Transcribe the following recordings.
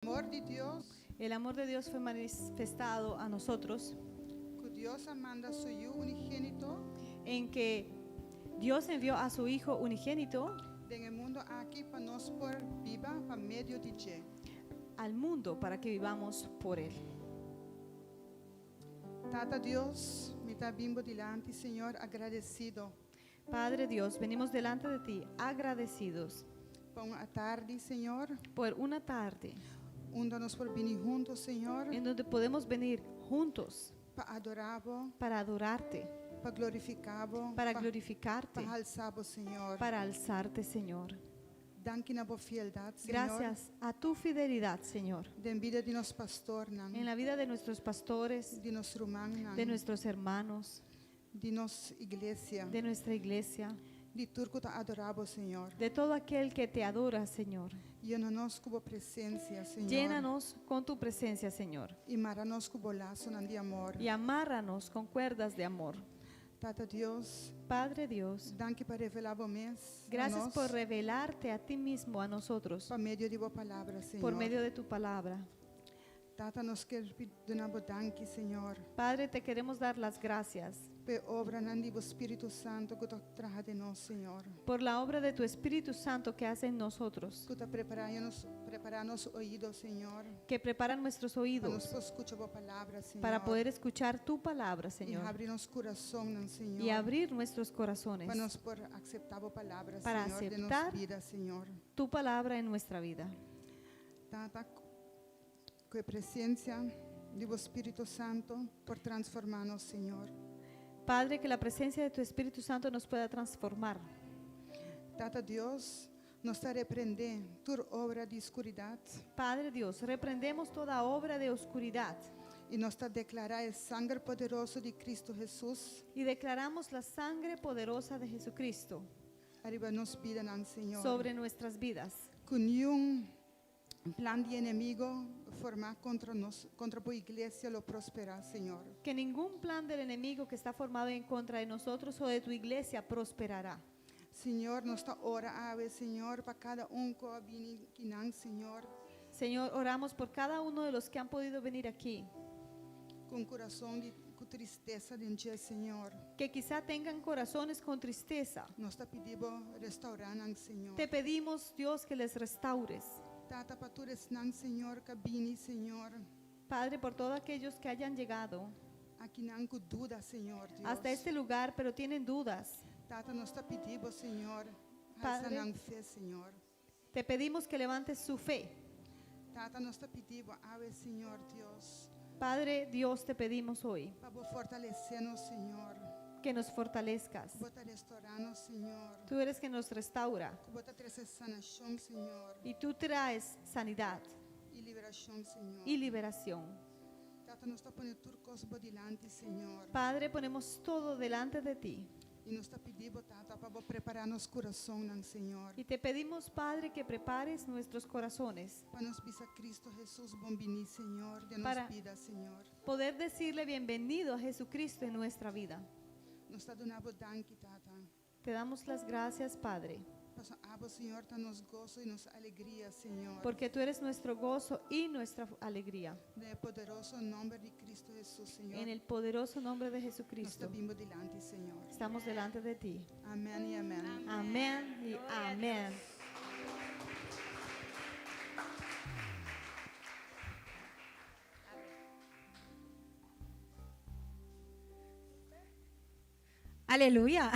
amor de Dios, El amor de Dios fue manifestado a nosotros que Dios manda su Hijo unigénito en que Dios envió a su Hijo unigénito en el mundo aquí para nos por viva por medio de Él. al mundo para que vivamos por Él. Tata Dios, me está bimbo delante, Señor, agradecido Padre Dios, venimos delante de ti agradecidos por una tarde, Señor, por una tarde donde nos por venir juntos, Señor, en donde podemos venir juntos para adorarlo, para adorarte, para glorificarlo, para glorificarte, para alzarlo, Señor. para alzarte, Señor. Danke na por fidelidad, Señor. Gracias a tu fidelidad, Señor, Den vida de nos pastor, en la vida de nuestros pastores, de nos rumán, de nuestros hermanos, de nos iglesia, de nuestra iglesia, de turco ta adorabo, Señor. de todo aquel que te adora, Señor. Llénanos como presencia, Señor. Llénanos con tu presencia, Señor, Y maranos como lazo de amor. y amárranos con cuerdas de amor. Tata Dios, Padre Dios, danke para revelar vos mes. gracias por revelarte a ti mismo a nosotros Por medio de vos palabra, Señor. por medio de tu palabra. Tata nos quer donamos danke, Señor. Padre, te queremos dar las gracias Pe obra nandi vos Espíritu Santo que tu traja de nos, Señor. por la obra de tu Espíritu Santo que hace en nosotros, Que te prepararnos oídos, Señor. que prepara nuestros Para oídos nos escuchar vos palabra, Señor. para poder escuchar tu palabra, Y Señor, abrirnos corazón, Señor. y abrir nuestros corazones Para nos por aceptar vos palabra, para Señor, de aceptar nos vida, Señor. tu palabra en nuestra vida. Tata, que presencia de vos Espíritu Santo por transformarnos, Señor. Padre, que la presencia de tu Espíritu Santo nos pueda transformar. Tata Dios, nos está reprender toda obra de oscuridad Padre Dios, reprendemos toda obra de oscuridad y nos está declarar el sangre poderoso de Cristo Jesús. y declaramos la sangre poderosa de Jesucristo Arriba nos piden, Señor. sobre nuestras vidas. Con un plan de enemigo formar contra nos, contra tu iglesia lo prospera, Señor. Que ningún plan del enemigo que está formado en contra de nosotros o de tu iglesia prosperará. Señor, nos está ora ave, Señor, para cada que viene aquí, Señor, Señor, oramos por cada uno de los que han podido venir aquí, con corazón de con tristeza de dia, Señor. que quizá tengan corazones con tristeza. Nos está pidiendo restaurar, Señor. Te pedimos, Dios, que les restaures. Tata patures, Señor, cabini, Señor. Padre, por todos aquellos que hayan llegado Aquí nan con duda, Señor, Dios. hasta este lugar, pero tienen dudas. Tata nos está pidiendo, Señor, Padre. alza fe, Señor. Te pedimos que levantes su fe. Tata nos está pidiendo, ave, Señor, Dios. Padre Dios, te pedimos hoy Para fortalecernos, Señor. que nos fortalezcas. Bota restaurarnos, Señor. Tú eres quien nos restaura Bota trazer sanação, Señor. y tú traes sanidad E liberação, Señor. y liberación. Tata nos está poniendo turcos por delante, Señor. Padre, ponemos todo delante de ti E nos está pedindo, Tata, para preparar nosso coração, Señor. y te pedimos, Padre, que prepares nuestros corazones Para nos pisar Cristo Jesús, bombini, Señor. De nos Para- vida, Señor. poder decirle bienvenido a Jesucristo en nuestra vida. Nos está dando danke, Tata. Te damos las gracias, Padre, Para abo, Señor, tá nos gozo e nos alegria, Señor. porque tú eres nuestro gozo y nuestra alegría. No poderoso nome de Cristo Jesús, Señor. En el poderoso nombre de Nos está Jesucristo bimbo delante, Señor. estamos delante de ti. Amén e amén. Amén y amén. Aleluya.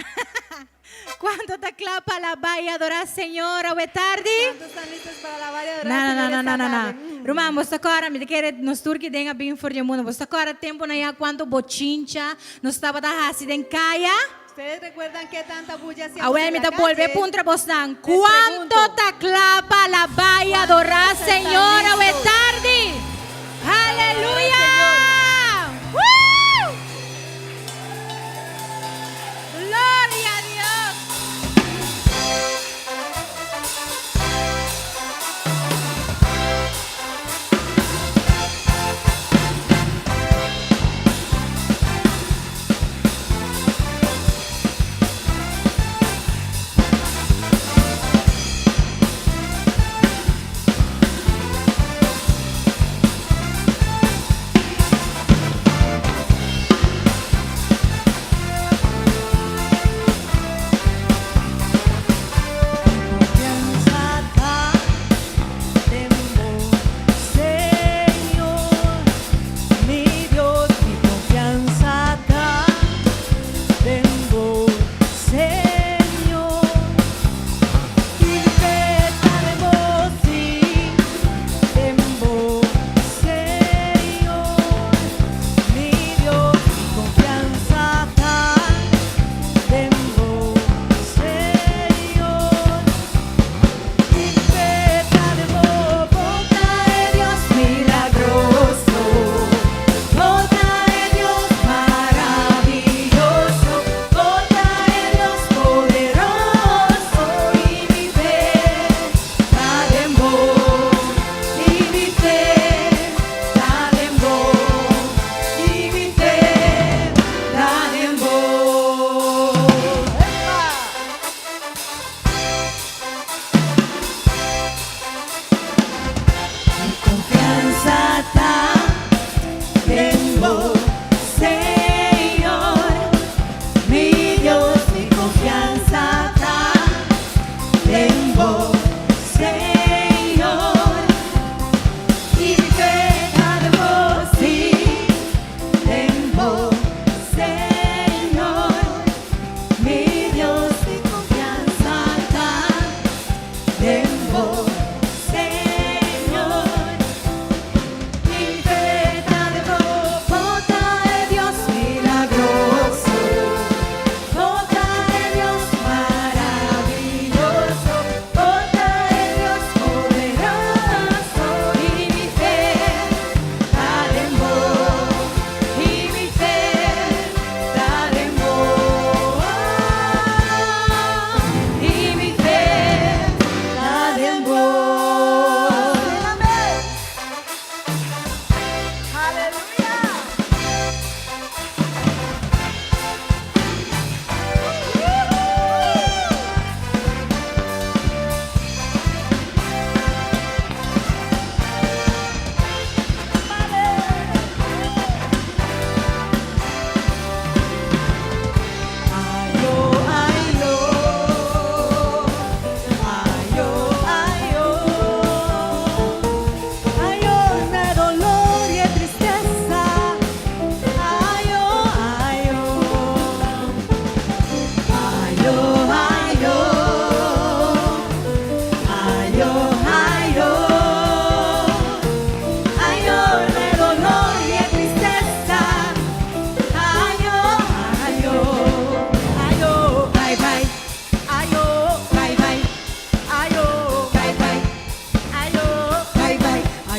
¿Cuánto te clapa la y adorar Señor hoy tarde? ¿Cuántos están listos para alabar y adorar No, al no, Señor no, esta no, no, tarde? no. Romano, você agora me quer nos turque denga bem for de mundo. Você agora tempo na ya quanto bochincha, nos estava da hasi den kaya. ¿Ustedes recuerdan qué tanta bulla hacíamos Awel en me la ta volver calle? puntra bostan. pregunto. ¿Cuánto te clapa la y adorar están Señor hoy listos? tarde? Aleluya. ¡Woo! Gloria a Dios.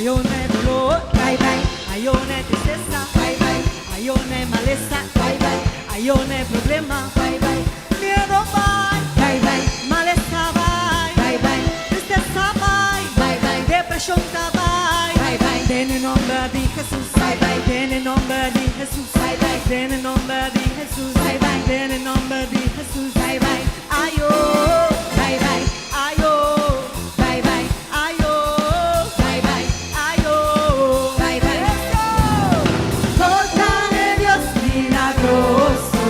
Ayone dolor, Bye bye. ayone tristeza, Bye bye. ayone maleza, Bye bye. ayone problema, Bye bye. miedo bye, Bye bye. maleza bye, Bye bye. tristeza bye, Bye bye. depresión bye, Bye bye. en el nombre de Jesús, Bye bye. en el nombre de Jesús, Bye bye. en el nombre de Jesús, Bye bye. en el nombre de Jesús, Bye bye. ayo, Bye bye. ayo, Bye bye. ayo, Bye bye. ayo, Bye bye. Bota de Dios milagroso,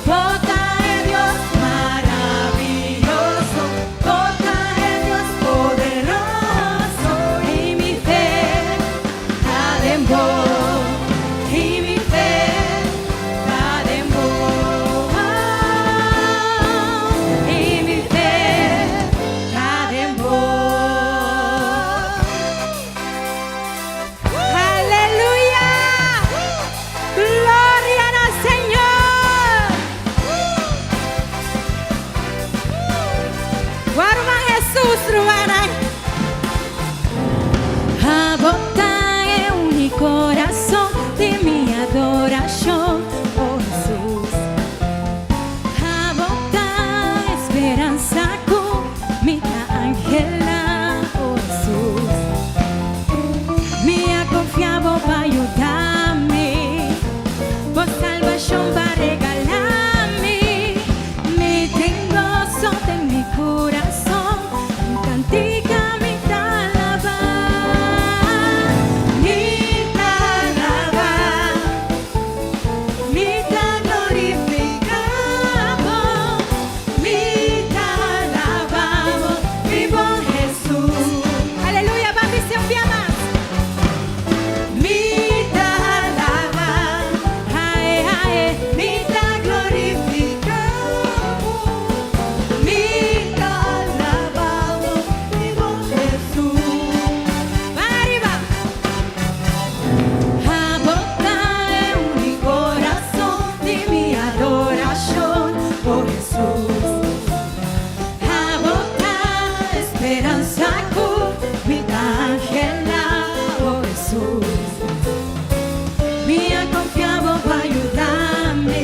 bota de Dios maravilloso, bota de Dios poderoso y mi fe está en vos, y mi fe está en vos, y mi fe está en vos. Aleluya. Gloria al Señor. Guarda Jesús, Ruana. Abota en mi corazón de mi adoración, oh Jesús. Abota esperanza con mi ángela, oh Jesús. Me ha confiado para ayudarme, por salvación va a regalarme. Me tengo gozo en mi corazón, cantica mi talaba, mi talaba, mi ta glorificamos, mi talabamos, mi buen Jesús. Aleluya, papi, se envía más. Mi talaba, ay, ay, mi ta glorificamos, mi talabamos, mi buen Jesús. Va arriba. Abota en mi corazón de mi adoración, oh Jesús. Abota esperanza con mi ángela, oh Jesús. Me ha confiado para ayudarme,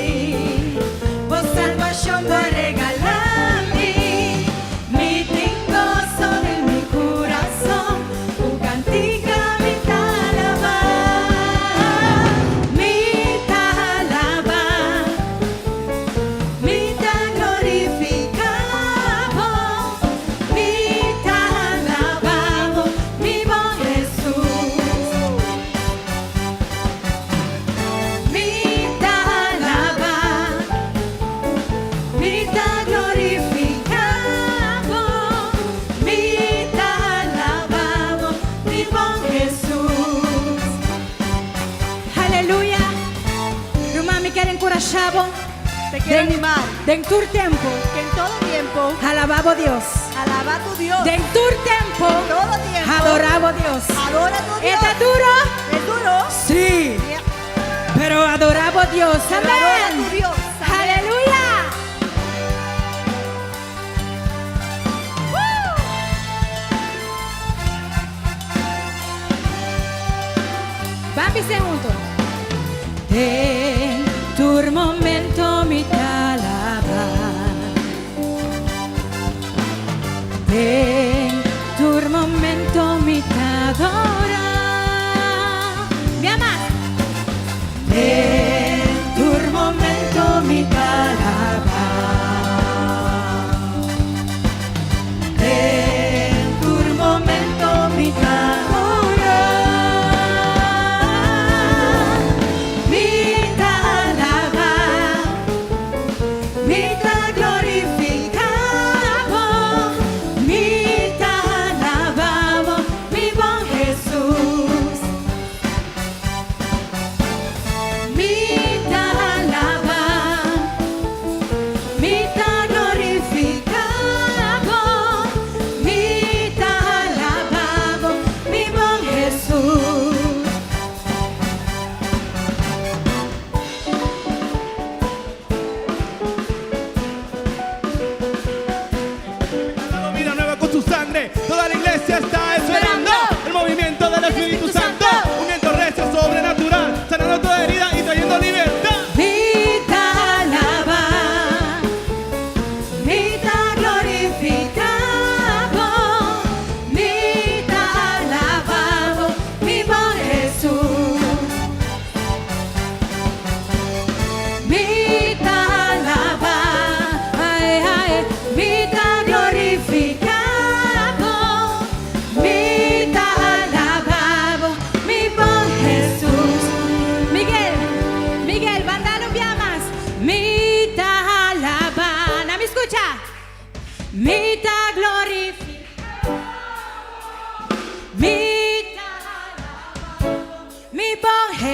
por salvación va a regalarme. Me tengo gozo en mi corazón, un cantica mi talaba, mi talaba, mi ta glorificamos, mi talabamos, mi buen Jesús. Mi talaba, mi ta glorificamos, mi talabamos, mi buen Jesús. Aleluya. Rumah me quiere encorajado. Te quiero animar Den tu tiempo. que en todo tiempo Alababo Dios. alaba a tu Dios, Den tu tiempo. todo tiempo Adorabo Dios. adora a tu Dios. ¿Está duro? ¿Es duro? Sí. Pero adorabo Dios. Pero adora a tu Amén. Dios. Amén. Aleluya. Vamos juntos. En tu momento mi talaba. En tu momento mi adora. Mi ama. En tu momento mi talaba. En tu momento mi adora. Mi talaba, mi ta glorificamos, mi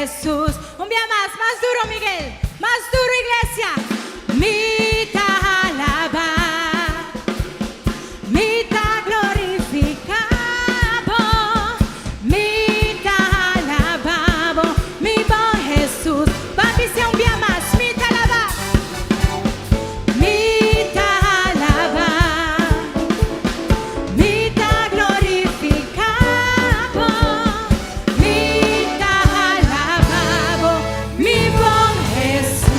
Jesús. Un día más duro, Miguel, más duro, iglesia. Mi te alabar, mi te glorificamos, mi te alabamos, mi buen Jesús. Papi, sea un día más, mi te alabar, mi te alabar, mi te glorificamos, mi te alabamos, mi buen Jesús.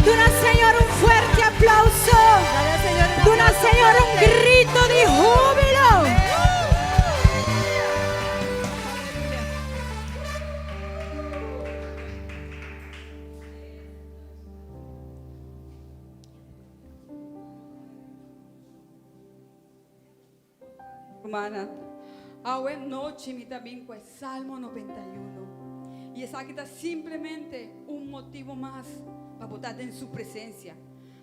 Duna Señor un fuerte aplauso. Dale al Señor un Duna aplauso Señor un fuerte. grito de júbilo. Hermana, ahora noche me también con el Salmo 91. Y esa que está simplemente un motivo más para botar en su presencia.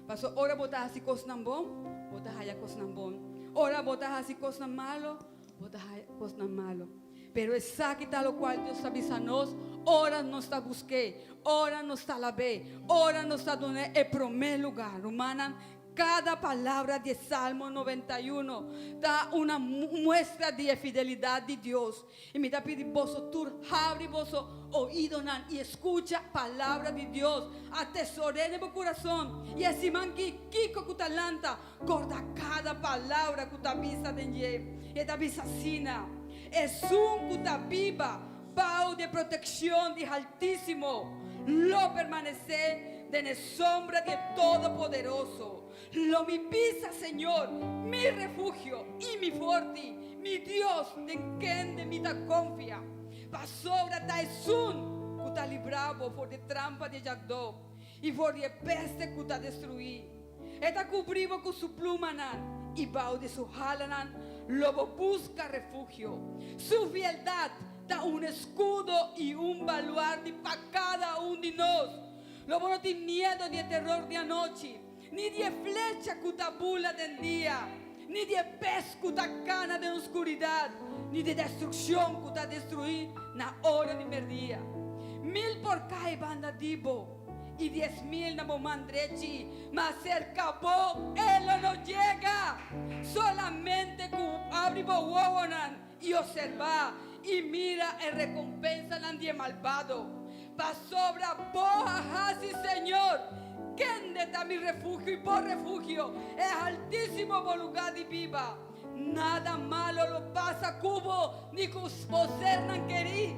Pasó, ahora botas así cosas bom, botas allá cosas bom. Ahora botas así cosas malo, botas allá cosas malo. Pero esa que está lo cual Dios avisa nos, ahora nos está busqué, ahora nos está la ve, ahora nos está donde el primer lugar, hermana. Cada palabra de Salmo 91 da una muestra de fidelidad de Dios. Y me da pedir vos, tú abre vos oído y escucha palabra de Dios. Atesoré en mi corazón. Y así man que kiko kutalanta corta cada palabra kutavisa denye. Y davisa sina. Es un kutaviva, pau de protección de Altísimo. Lo permanece de la sombra de Todopoderoso. Lo mi pisa, Señor, mi refugio y mi forti, mi Dios, en quien de mí ta confía. Pasobra ta es un que ta librado por de trampa de Jagdó y por de peste que ta destruí. Eta cubrivo con su pluma y bau de su jalanan, lobo busca refugio. Su fieldad da un escudo y un baluarte para cada uno de nosotros. Lobo no tiene miedo ni terror de anoche, ni de flecha que tabula del día, ni de pesco cana de oscuridad, ni de destrucción que destruir na hora de mediodía. 1000 por cada banda dibo y 10,000 na bomandrechi, mas cerca bo él no llega. Solamente que abre bowonan y observa y mira en recompensa nadie malvado. Pa sobra boja así, Señor. ¿Quién está mi refugio y por refugio? Es altísimo por lugar de viva. Nada malo lo pasa cubo, ni cusposernan querí,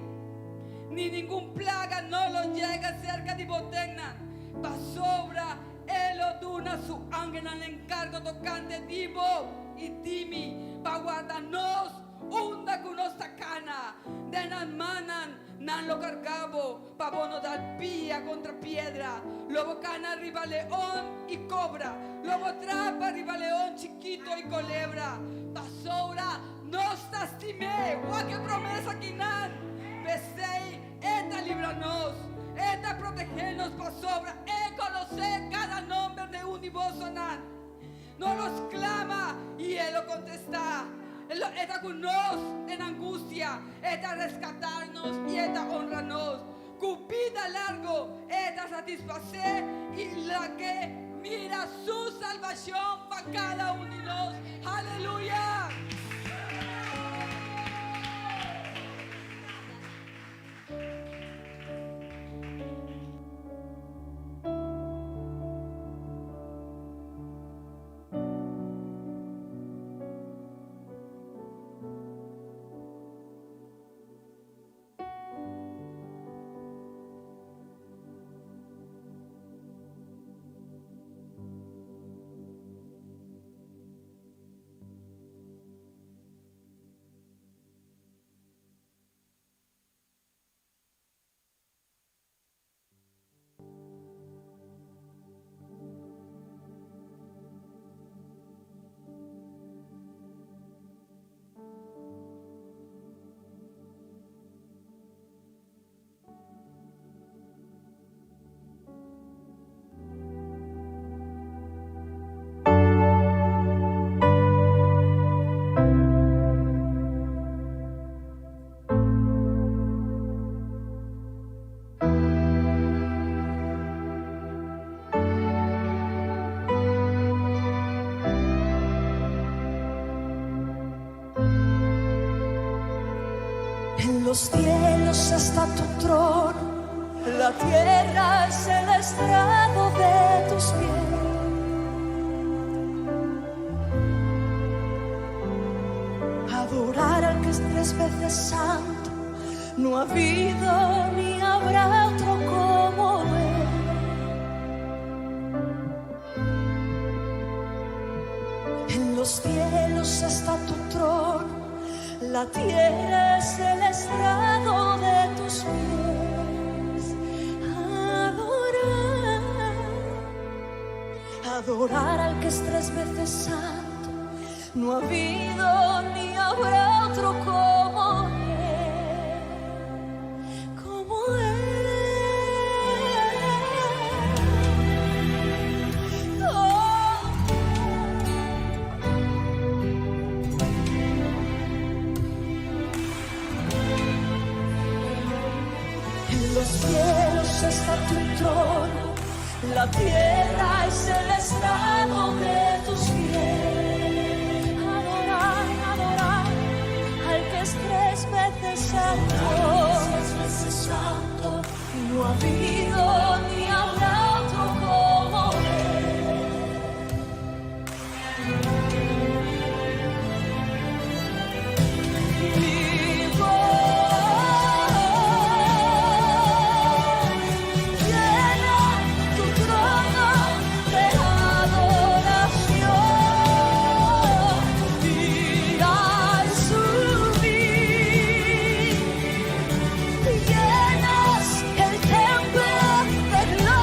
ni ningún plaga no lo llega cerca de botegna. Pa sobra él duna su ángel al encargo tocante divo y dimi pa guardarnos hunda con nuestra cana de nan manan nan lo cargabo pa bono dar pía contra piedra. Lobo cana arriba león y cobra, lobo trapa arriba león chiquito y culebra. Pa sobra nos tastimé, guau que promesa que nan pesei esta libranos, esta protegernos pa sobra, conocer cada nombre de un y vos sonan. No los clama y él lo contesta. Él está con nos en angustia, está rescatarnos y está honrarnos. Cupida largo, está satisfacer y la que mira su salvación para cada uno de nosotros. Aleluya. En los cielos está tu trono, la tierra es el estrado de tus pies. Adorar al que es 3 veces santo, no ha habido ni habrá otro como Él. En los cielos está tu trono, la tierra es el estrado de tus pies. Adorar al que es 3 veces santo, no ha habido ni habrá otro como Él, como Él. Oh. En los cielos está tu trono, la tierra es el estrado de tus pies. Adorar al que es 3 veces santo, no ha habido ni habrá otro como Él. Vivo. Llenas el templo de gloria.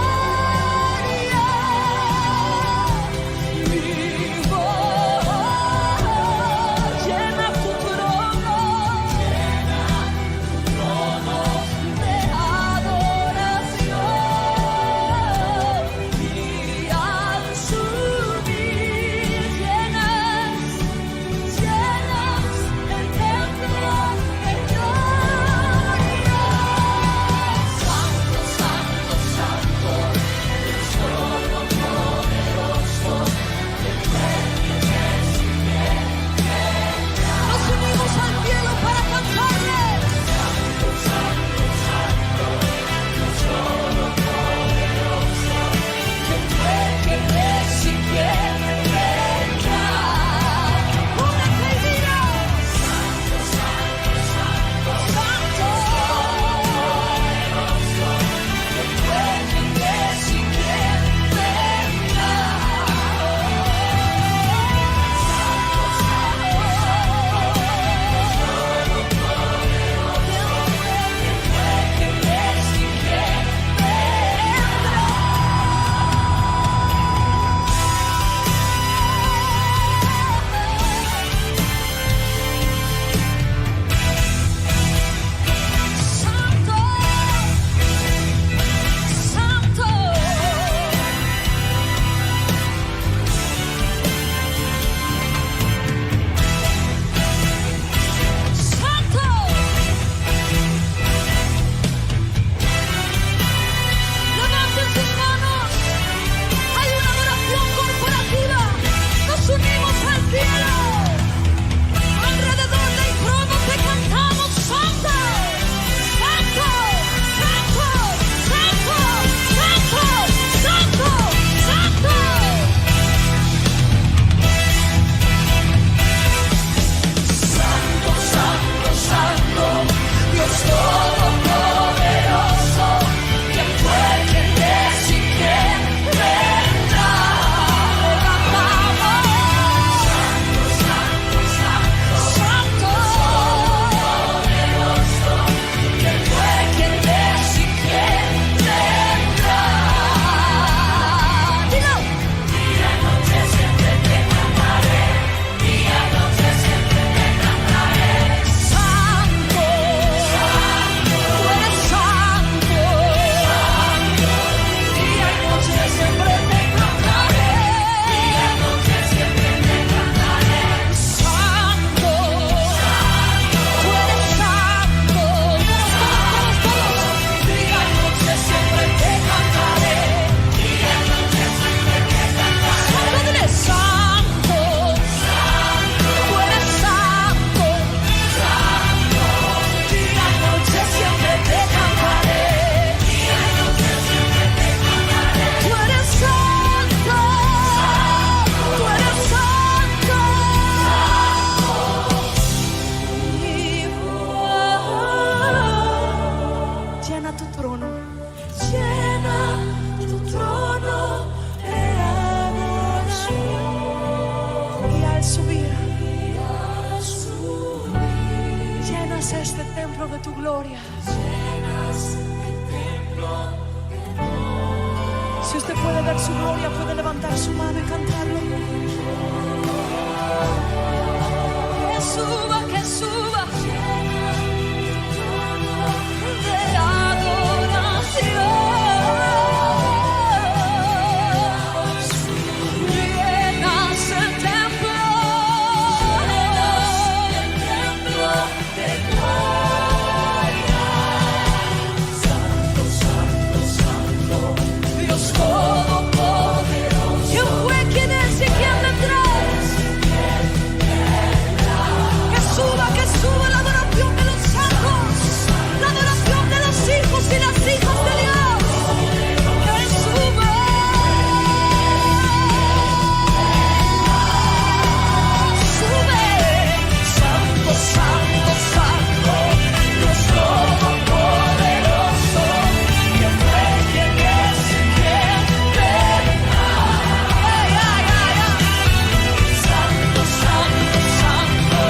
llenes este templo de tu gloria. Si usted puede ver su gloria, puede levantar su mano y cantarlo. Que suba de adoración. Llenas el templo de gloria. Santo, santo, santo, Dios todopoderoso. ¿Quién fue, quién es y quién vendrá? Que suba la adoración de los santos, la adoración de los hijos y las hijas de Dios. Que suba. Sube, santo, santo, santo, Dios todopoderoso. ¿Quién fue, quién es y quién vendrá? Ay, ay, ay, ay. Santo, santo, santo,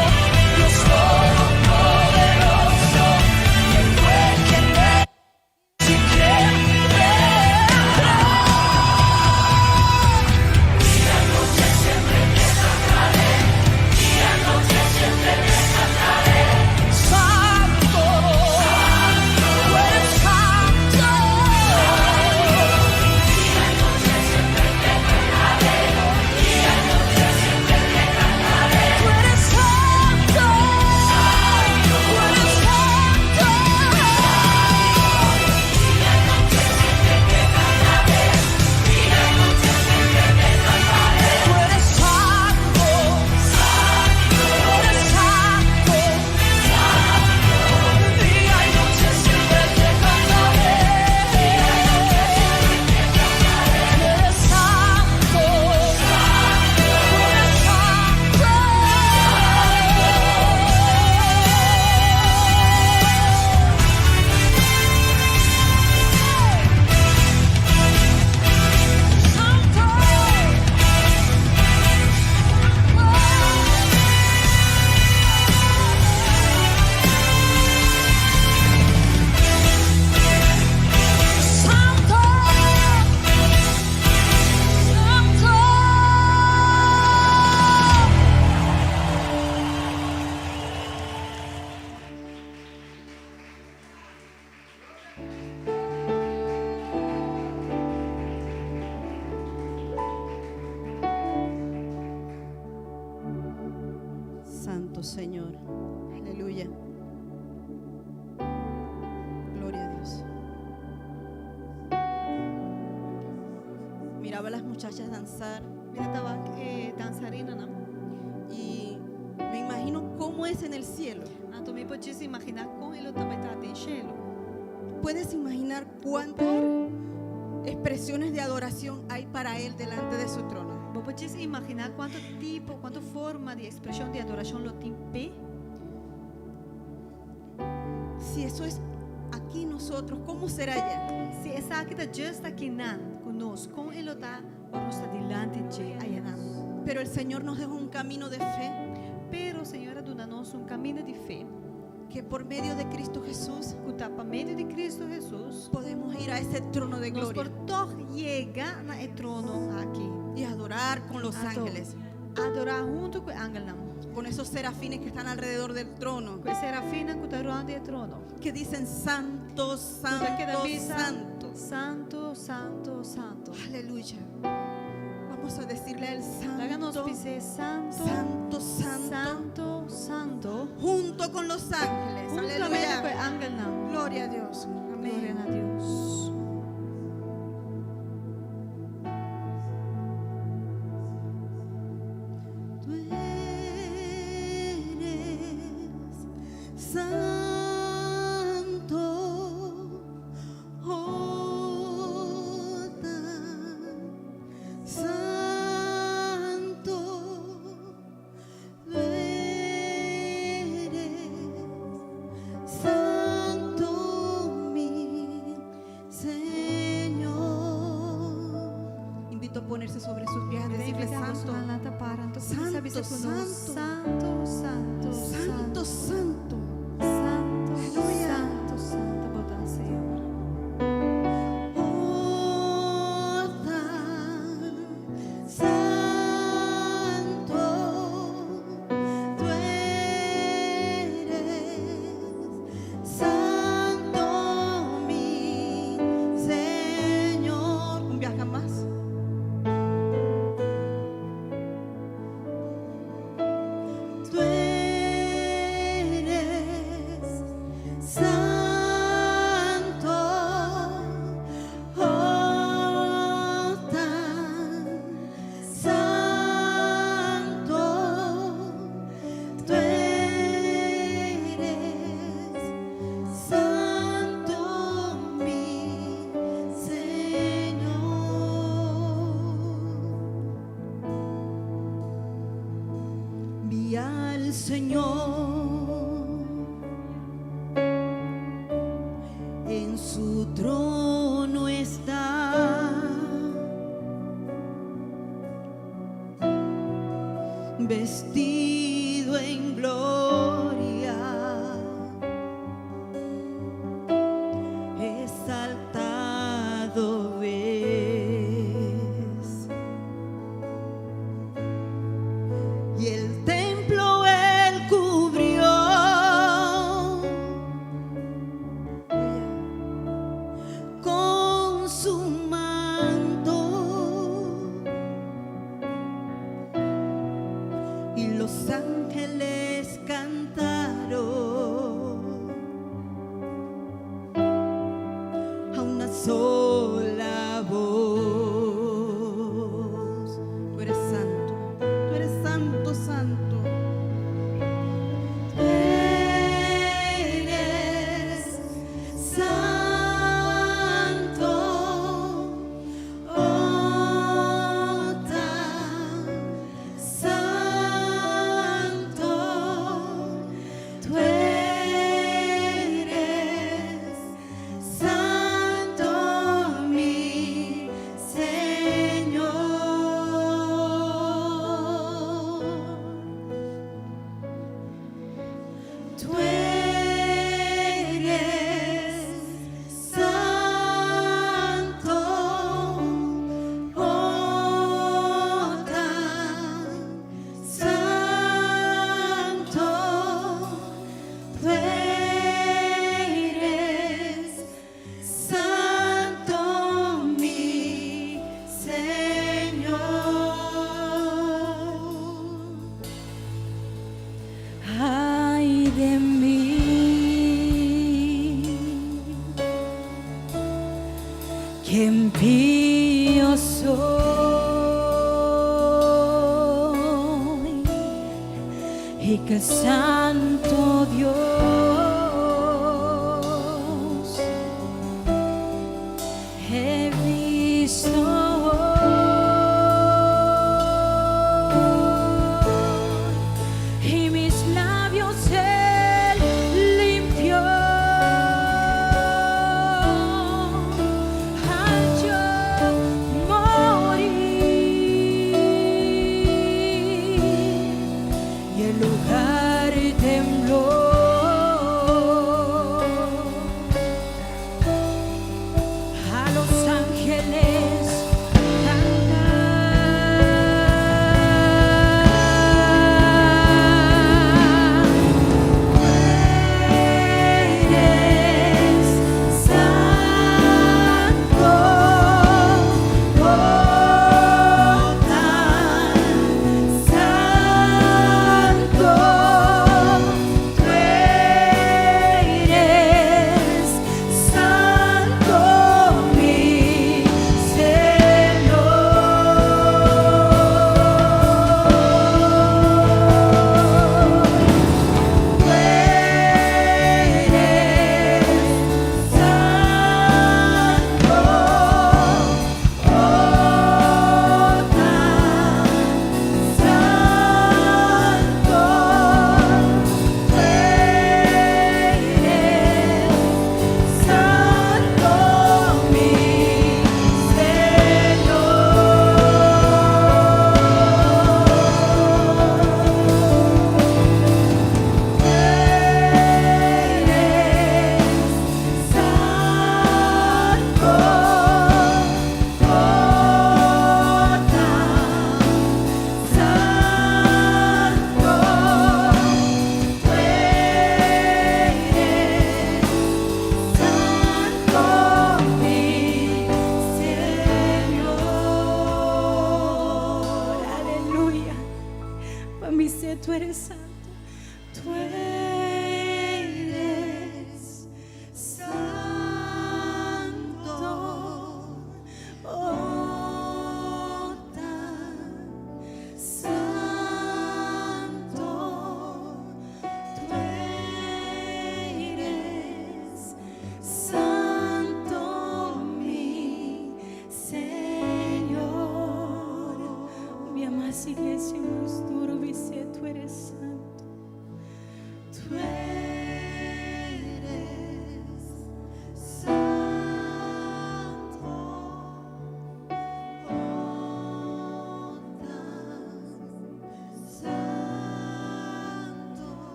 Dios todopoderoso. ¿Quién fue, quién es y quién vendrá? Día y noche siempre te cantaré. Día y noche siempre te cantaré. Santo, tú eres santo. Día y noche siempre te cantaré. Día y noche siempre te cantaré. Tú eres santo. Tú eres santo. Día y noche siempre te cantaré. Día y noche siempre te cantaré. Tú eres santo. Santo. Tú eres santo. Día y noche siempre te cantaré. Día y noche siempre te cantaré. Tú eres santo. Santo. Tú eres santo. Santo, Santo Señor. Aleluya. Gloria a Dios. Miraba a las muchachas danzar Minä tavan dansarinana. y me imagino cómo es en el cielo. Tu mi podes imaginar com ele também está em cielo. Puedes imaginar cuántas expresiones de adoración hay para Él delante de su trono. Você podes imaginar quanto tipo, quanto forma de expressão de adoração lo tem pé? Si eso es aquí nosotros, ¿cómo será allá? Se essa aqui está just aqui nan conosco, com ele está está delante de allá. Pero el Señor nos dejó un camino de fe Pero o Senhor dona-nos caminho de fé. que por medio de Cristo Jesús Que por meio de Cristo Jesus, podemos ir a ese trono de nós gloria por toch chegar na trono aqui. y adorar con los Ador- ángeles, Adorar junto com o ángel, con esos serafines que están alrededor del trono, com a serafina que está rodeando o trono. que dicen santo, santo, santo. Santo, santo, santo. Aleluya. Vamos a decirle a él Háganos santo, dizer santo, santo, santo, santo, santo. junto con los ángeles. Juntamente com o Aleluya. ángel, não. Gloria a Dios. Glória Amén. a Deus. Tú eres santo, oh, tan santo, tú eres santo, mi Señor. Invito a ponerse sobre sus pies a decirle santo. Santo, Santo, santo, santo. santo, santo, Santo, santo, santo. Señor, en su trono está, vestido en gloria, exaltado ves, y el templo él cubrió con su manto, y los ángeles cantaron a una sola voz. Tú eres santo, tú eres santo, santo. Tú eres santo, oh, tan santo. Tú eres santo, mi Señor. Tú eres santo, oh, tan santo. Tú eres santo, mi Señor. Ay de mí, que impío soy, y que santo Dios he visto hoy, y mis labios él limpió al yo morir, y el lugar tembló.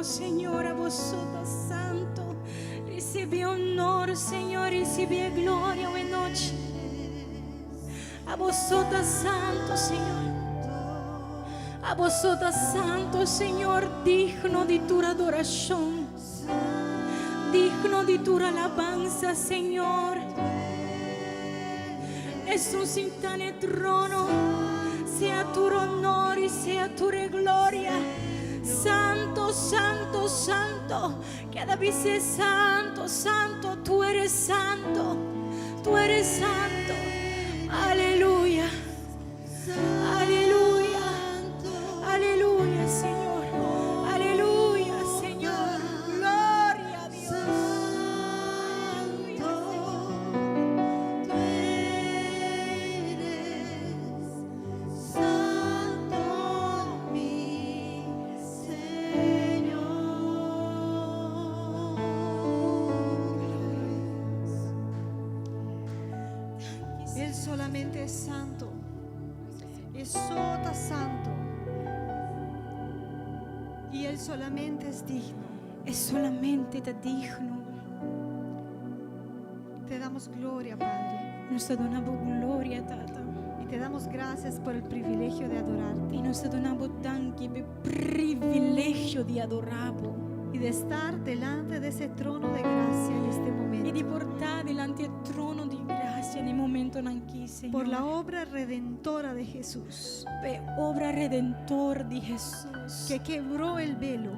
Señor, a vosotros santo. Recibe honor, Señor, recibe gloria hoy noche. A vosotros santo, Señor. A vosotros santo, Señor, digno de tu adoración. Digno de tu alabanza, Señor. Jesús está en el trono, sea tu honor y sea tu gloria. Santo, santo, santo, cada vez es santo, santo, tú eres santo, tú eres santo. Aleluya, aleluya, aleluya, Señor, aleluya, Señor, gloria a Dios. Él solamente es santo. Es sota santo. Y Él solamente es digno. Es solamente te digno. Te damos gloria, Padre. Nos donamos gloria, Tata. Y te damos gracias por el privilegio de adorarte. Y nos donamos tanto el privilegio de adorarlo. Y de estar delante de ese trono de gracia en este E momento. di portare davanti al trono di grazia nel momento in cui, Signore, Por la obra redentora de Jesús. per obra redentor di Jesús, Que quebró el velo.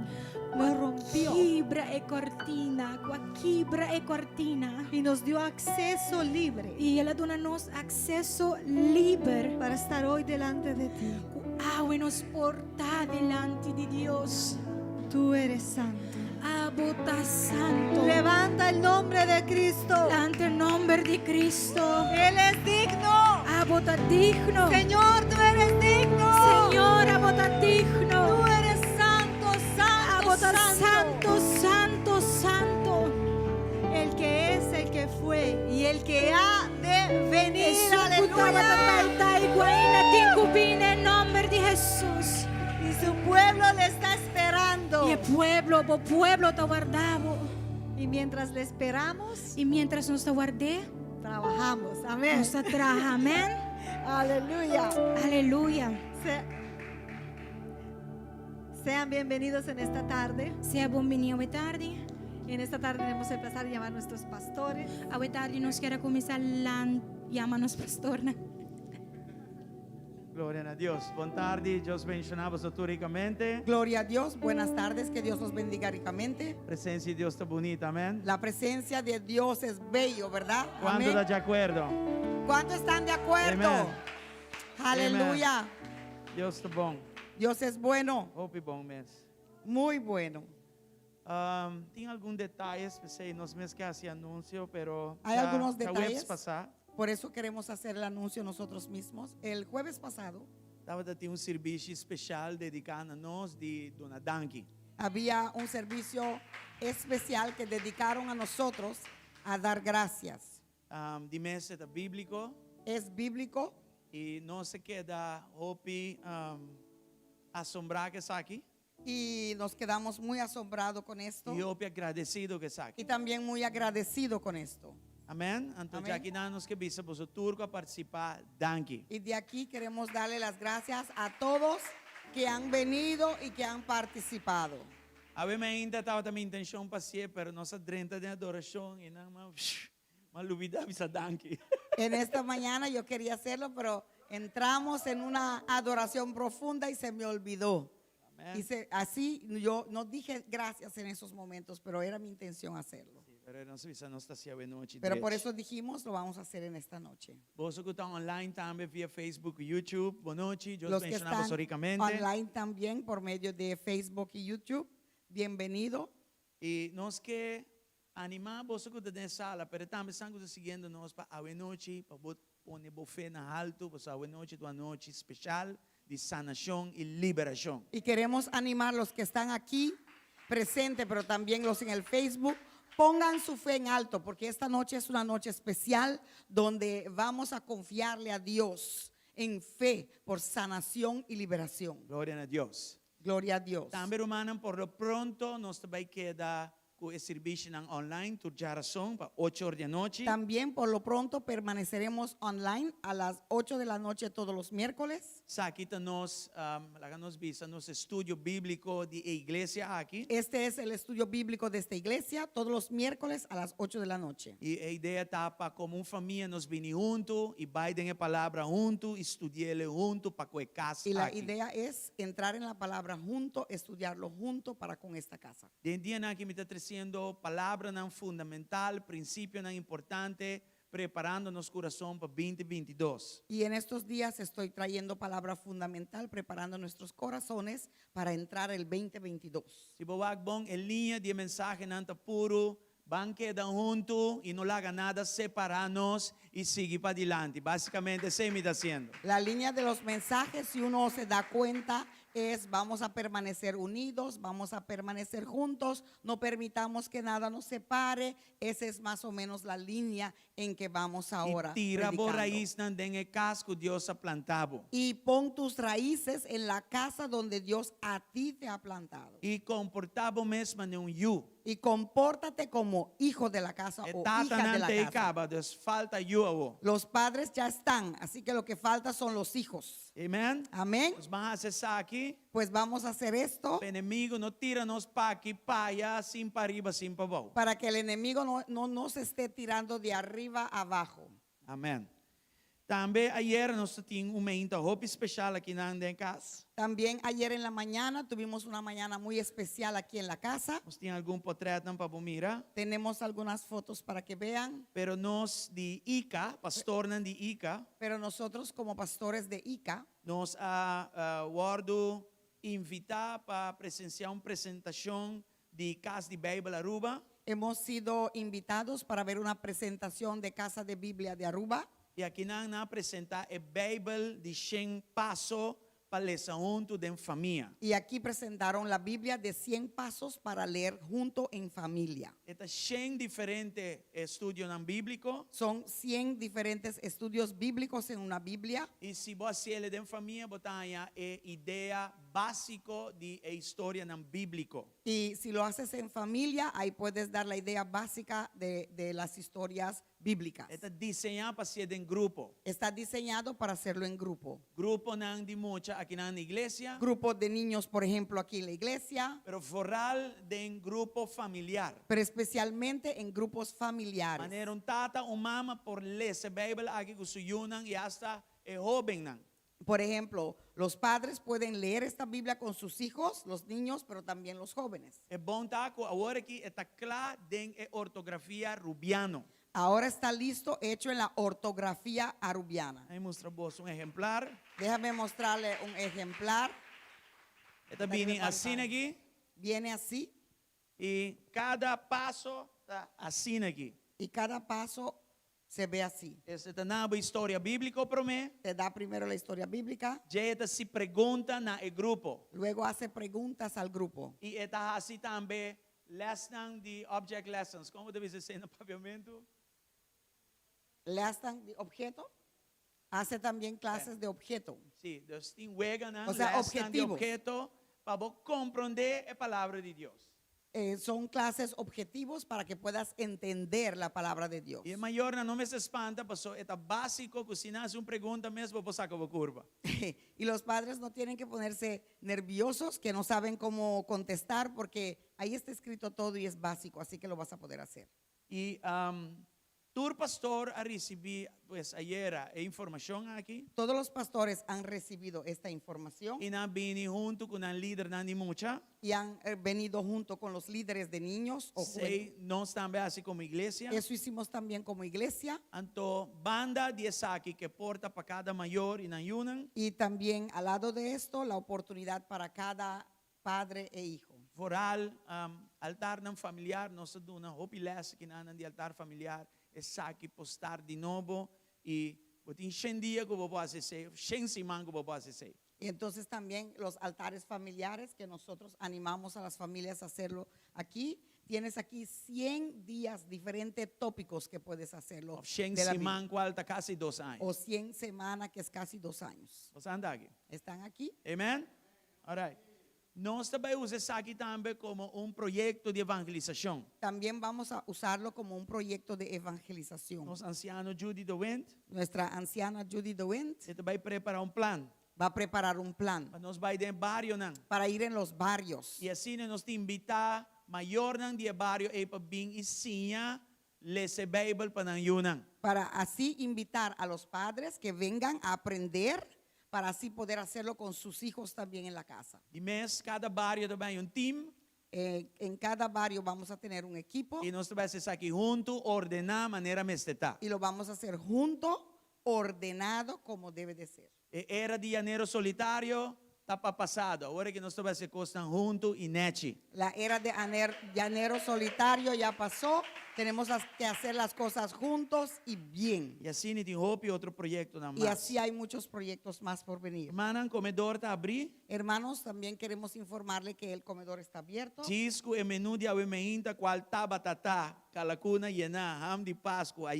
Lo rompió. quibra e cortina, qua quibra e cortina, Y nos dio acceso libre. e ela dona nos accesso libero, Para estar hoy delante de ti. e nos porta delante di Dios. Tú eres santo. Abota santo, Levanta el nombre de Cristo. ante il nome di Cristo. Él es digno. Abota digno, Señor, tú eres digno. Señor, abota digno. Tú eres santo, santo, Abota santo. santo, santo, santo. El que es, el que fue y el que ha de venir. Aleluya. En nombre de Jesús. Y su pueblo le está esperando. Y el pueblo te guardaba. Y mientras le esperamos, Y mientras nos te guardé, trabajamos. Amén. nos traja. Amén. Aleluya. Aleluya. Sean bienvenidos en esta tarde. Sea bienvenido hoy tarde. En esta tarde tenemos el placer de llamar a nuestros pastores. Hoy tarde nos quiere comenzar la llámanos pastorna. Gloria a Dios. Buon tardi, Dios bendicionava vosotros ricamente. Gloria a Dios, buenas tardes, que Dios los bendiga ricamente. Presencia de Dios está bonita, amén. La presencia de Dios es bello, ¿verdad? ¿Cuánto Amén. da de acuerdo? ¿Cuántos están de acuerdo? Amen. Aleluya. Dios está bom. Dios es bueno, Hope bom mesmo. muy bueno. Tem algum detalhe, pensei, nós mesmos que hacía anúncio, pero Hay algunos já detalles. passar, Por eso queremos hacer el anuncio nosotros mismos. El jueves pasado estava de ter serviço especial dedicado a nós de Dona Danki. había un servicio especial que dedicaron a nosotros a dar gracias. De mês é bíblico Es bíblico e não se queda hope assombrar que está aqui y nos quedamos muy asombrados con esto e hope agradecido que está aqui. y también muy agradecidos con esto. Amém? Então, Amém. já que nos que visa vos turco a participar, danke. Y de aquí queremos darle las gracias a todos que han venido y que han participado. A mim ainda estava também intenção para ser, pero nossa drenta de adoração e não mas olvidar visa danke. En esta mañana yo quería hacerlo, pero entramos en una adoración profunda y se me olvidó. Amém. Así yo no dije gracias en esos momentos, pero era mi intención hacerlo. Pero nossa visa não está a noite. Pero por eso dijimos, lo vamos a hacer en esta noche. Vos que estão online também via Facebook e YouTube, boa noite. Deus Los que bendicionava están ricamente. online también por medio de Facebook y YouTube, bienvenido. E nós que animar vos que estão na sala, pero também estamos seguindo nós para a noite, para poner fé na alto, para a noite, uma noite especial de sanação e liberação. Y queremos animar a los que están aquí presentes, pero también los en el Facebook. Pongan su fe en alto, porque esta noche es una noche especial donde vamos a confiarle a Dios en fe por sanación y liberación. Glória a Deus. Gloria a Dios. También hermanan, por lo pronto nos vai queda con el servicio ng online tu jarason pa 8 horas de noche. También por lo pronto permaneceremos online a las 8 de la noche todos los miércoles. Sa kita nos nos visa nos estudio bíblico de iglesia aquí. Este es el estudio bíblico de esta iglesia todos los miércoles a las 8 de la noche. Y la idea tapa como una familia nos vini junto y vaiden la palabra junto, estudiarle junto para que casa Y la aquí. idea es entrar en la palabra junto, estudiarlo junto para con esta casa. De día na que me está trayendo palabra nan fundamental, principio nan importante, preparando nuestro corazón para 2022. Y en estos días estoy trayendo palabra fundamental, preparando nuestros corazones para entrar el 2022. Si bobagbong en línea de mensaje nan puro, van quedan juntos y no le haga nada, separarnos y seguir para adelante. Básicamente, se me está haciendo. La línea de los mensajes, si uno se da cuenta, es vamos a permanecer unidos, vamos a permanecer juntos, no permitamos que nada nos separe. Esa es más o menos la línea en que vamos ahora. Y tira por predicando. raíz nan den el casco Dios ha plantado. Y pon tus raíces en la casa donde Dios a ti te ha plantado. Y comportabo mesmo en un you. Y compórtate como hijo de la casa o hija Tata de la nan te casa. acaba, des falta you abo. Los padres ya están, así que lo que falta son los hijos. Amen. Amén. Nos van a hacer aquí. Pues vamos a hacer esto El enemigo no tira nos pa aquí, pa allá, sin para arriba, sin para abajo. para que el enemigo no nos esté tirando de arriba a abajo. Amén. También ayer nos tuvimos un momento hope especial aquí en casa. También ayer en la mañana tuvimos una mañana muy especial aquí en la casa. Nos tiene algún portrait para mira. Tenemos algunas fotos para que vean, Pero nos de ICA, pastor nan de ICA, pero nosotros como pastores de ICA nos ha guardo invitar para presenciar una presentación de Casa de Bíblia Aruba. hemos sido invitados para ver una presentación de Casa de Biblia de Aruba. Y aquí na presentar el Bible de 100 pasos para leer junto de familia. Y aquí presentaron la Biblia de 100 pasos para leer junto en familia. Está 100 diferentes estudios bíblicos. Son 100 diferentes estudios bíblicos en una Biblia. Y si vos haces de familia, botanya idea básico de historia bíblico. Y si lo haces en familia, ahí puedes dar la idea básica de las historias bíblicas. Está diseñado para ser en grupo. Está diseñado para hacerlo en grupo. Grupo de mucha aquí en la iglesia, Grupos de niños, por ejemplo, aquí en la iglesia, pero foral de grupo familiar. pero especialmente en grupos familiares. Manera un tata o mama por leer la Biblia aquí con su yunan y hasta el joven nan. Por ejemplo, los padres pueden leer esta Biblia con sus hijos, los niños, pero también los jóvenes. Es bon taco ahora aquí está claro de ortografía rubiano. Ahora está listo, hecho en la ortografía arubiana. Ahí muestra vos un ejemplar. Déjame mostrarle un ejemplar. Esta viene así aquí Viene así y cada paso está así aquí. y cada paso se ve así. Esta es una historia bíblica para mí. Te da primero la historia bíblica, Ya esta se pregunta en el grupo. luego hace preguntas al grupo. Y esta así también lesson de object lessons. ¿Cómo debe ser en el pavimento? Le hacen de objeto, hace también clases de objeto. Sí, los juegan O sea, de objetivos. objeto para vos comprender la palabra de Dios. Son clases objetivos para que puedas entender la palabra de Dios. Y el mayor no me se espanta, pasó, es básico que si hace una pregunta mismo, pues saca la curva. Y los padres no tienen que ponerse nerviosos, que no saben cómo contestar, porque ahí está escrito todo y es básico, así que lo vas a poder hacer. Y tu pastor ha recibido, pues ayer, información aquí. Todos los pastores han recibido esta información Y na vini junto con el líder Nani Mucha. y han venido junto con los líderes de niños o jóvenes. Sei, nós também assim como igreja. Eso hicimos también como iglesia. Anto banda de aquí que porta para cada mayor y na yunan. Y también al lado de esto, la oportunidad para cada padre e hijo. Foral, altar não familiar, nós duna hopi les que nanan de altar familiar. Es aqui postar de novo e botin 100 dias que vou fazer, 100 semanas que vou fazer. Y entonces también los altares familiares que nosotros animamos a las familias a hacerlo aquí. Tienes aquí 100 días, diferentes tópicos que puedes hacerlo. Of 100 de la Biblia. semanas, qual casi 2 anos. O 100 semanas, que es casi 2 años. Você anda aqui. ¿Están aquí? Amen? All right. Nós também usamos isso aqui também como proyecto de evangelização. También vamos a usarlo como un proyecto de evangelización. Nosso anciano Judy de Wind, Nuestra anciana Judy DeWint ele vai preparar plan. va a preparar un plan Nós vai de barrio não. para ir en los barrios. E assim nós te invitar maior não de barrio e para vir e ensinar ler Bible para não yunang. Para así invitar a los padres que vengan a aprender, para así poder hacerlo con sus hijos también en la casa. E mês cada barrio também team En cada barrio vamos a tener un equipo e nós vai ser aqui junto ordenar maneira mesteta. y lo vamos a hacer junto, ordenado como debe de ser. Era de janeiro solitário, tapa passado. Agora que nós vai ser costan junto e neti. La era de llanero solitario ya pasó, tenemos que hacer las cosas juntos y bien. E assim tem hope outro projeto na Y mais. así hay muchos proyectos más por venir. Manan comedor tá abrir. Hermanos, también queremos informarle que el comedor está abierto. Disco e menu de awemeinta qual tabatata, calacuna yena, ham de Páscoa,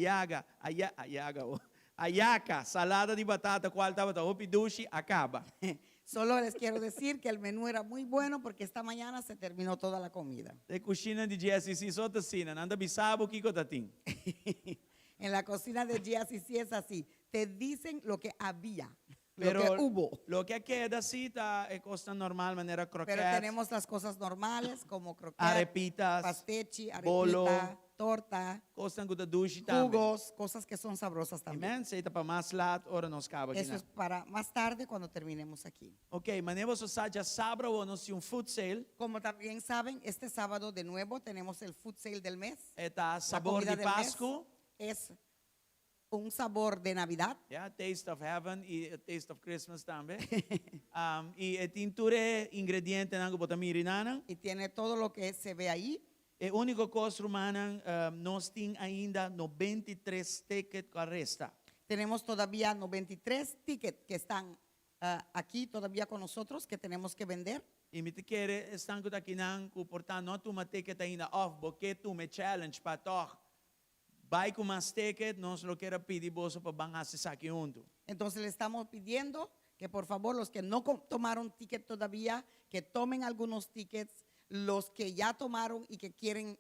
ayaca, salada de batata, qual tabata, hopi dushi, acaba. Solo les quiero decir que el menú era muy bueno porque esta mañana se terminó toda la comida. De coxina de GSC, só tacina, nanda bisabo, kiko tatin. En la cocina de GSC es así, te dicen lo que había, Pero lo que hubo. lo que queda sí está costa normal, manera Pero croquetas, tenemos las cosas normales como croquetas, arepitas, pastechi, arepita, bolo, torta, costan com dushi também. jugos, cosas que son sabrosas también. Amen, seita para mais lat, ora nos cabo aqui. Eso es para más tarde cuando terminemos aquí. Ok, manevo so saja sabra o nos um food sale, Como también saben, este sábado de nuevo tenemos el food sale del mes. eta sabor comida de del mes. Páscoa. Es un sabor de Navidad. Yeah, Taste of Heaven e Taste of Christmas também. E tinture ingrediente nango botamiri nanan. Y tiene todo lo que se ve ahí. E único costo humano nós tem ainda 93 tickets com a resta. Tenemos todavía 93 tickets que están aquí todavía con nosotros que tenemos que vender. E me te quere estão com aqui nan com portanto não tu uma ticket ainda off, porque tu me challenge para toch. Vai com mais ticket, nós lo quero pedir bolso para banhar se aqui junto. Entonces le estamos pidiendo que por favor los que no tomaron ticket todavía, que tomen algunos tickets. Los que ya tomaron y que quieren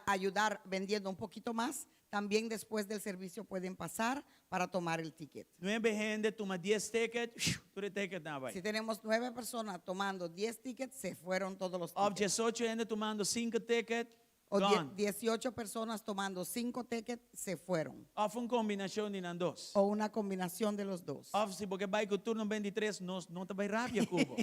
ayudar vendiendo un poquito más, también después del servicio pueden pasar para tomar el ticket. 9 gente toma 10 tickets, tu ticket na vai. Si tenemos 9 personas tomando 10 tickets, se fueron todos los Of tickets. 18 gente tomando 5 tickets, O gone. 18 personas tomando 5 tickets, se fueron. Of uma combinação de nan dos. O una combinación de los dos. Of se porque vai com o turno 23, nós não te vai rápido, cubo.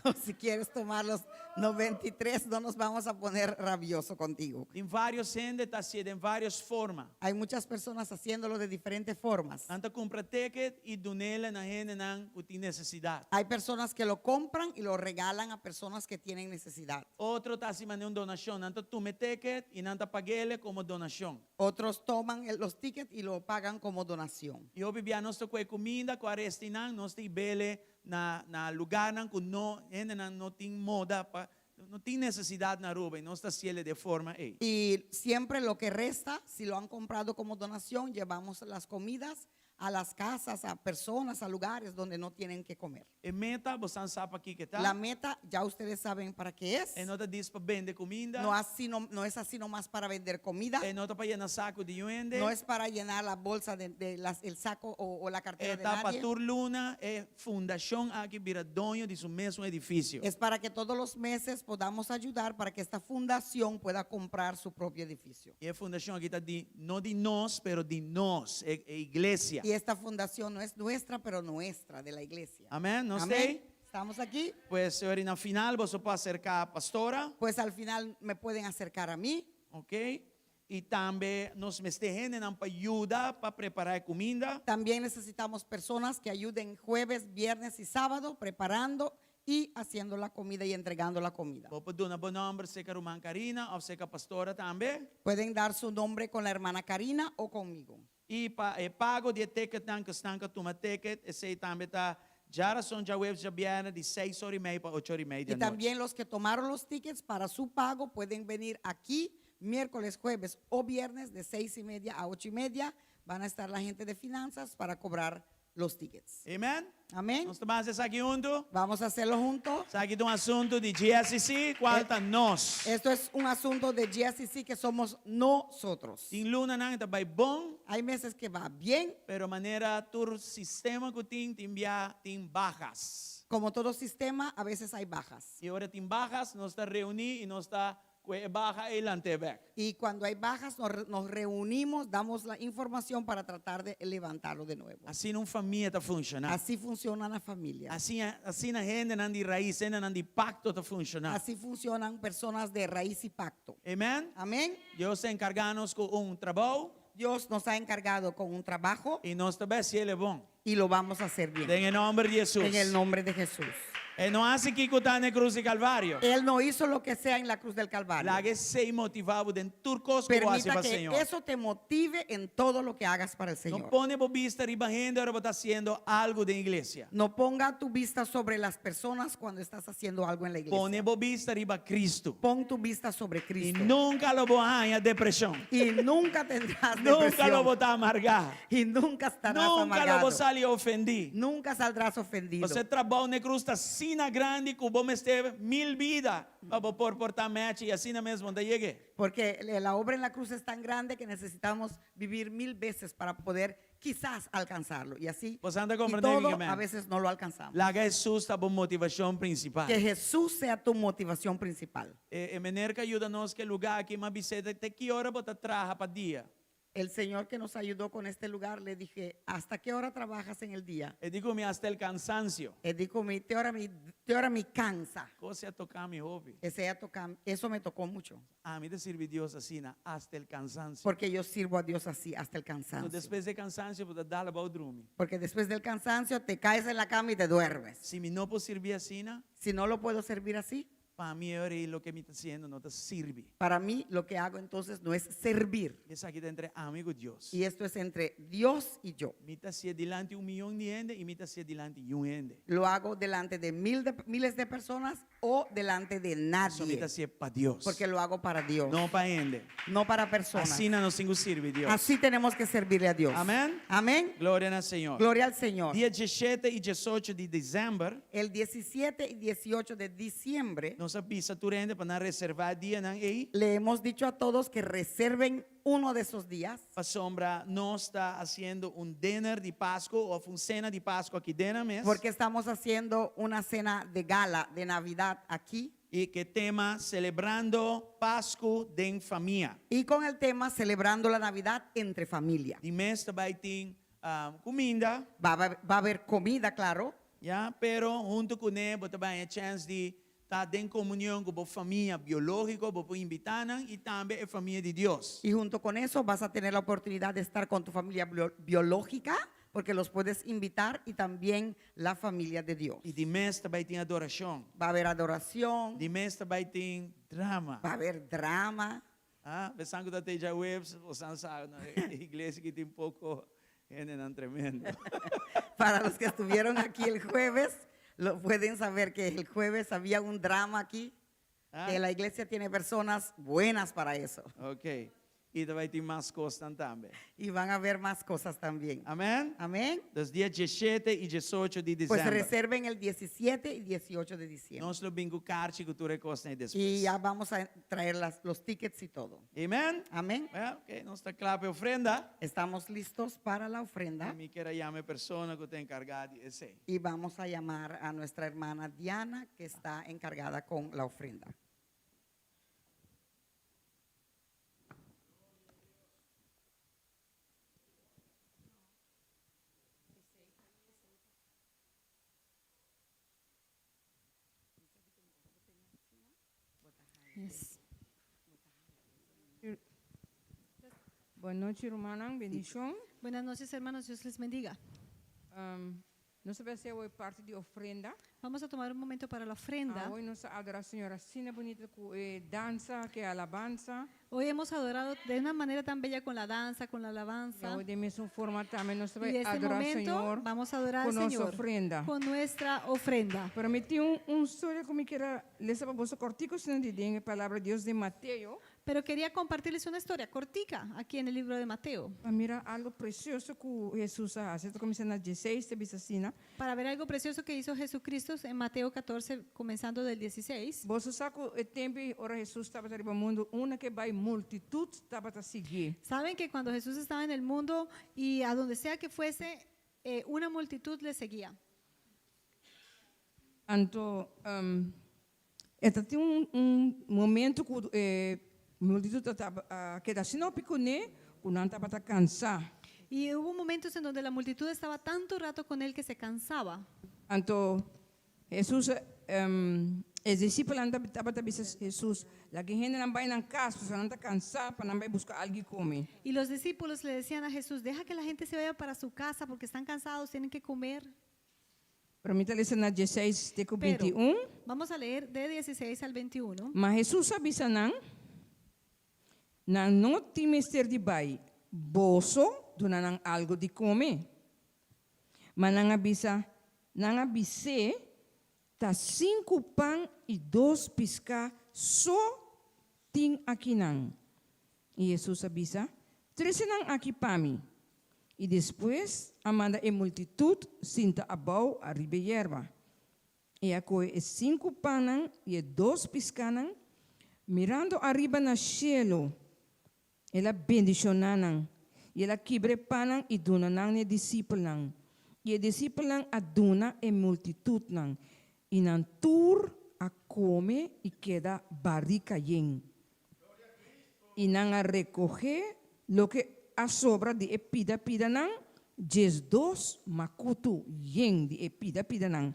O si quieres tomar los 93, no nos vamos a poner rabioso contigo. Em vários gente está sendo em várias formas. Hay muchas personas haciéndolo de diferentes formas. Anta compra ticket e donela na gente nan que tem necessidade. Hay personas que lo compran y lo regalan a personas que tienen necesidad. Outro está se mandando donação, anta tome ticket e nanta paguele como donação. Otros toman los tickets y lo pagan como donación. E hoje bia nós com comida, com a restinan, nós tem bele na lugar nan que não gente nan não tem moda pa não tem necessidade na rua, e nós está ciele de forma aí. Y siempre lo que resta, si lo han comprado como donación, llevamos las comidas a las casas, a personas, a lugares donde no tienen que comer. E meta, você sabe aqui que tá? La meta, ya ustedes saben para qué es. E nota diz para vender comida. No es así nomás para vender comida. E nota para llenar saco de yuende. No es para llenar la bolsa el saco o la cartera de Eta para nadie. Tur Luna é fundação aqui vira dono de su mesmo edifício. Es para que todos los meses podamos ayudar para que esta fundación pueda comprar su propio edificio. E a fundação aqui está não de nós, pero de nós, é igreja. Y esta fundación no es nuestra, pero nuestra, de la iglesia. Amém? Não Amén. sei? ¿Estamos aquí? Pues ahora na final você pode acercar a pastora, Pues al final me pueden acercar a mí. ok? E também nós me estejamos para ajudar para preparar comida. También necesitamos personas que ayuden jueves, viernes y sábado preparando y haciendo la comida y entregando la comida. Vou pedir um bom nome, seca Román Karina, ou seca pastora também. Pueden dar su nombre con la hermana Karina o conmigo. E pago de ticket que estão com toma ticket, esse também está já são já webs já vieram de 6h30 para 8h30 Y da noite. también los que tomaron los tickets para su pago pueden venir aquí miércoles, jueves o viernes de 6:30 a 8:30. Van a estar la gente de finanzas para cobrar los tickets. Amen? Amén. Nós estamos aqui juntos. Vamos a hacerlo juntos. Isso aqui é um assunto de GSC, qual está nós. Esto es un asunto de GSC que somos nosotros. Tem luna não está bem bom, Hay meses que va bien, pero maneira tur sistema que tem bajas. como todo sistema, a veces hay bajas. E agora tem bajas, nós está reunir e nós está baja e lanteback. Y cuando hay bajas, nos reunimos, damos la información para tratar de levantarlo de nuevo. Assim não família está funcionando. Así funciona la familia. Assim na gente não de raiz, não de pacto está funcionando. Así funcionan personas de raíz y pacto. Amém? Amén. Deus se encarga-nos com trabalho Dios nos ha encargado con un trabajo e nós também se ele é bom. y lo vamos a hacer bien. Em nome de Jesus. En el nombre de Jesús. E não hace que está na cruz de Calvário. Él no hizo lo que sea en la cruz del Calvario. Lá que se motivava de turcos que hace Permita para o que Senhor. eso te motive en todo lo que hagas para el Não Señor. pone por vista ribajando ahora está haciendo algo de igreja. No ponga tu vista sobre las personas cuando estás haciendo algo en la iglesia. Pone por vista riba Cristo. Pon tu vista sobre E Cristo. nunca lo voy a depressão. Y nunca tendrás Nunca lo depresión. voy a amargar. Y nunca estarás Nunca lo amargado. vou sair ofendido. Nunca saldrás ofendido. Você trabalha na cruz, está sina grande, que vos esteve 1000 vidas para portar match e assim mesmo onde cheguei. Porque la obra en la cruz es tan grande que necesitamos vivir 1000 veces para poder quizás alcanzarlo. Y así, Você anda y compreendendo, todo amém? a veces no lo alcanzamos. Lá que Jesus está por motivação principal. Que Jesús sea tu motivación principal. E maneira que ajuda-nos que lugar que uma visita até que hora você trabalha para dia. El Señor que nos ayudó con este lugar, le dije, ¿hasta qué hora trabajas en el día? E digo-me hasta el cansancio. Él dijo, ¿qué hora me cansa? Cosa tocar mi hobby. Eso me tocó mucho, A mí te sirve Dios así, hasta el cansancio. porque yo sirvo a Dios así hasta el Então, cansancio. depois de cansancio, você dá para dormir. Porque después del cansancio te caes en la cama y te duermes. Se me não posso servir assim, Si no lo puedo servir así, para mim ahora lo que me está haciendo no te sirve. para mí lo que hago entonces no es servir. Isso aqui está entre amigo Dios. Y esto es entre Dios y yo. Me está haciendo delante 1 milhão de gente e me está haciendo delante de gente. Lo hago delante de miles de personas o delante de Isso me nadie. está haciendo para Dios. Porque lo hago para Dios, Não para gente. no para personas. Assim não nos sirve Deus. Así tenemos que servirle a Dios. Amém? Amén. Glória ao Senhor. Gloria al Señor. Dia 17 e 18 de dezembro, El 17 y 18 de diciembre nós avisa turende para não reservar dia não aí. le hemos dicho a todos que reserven uno de esos días. A sombra não está haciendo dinner de Páscoa ou uma cena de Páscoa aqui dentro mesmo. Porque estamos haciendo una cena de gala de Navidad aquí. E que tema celebrando Páscoa em família. Y con el tema celebrando la Navidad entre familia. De mês também tem comida, Va a haber comida, claro. yeah? Pero junto com ele também é chance de estar em comunhão com a família biológica, para invitar e também a família de Deus. Y junto con eso vas a tener la oportunidad de estar con tu familia biológica, porque los puedes invitar, y también la familia de Dios. E de mês também tem adoração. Va a haber adoración, De mês também tem drama. va a haber drama. Pensando que até já webs, você sabe, na igreja que tem pouco gente não tremendo. Para los que estuvieron aquí el jueves, lo pueden saber que el jueves había un drama aquí, que la iglesia tiene personas buenas para eso. Ok. E também tem mais coisas também. Y van a haber más cosas también. Amém? Amén. Dos dias 17 e 18 de Pues dezembro. reserven el 17 y 18 de diciembre. Nós lo bingo carte que tu recosta Y depois. ya vamos a traer los tickets y todo. Amém? Amén. Ok, nós está claro para a ofrenda. Estamos listos para la ofrenda. Me quero chamar a pessoa que está encarregada de esse. Y vamos a llamar a nuestra hermana Diana, que está encargada con la ofrenda. Boa noite, hermana. Bendición. Buenas noches, hermanos. Dios les bendiga. Nós vamos fazer hoje parte de ofrenda. Vamos a tomar un momento para la ofrenda. Hoje nós adoramos a Senhora assim bonita com dança, que é alabança. Hoy hemos adorado de una manera tan bella con la danza, con la E alabanza. hoje da mesma forma também nós Y vamos de este adorar o momento Senhor vamos a adorar com al nossa Señor ofrenda. con nuestra ofrenda. Prometi história que me quero ler para você cortico, senão de a palavra de Deus de Mateus. Pero quería compartirles una historia cortica aquí en el libro de Mateo. Mira algo precioso que Jesus hace. Estou começando a 16, te diz assim, né? Para ver algo precioso que hizo Jesucristo en Mateo 14, comenzando del 16. Você sabe que o tempo ora Jesus estava arriba ao mundo, uma que vai multitud estava a seguir. Saben que cuando Jesús estaba en el mundo y a donde sea que fuese, una multitud le seguía. Então, tinha momento que a multitud estava que assim não piconé, o não estava a cansar. Y hubo momentos en donde la multitud estaba tanto rato con él que se cansaba. Então, Jesus, os discípulos estavam a dizer Jesus, lá que gente não vai na casa, você não está cansado, para não vai buscar algo que comer. Y los discípulos le decían a Jesús, deja que la gente se vaya para su casa porque están cansados, tienen que comer. Para mim, está na 16, Pero, 21. vamos a leer de 16 al 21. Mas Jesus avisa não tem mister de bai, bolso, donan algo de comer. Mas não avise, tá 5 pão e 2 pisca, só tem aqui não. E Jesus avisa, 3 não aqui para mim. E depois, amanda a multitud, sinta abau a ribeira. E acolhe 5 pão e 2 piscanan, mirando arriba no cielo, ela bendicionanan, e ela quebre panan e donanan ne discípulan, e a discípulan aduna e multitud nan, e nan tur a come e queda barrica yen. E nan a recoger lo que a sobra de epida nan, jes 2 makutu yen de epida nan.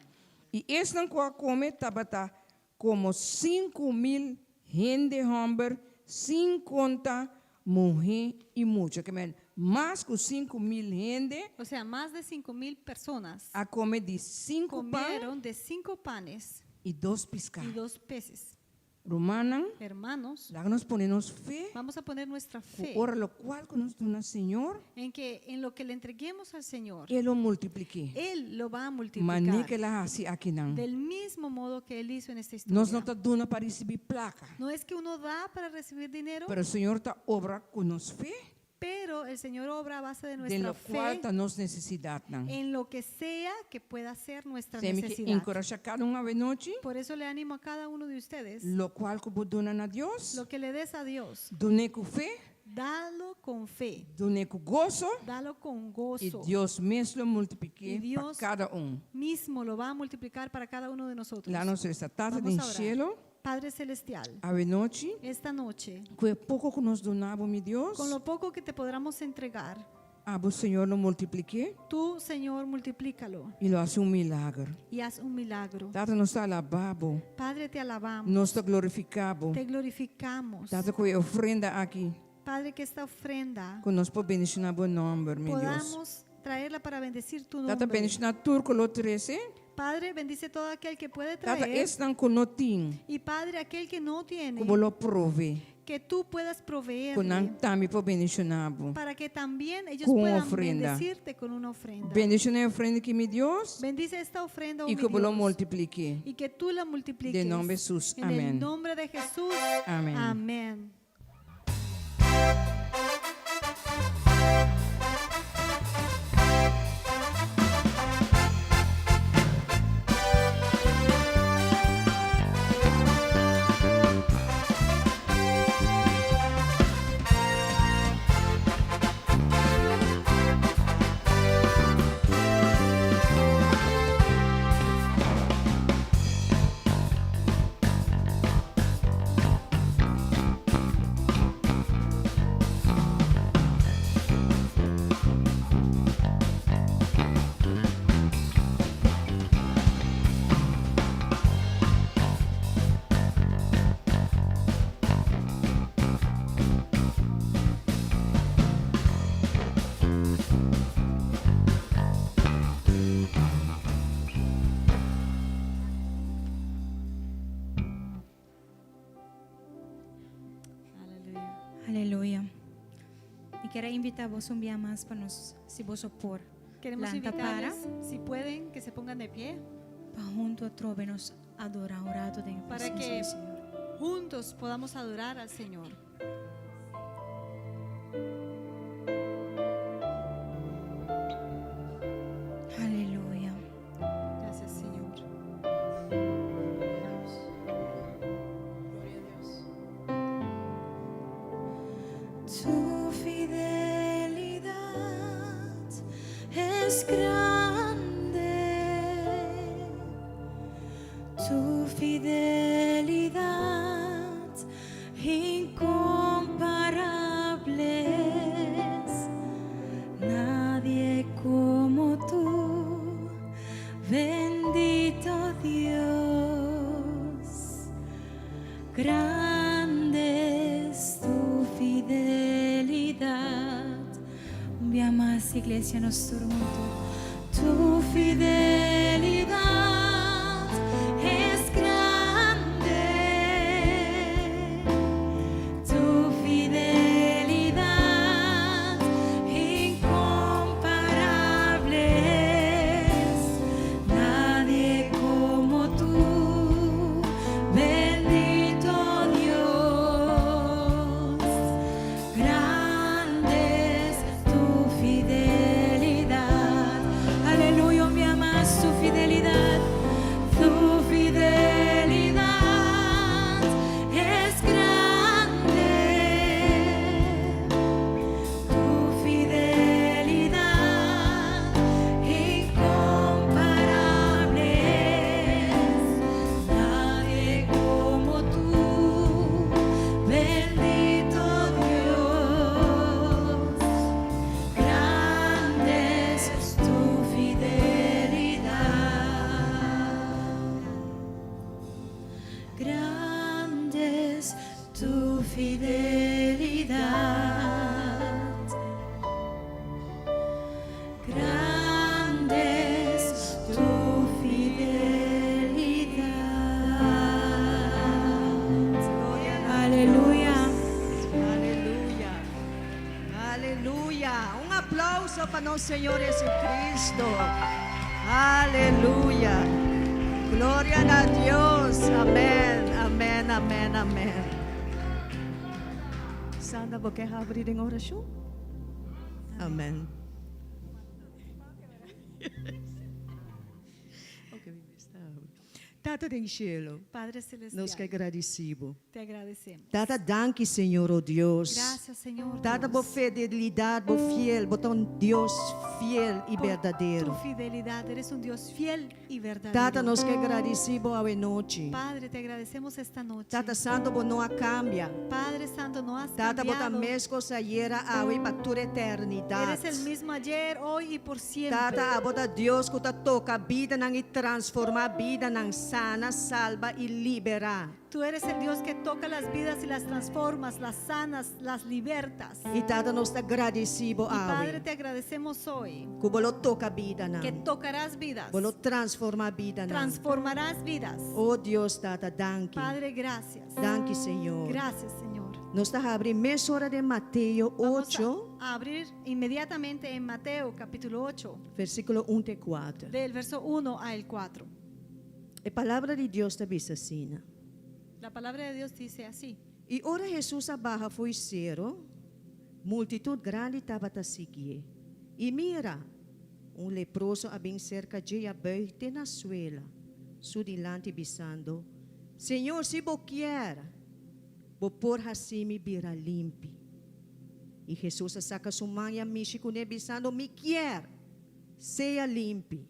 E esse não come tabata como 5,000 gente homem, 50 mulher e mucho. Que mais que 5,000 gente O sea, más de 5,000 personas a comer de 5 pães comieron de 5 panes e 2 pescados. y 2 peces. Romanan, Hermanos, lá nós ponemos fé, vamos a poner nuestra fe ora lo qual que nos dona Senhor, en que en lo que le entreguemos al Señor, Ele o multiplique. Él lo va a Mas multiplicar que ela hace aqui não. del mismo modo que Él hizo en esta Nós não historia. está dando para receber placa, No es que uno da para recibir dinero, pero o Senhor está obra com nos fé, pero el Señor obra a base de de nuestra lo qual fe está nos necessidade não. en lo que sea que pueda ser nuestra Temos que necesidad. encorajar cada vez noite, Por eso le animo a cada uno de ustedes, lo qual que dona a Deus, lo que le des a Dios, done com fé, dalo con fe, done com gozo, dalo con e gozo. Deus mesmo Y multiplique para Dios cada mismo lo va a multiplicar para cada uno de nosotros. Lá nos está tarde Vamos em a orar. cielo, Padre Celestial, a noite, esta noche, que pouco que nos donava, meu Deus, con lo poco que te podamos entregar, o Senhor lo multiplique tú, Señor, multiplícalo e lo hace milagre. y haz un milagro. Tata nos está alabado, Padre, te alabamos, nos está glorificado. te glorificamos. Tata que ofrenda aqui, Padre, que esta ofrenda que nos pode bendicionar o nome, meu Deus. podamos traerla para bendecir tu Tata nombre. bendicionar turco lo 13, Padre, bendice todo aquel que puede tata traer. estão que não tem, Y Padre, aquel que no tiene, como lo prove, que tú puedas que proveerle não também pode bendicionar. para que también ellos Con puedan ofrenda. bendecirte con una ofrenda. Bendicionar a ofrenda que meu Deus, Bendice esta ofrenda, oh e mi que lo Dios, multiplique. y que tú la multipliques. De nombre de Jesús. En Amén. el nombre de Jesús. Amén. Amén. Aleluya. Aleluia. E quero invitar vos um dia mais para nós, se vos opor, Queremos Planta invitarles, si pueden, que se pongan de pie para junto a trovenos adorar orado de para presença que do Senhor. juntos podamos adorar al Señor. es grande, tu fidelidad incomparable. Nadie como tú, bendito Dios. Grande es tu fidelidad. Un día más, iglesia, nos junto. Tu fidelidad es grande. Tu fidelidad incomparable. Nadie como tú, bendito Dios. Grande es tu fidelidad. Aleluya, me amas, tu fidelidad. Tu fidelidad es grande. Tu fidelidad incomparable. Nadie como tú, bendito Dios. Grande es tu fidelidad. Grande es tu fidelidad. Grande es tu fidelidad. Aleluya. Aleluia. Aleluia. Um aplauso para nosso Senhor Jesus Cristo. Aleluia. Glória a Deus. Amém. Amém. Amém. Amém. Sandra, você quer abrir em oração? Amém. Tata tem cielo, Padre Celestial, nos que agradecemos. te agradecemos. Tata, danke, Senhor, oh Deus. Gracias, Señor. Tata, Dios, por fidelidade, por fiel, por um Deus fiel e por verdadeiro. Tu fidelidad, eres un Dios fiel y verdadero. Tata, nos que agradecemos a noite. Padre, te agradecemos esta noche. Tata, santo, por não cambia. Padre Santo, no has Tata, por a cambiado. mesma saíra a para toda eternidade. Eres el mismo ayer, hoy y por siempre. Tata, abota Deus que toca a vida nang e transforma a vida nang sana, salva e libera. Tú eres el Dios que toca las vidas y las transformas, las sanas, las libertas. E Tata, nos agradecemos Y Padre, a te agradecemos hoy que bolo toca a vida que nang. tocarás vidas, Bolo transforma a vida nang. transformarás vidas. Oh Deus, Tata, danke. Padre, gracias. Danke, Senhor. Gracias, Señor. Nos está abrindo a hora de Mateus Vamos 8, a abrir inmediatamente en Mateo capítulo 8, versículo 1 e 4. del verso 1 al 4. A palavra de Deus está diz assim. La palabra de Dios dice así. E ora Jesus abaixo foi cero, multitud grande estava a seguir. E mira, leproso a bem cerca de aberto na suela, su dilante bisando, Senhor, se você quer, vou por assim me vira limpe. E Jesus saca sua mão e a México bisando, me quer, seja limpe.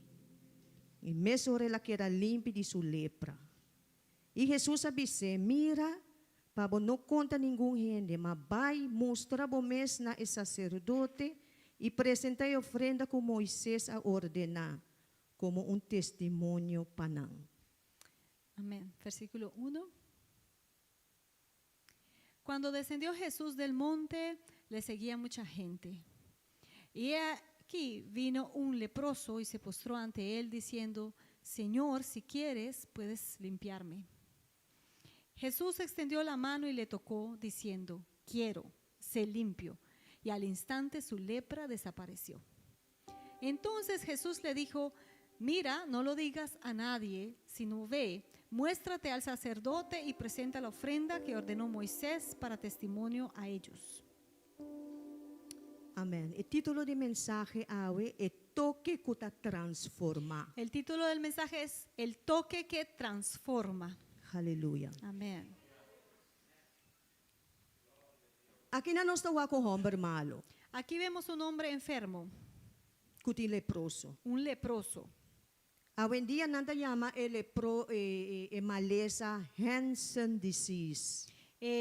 E mesmo ela que era limpe de sua lepra. E Jesus disse, mira, para não conta ninguém gente, mas vai mostrar bom mês na sacerdote e apresentar a ofrenda que Moisés a ordenar, como testemunho para nós. Amén. Versículo 1. Cuando descendió Jesús del monte, le seguía mucha gente. Y aquí vino un leproso y se postró ante él diciendo, Señor, si quieres, puedes limpiarme. Jesús extendió la mano y le tocó, diciendo, quiero, sé limpio. Y al instante su lepra desapareció. Entonces Jesús le dijo, mira, no lo digas a nadie, sino ve, muéstrate al sacerdote y presenta la ofrenda que ordenó Moisés para testimonio a ellos. Amém. O título de mensagem é toque que te transforma. El título del mensaje es El toque que transforma. Aleluia. Amén. Aqui na nós estamos com o homem malo. Aquí vemos un hombre enfermo. kuti leproso. un leproso. Hoy en día nanda llama maleza Hansen disease.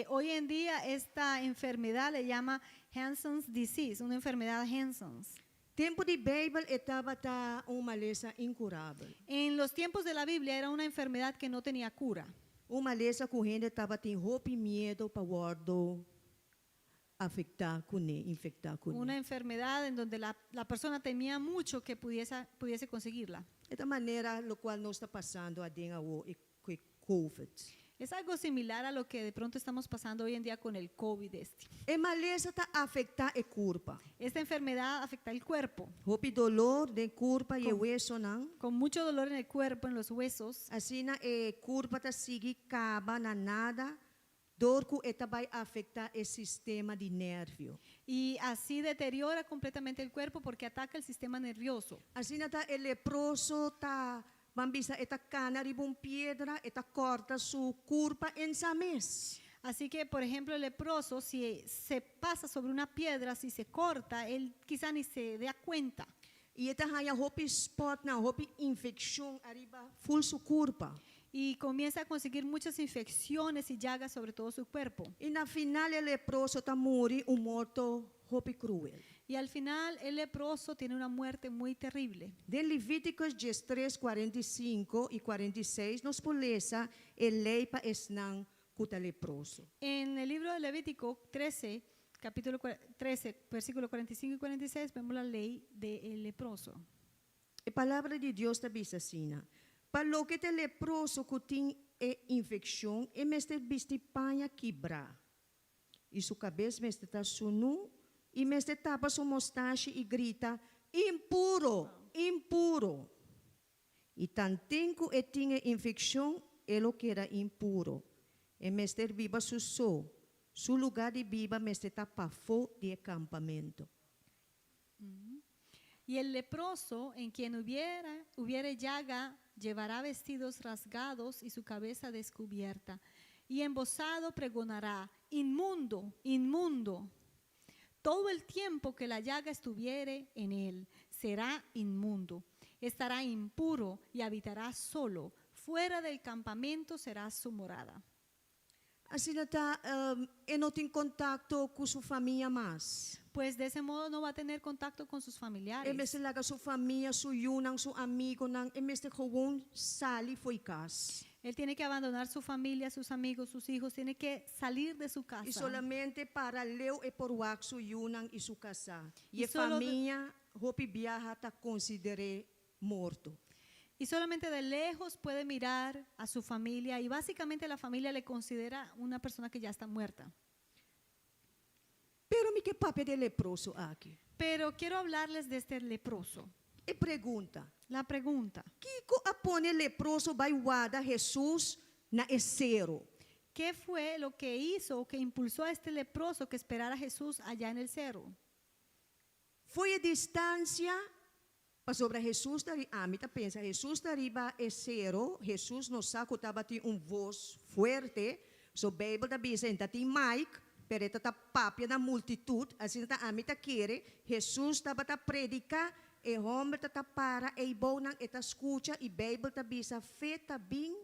Hoy en día esta enfermedad le llama Hansen's disease, una enfermedad Hansen's. Tempo de Bíblia estava uma maleza incurável. En los tiempos de la Biblia era una enfermedad que no tenía cura. Uma maleza correndo estava tendo roupa e medo para guardo afectar com ele, infectar com Una ele. enfermedad en donde la persona temía mucho que pudiese conseguirla. Da maneira lo qual nós está passando a dentro o COVID. Es algo similar a lo que de pronto estamos pasando hoy en día con el COVID. A maleza está afetar a corpo. Esta enfermedad afecta el cuerpo, Roupa dolor de corpo e Com- hueso não. con mucho dolor en el cuerpo, en los huesos. Assim na corpo está seguir caba na nada. Dor que vai afetar o sistema de nervio. Y así deteriora completamente el cuerpo porque ataca el sistema nervioso. Assim está o leproso tá bambisa eta cana ribum piedra eta corta su curpa en sa mes. Así que, por ejemplo, el leproso, si se pasa sobre una piedra, si se corta, él quizá ni se da cuenta. E eta haya hopi spot na hopi infección arriba full su curpa. Y comienza a conseguir muchas infecciones y llagas sobre todo su cuerpo. E na final o leproso tá muri morto hopi cruel. Y al final el leproso tiene una muerte muy terrible. De Levíticos 13, 45 e 46 nos polesa lei pa esnan kuta leproso. En el libro de Levítico 13, capítulo 13, versículo 45 y 46, vemos la ley del leproso. A palavra de Deus está diz assim: para lo que te leproso que tem infecção, e meste bisti panha quebrar. E sua cabeça meste tá sunu, e meste tapa sua mostache e grita: impuro, impuro. E tantinho e tinha infecção, ele que era impuro. E meste viva su lugar de viva meste tapa fo de acampamento. Y el leproso, en quien hubiere llaga, llevará vestidos rasgados y su cabeza descubierta. Y embozado pregonará: inmundo, inmundo. Todo el tiempo que la llaga estuviere en él, será inmundo. Estará impuro y habitará solo. Fuera del campamento será su morada. Assim está, não tem contato com sua família mais. Pues de ese modo no va a tener contacto con sus familiares. Em vez de lagar sua família, seu yunang, seu amigo, em vez de gewoon sali foi casa. Él tiene que abandonar su familia, sus amigos, sus hijos, tiene que salir de su casa. E solamente para leu e por wak seu yunang e sua casa. E E a solo de- família, hopi viaja, está consideré morto. Y solamente de lejos puede mirar a su familia y básicamente la familia le considera una persona que ya está muerta. Pero me que papel de leproso aqui? Pero quiero hablarles de este leproso. E pergunta: La pregunta, Kiko apone leproso vai guarda Jesus na esero? ¿qué fue lo que hizo o que impulsó a este leproso que esperara a Jesús allá en el cerro? Foi a distância para sobre Jesus dari amita pensa Jesus dari ba esero Jesus no saco tava ti voz fuerte so Bible da bisa enta ti mic pero ta papia na multitud assim ta amita quere Jesus tava ta predica e homem ta para e bom nang eta escucha e Bible ta bisa feta bem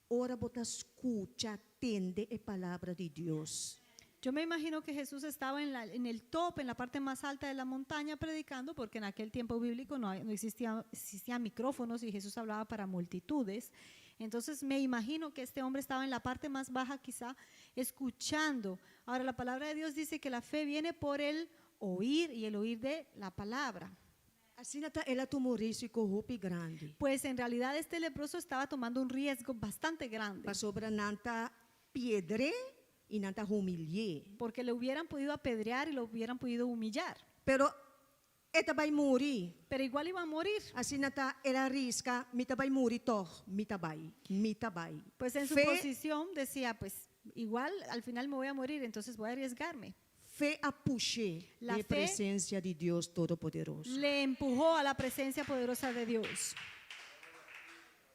ora bota escucha tende a palavra de Deus. Yo me imagino que Jesús estaba en el top, en la parte más alta de la montaña predicando, porque en aquel tiempo bíblico no existían micrófonos y Jesús hablaba para multitudes. Entonces me imagino que este hombre estaba en la parte más baja quizá escuchando. Ahora la palabra de Dios dice que la fe viene por el oír y el oír de la palabra. Assim ta ela tomou risco hopi grande. Pues en realidad este leproso estaba tomando un riesgo bastante grande, Pa sobre nanta piedre e nanta humilhar. porque le hubieran podido apedrear y lo hubieran podido humillar, Pero eta vai morir. pero igual iba a morir. Assim nata ela risca, mita vai morir toch, mita vai. Pues en su Fe- posición decía, pues igual al final me voy a morir, entonces voy a arriesgarme. Fé a puxar La de fe- presença de Deus Todo-Poderoso. Le empujó a la presencia poderosa de Dios.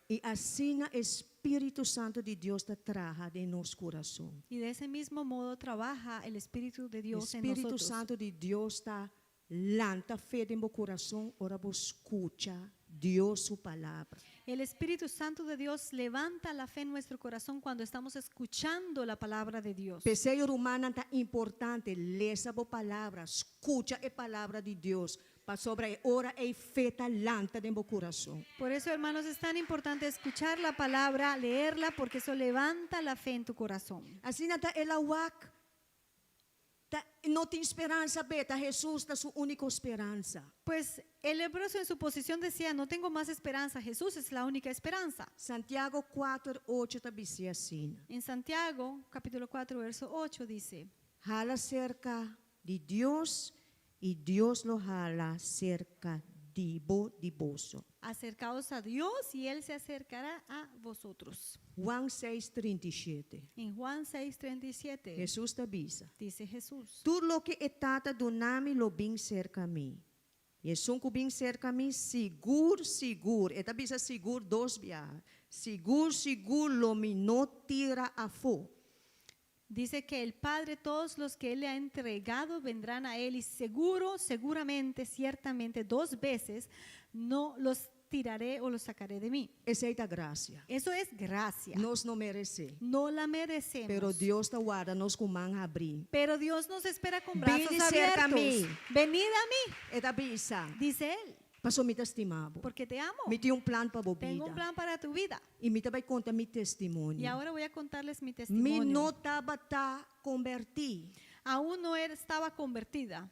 E assim o Espírito Santo de Deus te traga de nosso coração. Y de ese mismo modo trabaja el Espíritu de O Dios en Espírito nosotros. Santo de Deus está lanta fe en mi corazón, ahora vos escucha Dios su palabra. El Espíritu Santo de Dios levanta la fe en nuestro corazón cuando estamos escuchando la palabra de Dios. Pessoa humana é importante, lê essa palavra, escuta a palavra de Deus, para sobre ora e feita lanta no meu coração. Por eso, hermanos, es tan importante escuchar la palabra, leerla, porque eso levanta la fe en tu corazón. Assim nata elawak, não tem esperança, beta, Jesus é sua única esperança. Pues el leproso en su posición decía, no tengo más esperanza, Jesús es la única esperanza. Santiago 4:8 também diz assim. En Santiago, capítulo 4, verso 8 dice, Jala cerca de Deus e Deus lo jala cerca de vos. acercaos a Dios y Él se acercará a vosotros. Juan 6:37. En Juan 6:37 Jesus te avisa. dice Jesús, Tudo lo que etata do nami lo bem cerca a mim. E son que bem cerca a mim, seguro. Eta bisa seguro dos viajes. Seguro lo me no tira a fo. dice que el Padre, todos los que Él le ha entregado vendrán a Él y seguramente, ciertamente 2 veces no los tiraré o los sacaré de mí. Essa é a graça. Eso es gracia. Nós não merecemos. No la merecemos. Pero Deus te guarda nos com mão abrir. Pero Dios nos espera con Ven brazos y cerca a abiertos. mí. Venid a mí, Eta bisa. dice Él, Passou me estimado. porque te amo. Me tem plan para a Tengo un vida. plan para tu vida. E me vai contar meu Y testemunho. ahora voy a contarles mi Me testimonio. não estava convertir. Aún no estaba convertida.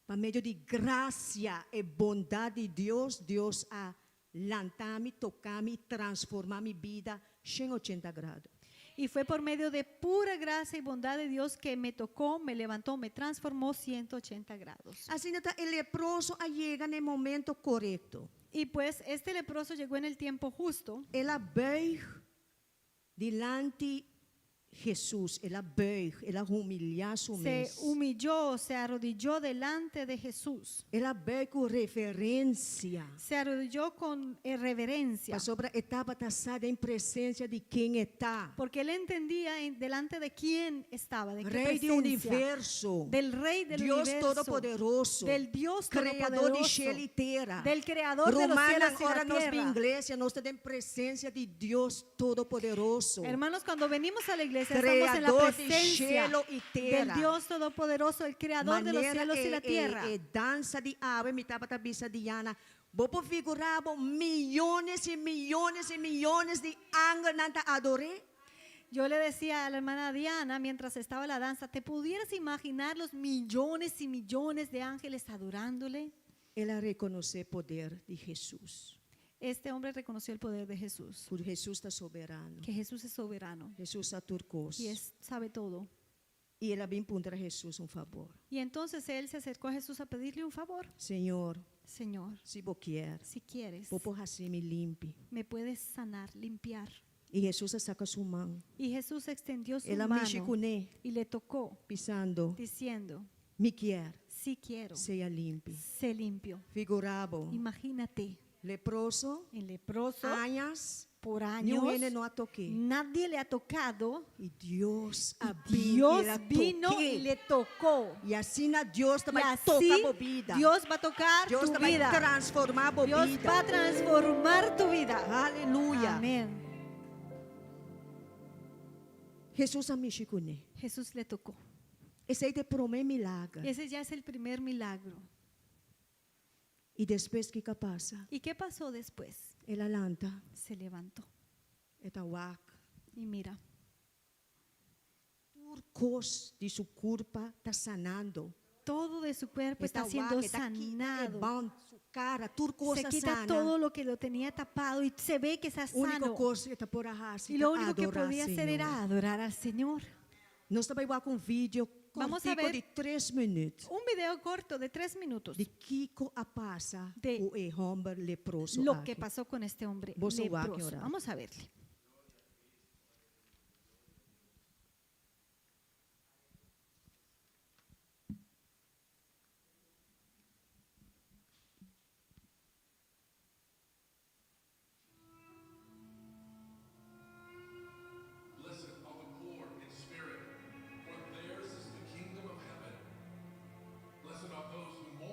Por meio de graça e bondade de Deus, Deus a lantar-me, tocar-me e transformar minha vida 180 graus. Y fue por medio de pura gracia y bondad de Dios que me tocó, me levantó, me transformó 180 grados. Assim, o leproso chega no momento correto. Y pues este leproso llegó en el tiempo justo. Ela buig delante Jesus, ela buig, ela humilha sua Se mesa. humilló, se arrodilló delante de Jesús. Ela buig com reverência. Se arrodilló con reverencia. Para sobre a etapa taçada em presença de quem está. Porque él entendía delante de quién estaba, de qué Rei do presencia. universo. Del Rey del Deus universo. Todo-Poderoso. Del Dios Criador de Todopoderoso. céu e terra. Del Creador de los Romana cielos y agora la nós tierra. na igreja, nós estamos em presença de Deus Todo-Poderoso. Hermanos, cuando venimos a la iglesia estamos en la Creador de presencia cielo y tierra. del Dios Todopoderoso, el Creador de los cielos y la tierra. Dança de ave, me estava tabisa Diana. Vou figurar milhões e milhões e milhões de ángeles nanta adoré. Yo le decía a la hermana Diana mientras estaba la danza, ¿te pudieras imaginar los millones y millones de ángeles adorándole? Ela reconheceu o poder de Jesus. Este hombre reconoció el poder de Jesús, Por Jesus está soberano. que Jesús es soberano Jesus a turcos. y sabe todo. E ela vem pedir a Jesus favor. Y entonces él se acercó a Jesús a pedirle un favor. Senhor, Señor, se você quer, si quieres, vou por assim me limpe. me puedes sanar, limpiar. E Jesus saca sua mão. Y Jesús extendió su Ela mexe com mano ele, y le tocó, pisando. diciendo, Me quer, si quiero, seja limpe. sé limpio. Figurado. Imagínate, Leproso, el leproso años, por años, ninguém não a toquei. nadie le ha tocado. E Deus Dios ela vino toquei. y le tocó. E assim na Deus Y também así toca a vida. Dios va a tocar Deus tu também vida. transformar a Dios vida. va a transformar tu vida. Aleluia. Amén. Jesus a mexe com ele. Jesús le tocó. Esse aí é o primeiro milagre. Ese ya es el primer milagro. E depois que passa? ¿Y qué pasó después? Ela lanta. Se levantó Eta wak. y mira, Turcos de sua culpa está sanando. todo de su cuerpo Está está siendo wak, está aqui, é sanado. bom, sua cara, turcos Se quita sana. todo lo que lo tenía tapado y se ve que está Única sano. coisa que está por arrasar. Y lo único que podía hacer era adorar al Señor. Nós também vamos com um vídeo Vamos a cortico ver de 3 minutos. Un video corto de 3 minutos De Kiko a passa De o homem leproso. lo aqui. que pasó con este hombre Vos o va a leproso. orar. Vamos a verle. Blessed are the poor in spirit, for theirs is the kingdom of heaven. Blessed are those who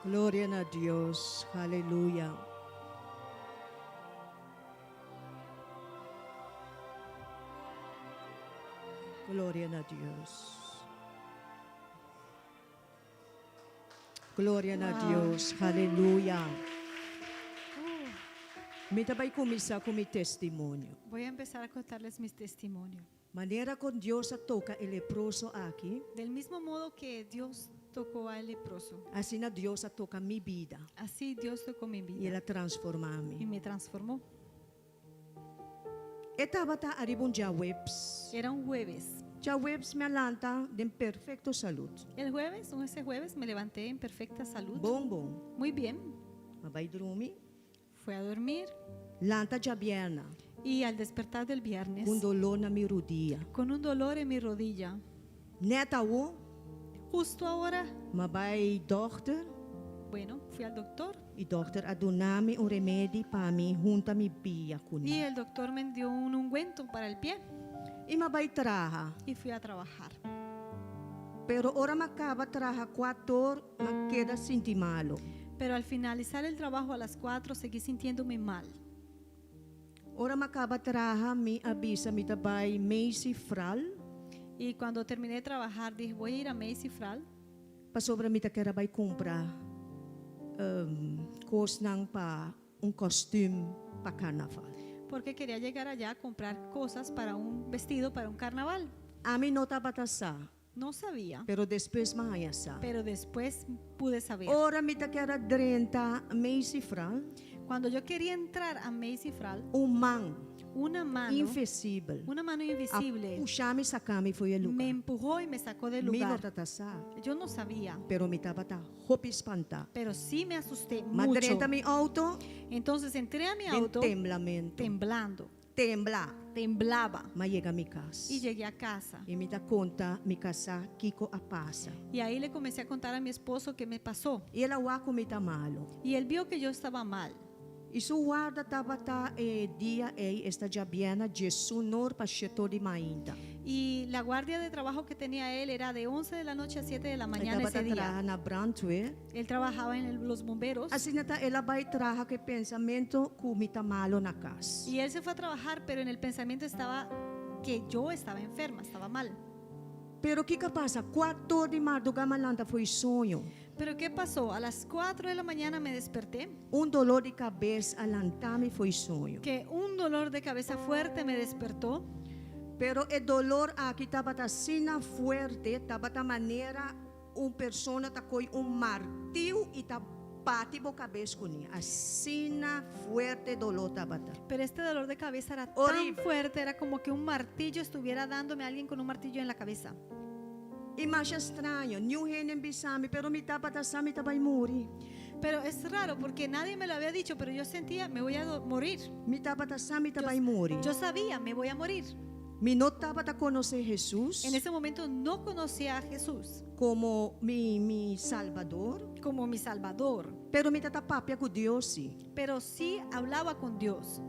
Gloria a Dios. Aleluya. Gloria a Dios. Gloria a Dios. Aleluya. Me tabay kumisa con mi testimonio. Voy a empezar a contarles mis testimonios. Manera con Dios toca el leproso aquí, Del mismo modo que Dios tocó al leproso, así na Dios toca mi vida así Dios tocó mi y vida ela transforma y mí. me transformó. Estaba ta aribun ja webs. Era un jueves. Ja webs me alanta de perfecto salud. Ese jueves me levanté en perfecta salud. Bom. Muy bien. Mabay drumi. Fui a dormir Lanta ja bierna. y al despertar del viernes, Com dolor na mi rodilla. con un dolor en mi rodilla, Neta wo. justo ahora, Mabay doctor. bueno, fui al doctor E doctor adunami un remédio para mim junto a mi bia y kuni. el doctor me dio un ungüento para el pie E mabay traha. y fui a trabajar. Pero ora macaba traha 4 ma queda sinti malo. Pero al finalizar el trabajo a las 4 seguí sintiéndome mal. Ora macaba traha mi avisa mi tabay Macy Fral. Y cuando terminé de trabajar dije, voy a ir a Macy Fral Pa sobra mi takera bay comprar cosnang pa un costume pa carnaval. porque quería llegar allá a comprar cosas para un vestido para un carnaval. Ami no tabatasa, No sabía, pero después mahayasa. pero después pude saber. Ora mi takera 30 Macy Fral, Cuando yo quería entrar a Macy Fral, un man una mano invisible. invisible Puxami sakami foi el me lugar. empujó y me sacó del Mi no lugar. tatasa, Yo no sabía, pero mi tabata hopi espanta. pero sí me asusté mucho. Madrenta mi auto, Entonces entré a mi den auto temblamento. temblando, temblaba Ma llega a mi casa. y llegué a casa. E me dá conta, mi casa Kiko a passa. Y ahí le comencé a contar a mi esposo qué me pasó. E ela wa me tá malo. Y él vio que yo estaba mal. E su guarda tabata dia esta jabiana de sunor pa cheto de mainda. Y la guardia de trabajo que tenía él era de 11 de la noche a 7 de la Ay mañana tabata ese día. traha na Brandweer. Él trabajaba en los bomberos. Assim nata ela vai traha que pensamento ku mi tá malo na casa. Y él se fue a trabajar, pero en el pensamiento estaba que yo estaba enferma, estaba mal. Pero que passa? 4 de madrugada malanta foi sonho. Pero ¿qué pasó? A las 4 de la mañana me desperté, Dolor de cabeça alantame foi sonho. que un dolor de cabeza fuerte me despertó. Pero o dolor aqui tabata sina fuerte, tabata maneira persona tá coi martilho e tá bate bo cabeça com ele. Assina fuerte dolor tabata. Pero este dolor de cabeza era tan Horrible. fuerte, era como que un martillo estuviera dándome a alguien con un martillo en la cabeza. E mais estranho, new henem bisami, pero mi tabata sami tabai muri. Pero es raro porque nadie me lo había dicho, pero yo sentía, me voy a morir. Mi tabata sami tabai muri. Yo sabía, me voy a morir. Mi no tabata conocer Jesus En ese momento no conocía a Jesús como mi salvador, como mi Salvador, pero mi tata papia com Deus sim. pero sí hablaba con Dios.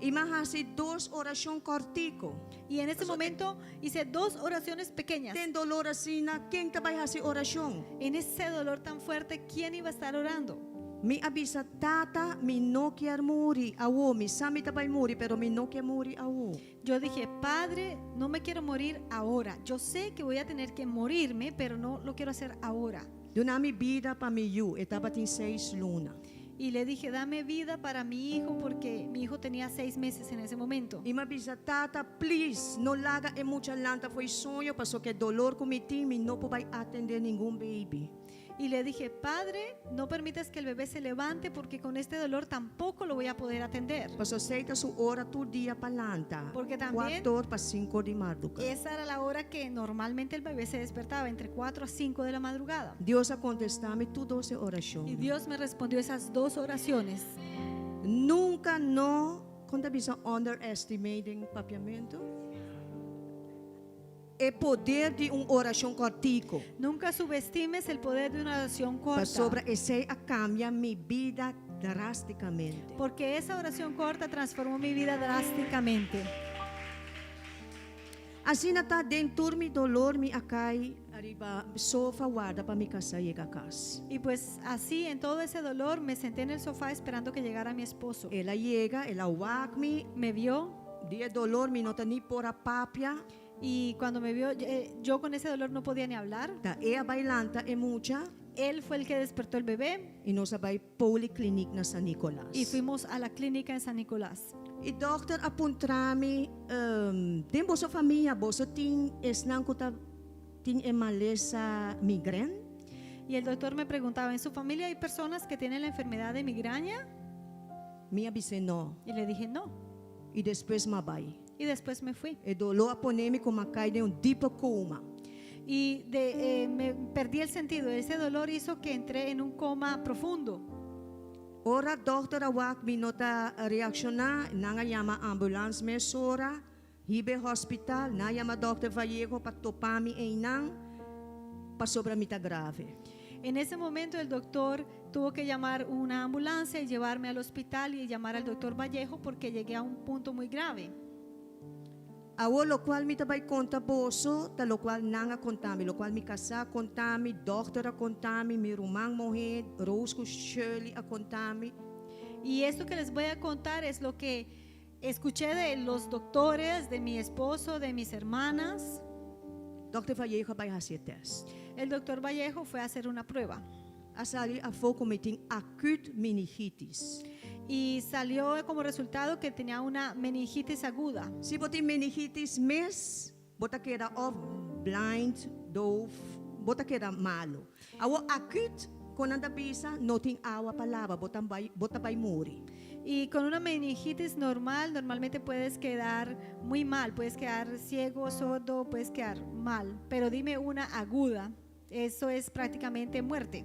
E mahasi 2 oração cortico. Y en ese momento hice 2 oraciones pequeñas. Tem dolor assim na quem tabai hasi oração. En ese dolor tan fuerte, ¿quién iba a estar orando? Mi avisa tata mi no quer muri awo mi sami tabai muri pero mi no quer muri awo. Yo dije, Padre, no me quiero morir ahora. Yo sé que voy a tener que morirme, pero no lo quiero hacer ahora. Dunami vida pa mi yu etapa tin 6 luna. Y le dije, dame vida para mi hijo, porque mi hijo tenía 6 meses en ese momento. E ma avisa tata please no laga e mucha lanta foi sonho passou que dolor comiti mi no vai atender nenhum baby. Y le dije, Padre, no permitas que el bebé se levante, porque con este dolor tampoco lo voy a poder atender. Passou aceita su hora tu dia pa lanta. Porque también 4 pa 5 de madrugada. Esa era la hora que normalmente el bebé se despertaba, entre 4 a 5 de la madrugada. Deus a contestar-me tu 12 orações. Y Dios me respondió esas 2 oraciones. Nunca no quando avisa underestimating papiamento. É poder de oração cortico. Nunca subestimes el poder de una oración Para corta, sobre esse a cambia minha vida drasticamente. porque esa oración corta transformó mi vida drásticamente. Assim nata dentro mi dolor mi acai Arriba, sofa guarda para mi casa llega casa. Y pues así, en todo ese dolor, me senté en el sofá esperando que llegara mi esposo. Ela llega, ela wak me, Me vio die dolor, mi nota ni por a papia. y cuando me vio, yo con ese dolor no podía ni hablar. Ta ea bailanta e mucha, Él fue el que despertó el bebé y nos vai policlinic na San Nicolás. y fuimos a la clínica en San Nicolás. E dokter apuntrami, tem bosa familia, bosa tin esnan kuta tin emalesa migraine. Y el doctor me preguntaba, ¿en su familia hay personas que tienen la enfermedad de migraña? Minha bice no. Y le dije, no. E depois mabai. Y después me fui. E dolor aponemi como cai de deep coma. Y me perdí el sentido. Ese dolor hizo que entré en un coma profundo. Ora dokter awak mi nota reacciona, nanga llama ambulance mesora, hibe hospital, na llama dokter Vallejo pa topami e inang, pa sobra mita grave. En ese momento el doctor tuvo que llamar una ambulancia y llevarme al hospital y llamar al doctor Vallejo porque llegué a un punto muy grave. Awo lo cual mi tabay conta boso, ta lo cual nanga contami, lo cual mi casa contami, dokter a contami, mi rumang mohed, Rose ko Shirley a contami. Y esto que les voy a contar es lo que escuché de los doctores, de mi esposo, de mis hermanas. Dokter Vallejo bay hasi test. El doctor Vallejo fue a hacer una prueba Asali a foco meeting acute meningitis. y salió como resultado que tenía una meningitis aguda. Si boti meningitis mes, bota que era off, blind, doof, bota que era malo. Awo acute, con anda bisa, no tin agua palabra, bota bay muri. Y con una meningitis normal, normalmente puedes quedar muy mal, puedes quedar ciego, sordo, puedes quedar mal. Pero dime una aguda, eso es prácticamente muerte.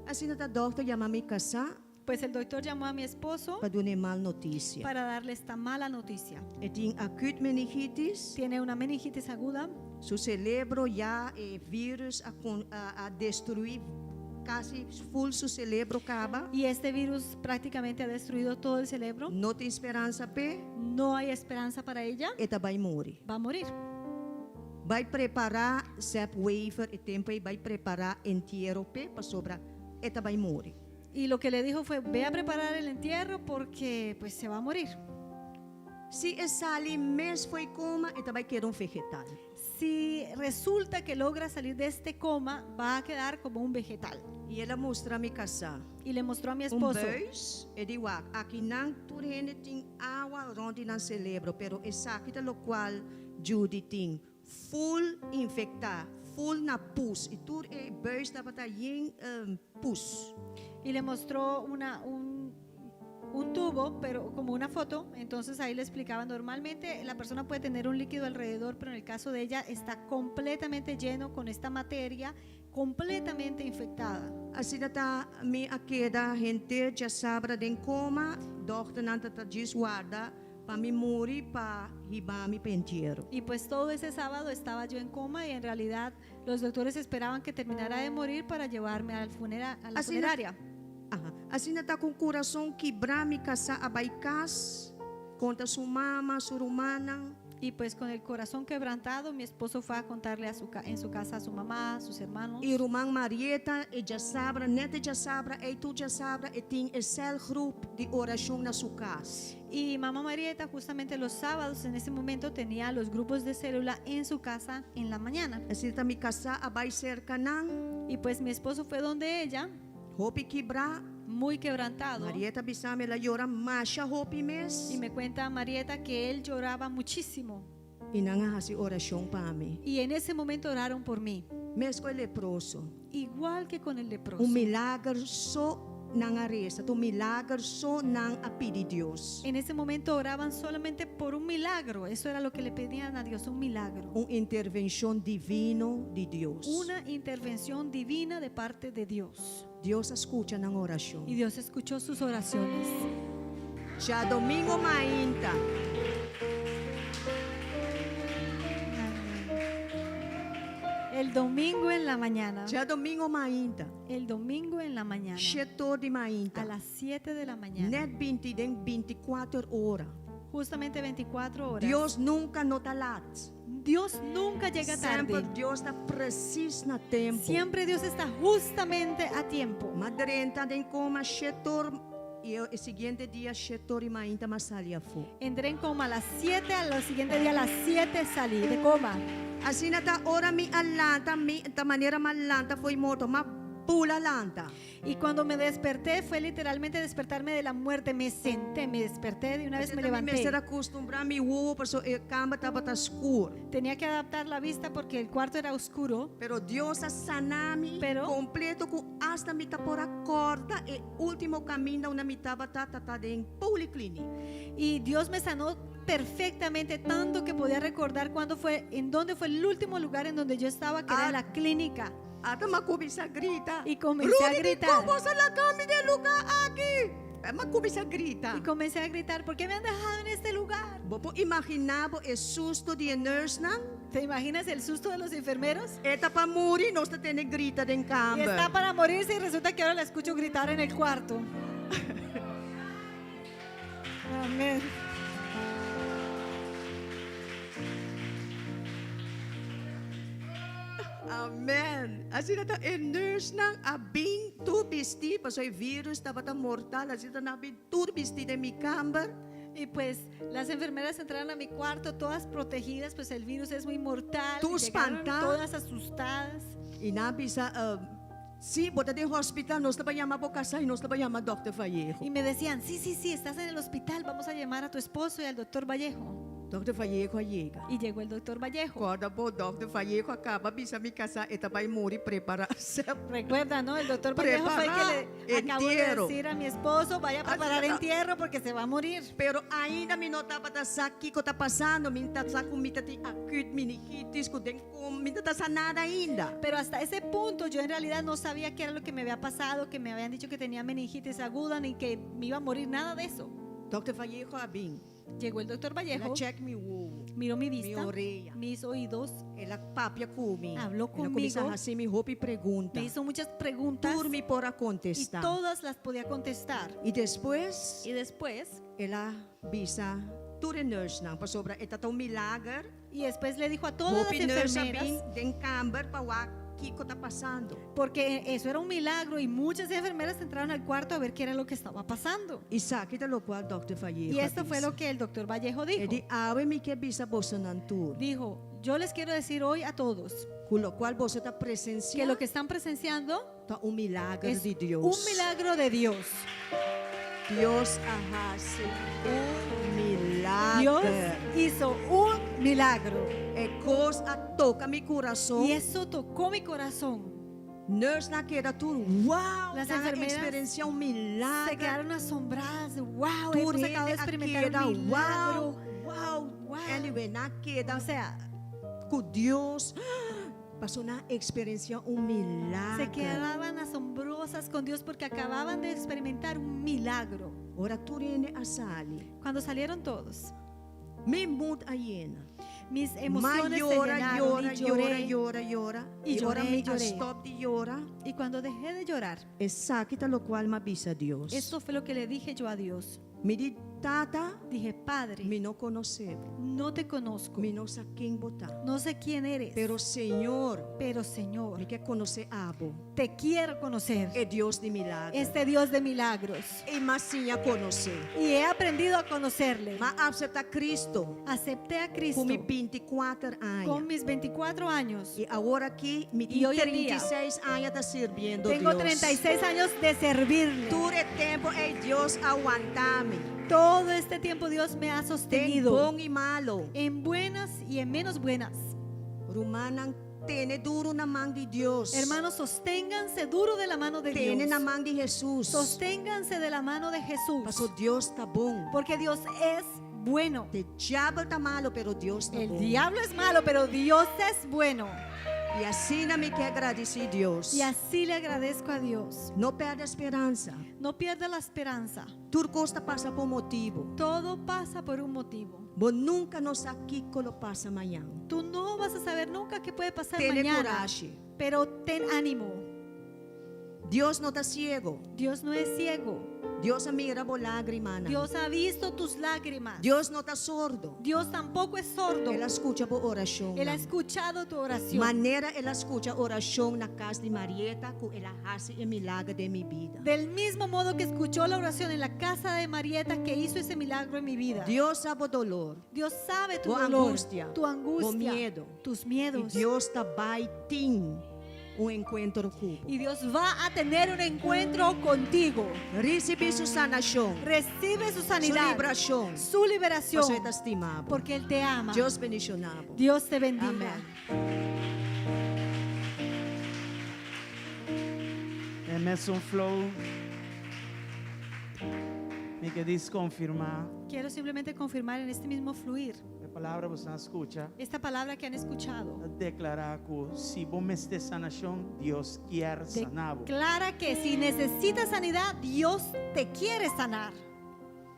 Así nata doctor llama mi casa Pues el doctor llamó a mi esposo para dar mal noticia. para darle esta mala noticia. Tin acute meningitis, Tiene una meningitis aguda, su cerebro ya virus a destruir casi full su cerebro acaba. y este virus prácticamente ha destruido todo el cerebro. No tem esperança pe, No hay esperanza para ella, eta vai morir. va a morir. Vai preparar sep wafer e tempo e vai preparar entierro pe para sobra, eta vai morir. Y lo que le dijo fue, ve a preparar el entierro porque pues se va a morir. Si sali mes foi coma, eta vai querer vegetal. Si resulta que logra salir de este coma, va a quedar como un vegetal. E ela mostra mi casa. Y le mostró a mi Um esposo. buis, e di wak, aqui não turene tem água onde não cerebro, pero essa aqui lo qual Judy tem full infectar, full na pus, e tur e buis da batayin pus. Y le mostró un tubo, pero como una foto. Entonces ahí le explicaba, normalmente la persona puede tener un líquido alrededor, pero en el caso de ella está completamente lleno con esta materia, completamente infectada. Assim nata mi akeda gente já sabra den coma, dokter nanta ta diz guarda pa mi muri pa hibami pentieiro. Y pues todo ese sábado estaba yo en coma y en realidad los doctores esperaban que terminara de morir para llevarme a la Así funeraria. Assim nata com coração quebrar mi casa abaicas, conta su mama, su rumana. Y pues con el corazón quebrantado, mi esposo fue a contarle en su casa a su mamá, a sus hermanos. E Romang Marieta, e já sabra, neta já sabra, e tu já sabra, e tem a cell group de oração na sua casa. Y mamá Marieta justamente los sábados en ese momento tenía los grupos de célula en su casa en la mañana. Assim tá mi casa abai cerca nang, Y pues mi esposo fue donde ella, hopi quebrar, muy quebrantado. Marieta bisame la llora, masha hopi mes, Y me cuenta Marieta que él lloraba muchísimo. e nanga hasi oração para mim. Y en ese momento oraron por mí, Mesmo el leproso, igual que con el leproso. milagre só nang aresta, tu milagre só nang apidi Deus. En ese momento oraban solamente por un milagro. Eso era lo que le pedían a Dios, un milagro. Intervenção divino de Deus. Una intervención divina de parte de Dios. Deus escuta na oração. Y Dios escuchó sus oraciones. Já domingo mainta. El domingo en la mañana. Já domingo mainta. El domingo en la mañana. Setor de mainta. A las 7 de la mañana. Net 20 den 24 horas. justamente 24 horas. Dios nunca nota lat. Dios nunca llega Sempre tarde. Dios está precies na tempo. Siempre Dios está justamente a tiempo. Madrenta den coma shetor e o siguiente dia shetor e mainta masalia fu. Entré en coma a las 7, al siguiente día a las 7 salí de coma. Assim na ta ora mi alanta, mi ta maneira malanta foi morto, ma pula lanta. Y cuando me desperté fue literalmente despertarme de la muerte. Me senté, me desperté de una vez me Me levanté. ser acostumbrar mi uo, porque a cama estava tá escuro. Tenía que adaptar la vista porque el cuarto era oscuro. Pero Dios a sanami Pero- completo com hasta mitad por a corda e último caminho una mitad batata en policlínica. Y Dios me sanó perfectamente, tanto que podía recordar cuándo fue, en dónde fue el último lugar en donde yo estaba, que era en la clínica. Até ma começa a gritar. Y comencé a gritar. ¿Cómo se la cambia de lugar aquí? Ma começa a gritar. Y comencé a gritar, ¿por qué me han dejado en este lugar? Vos imaginava o susto de nurse não? ¿Te imaginas el susto de los enfermeros? Eta para morir, nós está tendo grita em Y cama. está para morirse y resulta que ahora la escucho gritar en el cuarto. Amén. Amen. Assim dat en nurse nang abing tu bisti, pas o virus estava tá mortal, assim dat na abing tu bisti de mi camber. Y pues las enfermeras entraron a mi cuarto, todas protegidas, pues el virus es muy mortal. Tú Llegaron espantada. todas asustadas. E na bisa si bota de hospital, nós estava chamar por casa e nós estava chamar Dr. Vallejo. Y me decían, sí, sí, sí, estás en el hospital, vamos a llamar a tu esposo y al doctor Vallejo. Dr. Vallejo llega. Y llegó el doctor Vallejo. Acorda, bo, Dr. Vallejo acaba bisa mi casa e vai morir preparar-se. Recuerda, ¿no? El doctor Vallejo fue el que le acabó de Entierro. decir a mi esposo, vaya a preparar Así no. entierro porque se va a morir. Pero ainda me notava tá aqui que tá passando, me tá com mita tem acute meningitis, com tem com mita tá sanada ainda. Pero hasta ese punto yo en realidad no sabía qué era lo que me había pasado, que me habían dicho que tenía meningitis aguda ni que me iba a morir, nada de eso. Dr. Vallejo abim. Llegó el doctor Vallejo, Ela check me wo, miró mi mi vista, orelha. mis oídos, Ela papia comigo. Habló Ela começa conmigo. a fazer me roupa e pergunta. me hizo muchas preguntas Turme por a y contestar. todas las podía contestar. E depois, Y después, ela bisa tudo nurse não, para sobra eta tá milagre. y después le dijo a todas las Hope nurse enfermeras, abim den camber para wa que tá passando. porque eso era un milagro y muchas enfermeras entraron al cuarto a ver qué era lo que estaba pasando. E sabe lo qual Dr. Vallejo. Y esto fue lo que el doctor Vallejo dijo. Ele awe mi que bisa bosa nan tur. Dijo, yo les quiero decir hoy a todos Com lo qual você está que presenciando lo que están presenciando tá milagre es de Deus. un milagro de Dios. Deus arrase milagre. Dios hizo un milagro É coisa toca mi coração. y eso tocó mi corazón. Nós na queda tudo. Uau! Las Tá enfermeras experienciar Se milagre. quedaron asombradas. Wow, Tudo hemos acabado de experimentar queda. un milagro. Uau! Uau. Anyway, na queda O sea, com Deus. Passou na experiência milagre. se quedaban asombrosas con Dios porque acababan de experimentar un milagro. Ora turene a sali. Cuando salieron todos, Me mud a hiena. mis Mas emociones se llora, llenaron llora, y lloré. llora. Y E ora lloré, me lloré. stop de llora. Y cuando dejé de llorar, Exacta lo cual me avisa Dios. esto fue lo que le dije yo a Dios. Me di tata, Dije, Padre, me no conocer, no te conozco, me no sa quem botar. no sé quién eres, Pero Senhor, pero Señor, me quer conhecer abo. te quiero conocer. É Deus de milagre. Este Dios de milagros. E massinha conhecer. Y he aprendido a conocerle. Mas aceitar Cristo Acepté a Cristo com 24 anos. con mis 24 años. E agora aqui, me E hoje em 36 anos está servindo Tengo Deus. 36 años de servirle. Todo o tempo é Deus aguantar-me. Todo este tiempo Dios me ha Tem sostenido. bom e malo. En buenas y en menos buenas. Romanang tene duro na mão de Deus. Hermanos, sosténganse duro de la mano de Tene Dios. na mão de Jesus. Sosténganse de la mano de Jesús. Pastor, Deus está bom. Porque Dios es bueno. O diabo está malo, pero Deus está El bom. diablo es malo, pero Dios es bueno. E assim me quer agradecer Deus. Y así le agradezco a Dios. Não perde a esperança. No pierda la esperanza. Tudo costa passa por motivo. Todo pasa por un motivo. Mas nunca nos aqui quando passa amanhã. Tú no vas a saber nunca qué puede pasar Tenha mañana. coragem. Pero ten ánimo. Dios no está ciego. Dios no es ciego. Dios mira por lágrimas. Dios ha visto tus lágrimas. Dios no está sordo. Dios tampoco es sordo. Él escucha por oración. Él ha escuchado tu oración. Manera Él escucha oración na casa de Marieta, que Él hace el milagro de mi vida. Del mismo modo que escuchó la oración en la casa de Marieta, que hizo ese milagro en mi vida. Dios sabe dolor, Dios sabe tu tu dolor, angustia, tu angustia, tu miedo. tus y miedos. Dios vai ter un encuentro contigo. Y Dios va a tener un encuentro contigo. Recibe su sanación, Recibe su su sanidad, liberación, su liberación, porque te estimado. porque Él te ama. Dios bendicionado. Dios te bendiga. Amén. É um flow. Me que diz confirmar. Quiero simplemente confirmar en este mismo fluir A palavra você não escuta. esta palabra que han escuchado. Declarar que se você necessita sanação, Deus quer sanar. Declara que si necesitas sanidad, Dios te quiere sanar.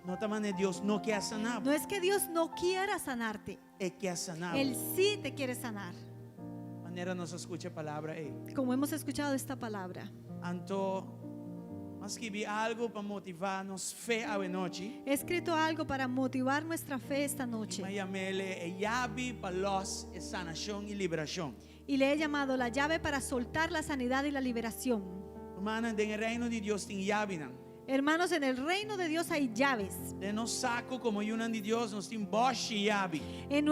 Não tá maneira Deus não quer sanar. No es que Dios no quiera sanarte, É quer sanar. Él sí te quiere sanar. Maneira nós escuta a palavra aí. Como hemos escuchado esta palabra, Então, nós que algo para motivar-nos fé à noite. he escrito algo para motivar nuestra fe esta noche Mas chamele é llave para nós é sanação e liberação. y le he llamado la llave para soltar la sanidad y la liberación. Hermana, no reino de Deus tem llave não. Hermanos, en el reino de Dios hay llaves. De nos saco como hijos de Dios, nos tem boche llave. En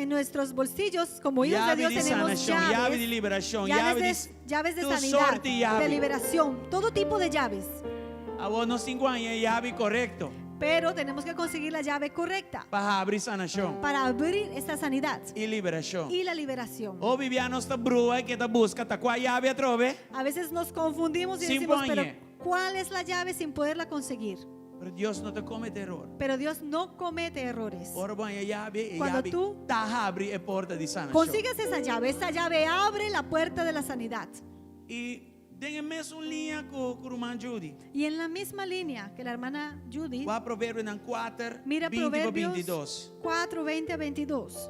nuestros bolsillos, como hijos de Llave Dios, de tenemos sanação, llave de llaves. liberação, Llaves de toda sanidad, sorte de llave. de liberación, todo tipo de llaves. Agora nós temos a llave correcta Pero tenemos que conseguir la llave correcta para abrir sanação para abrir esta sanidad e liberação. y la liberación. Ou vivianos esta brua que está busca, tá com a llave a trove, A veces nos confundimos y Sin decimos, poñe. pero ¿cuál es la llave sin poderla conseguir? pero Deus não te comete erro. Pero Dios no comete errores. Ora bom, a llave, Cuando tú tá abre a porta de sanação. consigues esa llave abre la puerta de la sanidad. E tem a mesma linha com o irmão Judy. Y en la misma línea que la hermana Judy, Vai provérbio em 4, mira 20 para Proverbios 22. 4, 20 a 22.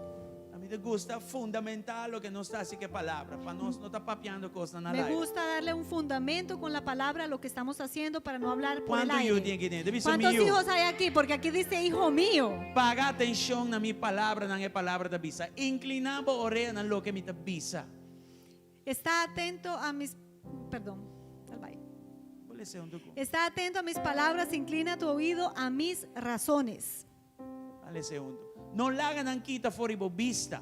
A mim me gusta fundamental lo que não está assim que palavra, para nós não estar papeando coisas na Me live. gusta darle un fundamento con la palabra a lo que estamos haciendo para no hablar por el Quantos eu tenho aire. aqui dentro? Deve ser ¿Cuántos meu. hijos hay aquí? Porque aquí dice hijo mío. Paga atenção na minha palavra, na minha palavra da bisa. Inclinava a orelha na lo que me da bisa. Está atento a mis... Perdón. Salvay. Vou ser um Está atento a mis palabras, inclina tu oído a mis razones. Vale segundo. Não larga nan kita fora ibo vista.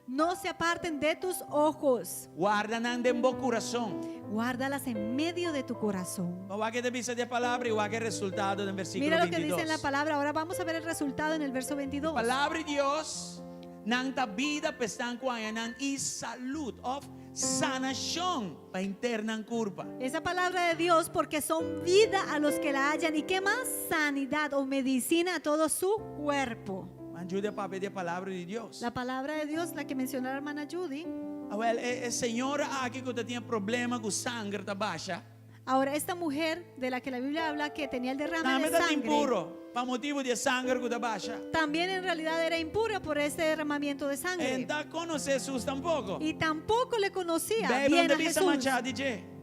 No se aparten de tus ojos. Guarda nan den bo coração. Guárdalas en medio de tu corazón. Mas que da bisa de palavra e o que resultado no versículo Mira lo que 22. dice en la palabra. Ahora vamos a ver el resultado en el verso 22. Palavra de Deus nang ta vida pestan kuayanan e salud of sanação para interna curva. Esa palabra de Dios, porque son vida a los que la hallan. ¿Y qué más? Sanidad o medicina a todo su cuerpo. Ajuda para pedir a palavra de Deus. La palabra de Dios, la que mencionó la hermana Judy. Well, senhora aqui que tinha problema com sangue tá baixa. Ahora, esta mujer de la que la Biblia habla que tenía el derrame Também de está sangre, impuro, para motivo de sangue que tá baixa. también en realidad era impura por ese derramamiento de sangre. Então conhece Jesus tampouco. Y tampoco le conocía Bebe bien onde a bisa Jesús. machado de.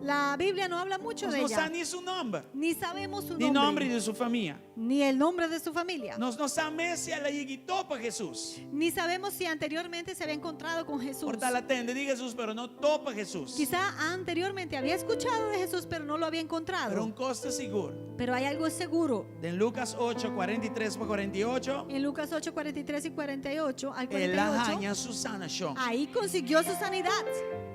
La Biblia no habla mucho de Não ella. sabe nem seu nome, Ni sabemos su nem nome nombre, de sua família. ni el nombre de su familia. Nós não sabemos se ela guitou para Jesus. Ni sabemos si anteriormente se había encontrado con Jesús. Por tal atende de Jesus, pero não topa Jesus. Quizá anteriormente había escuchado de Jesús, pero no lo había Pero encontrado. costa seguro. Pero hay algo seguro. En Lucas 8, 43 para 48, En Lucas 8, 43 y 48 al ela 48, ganha sua sanação. ahí consiguió su sanidad.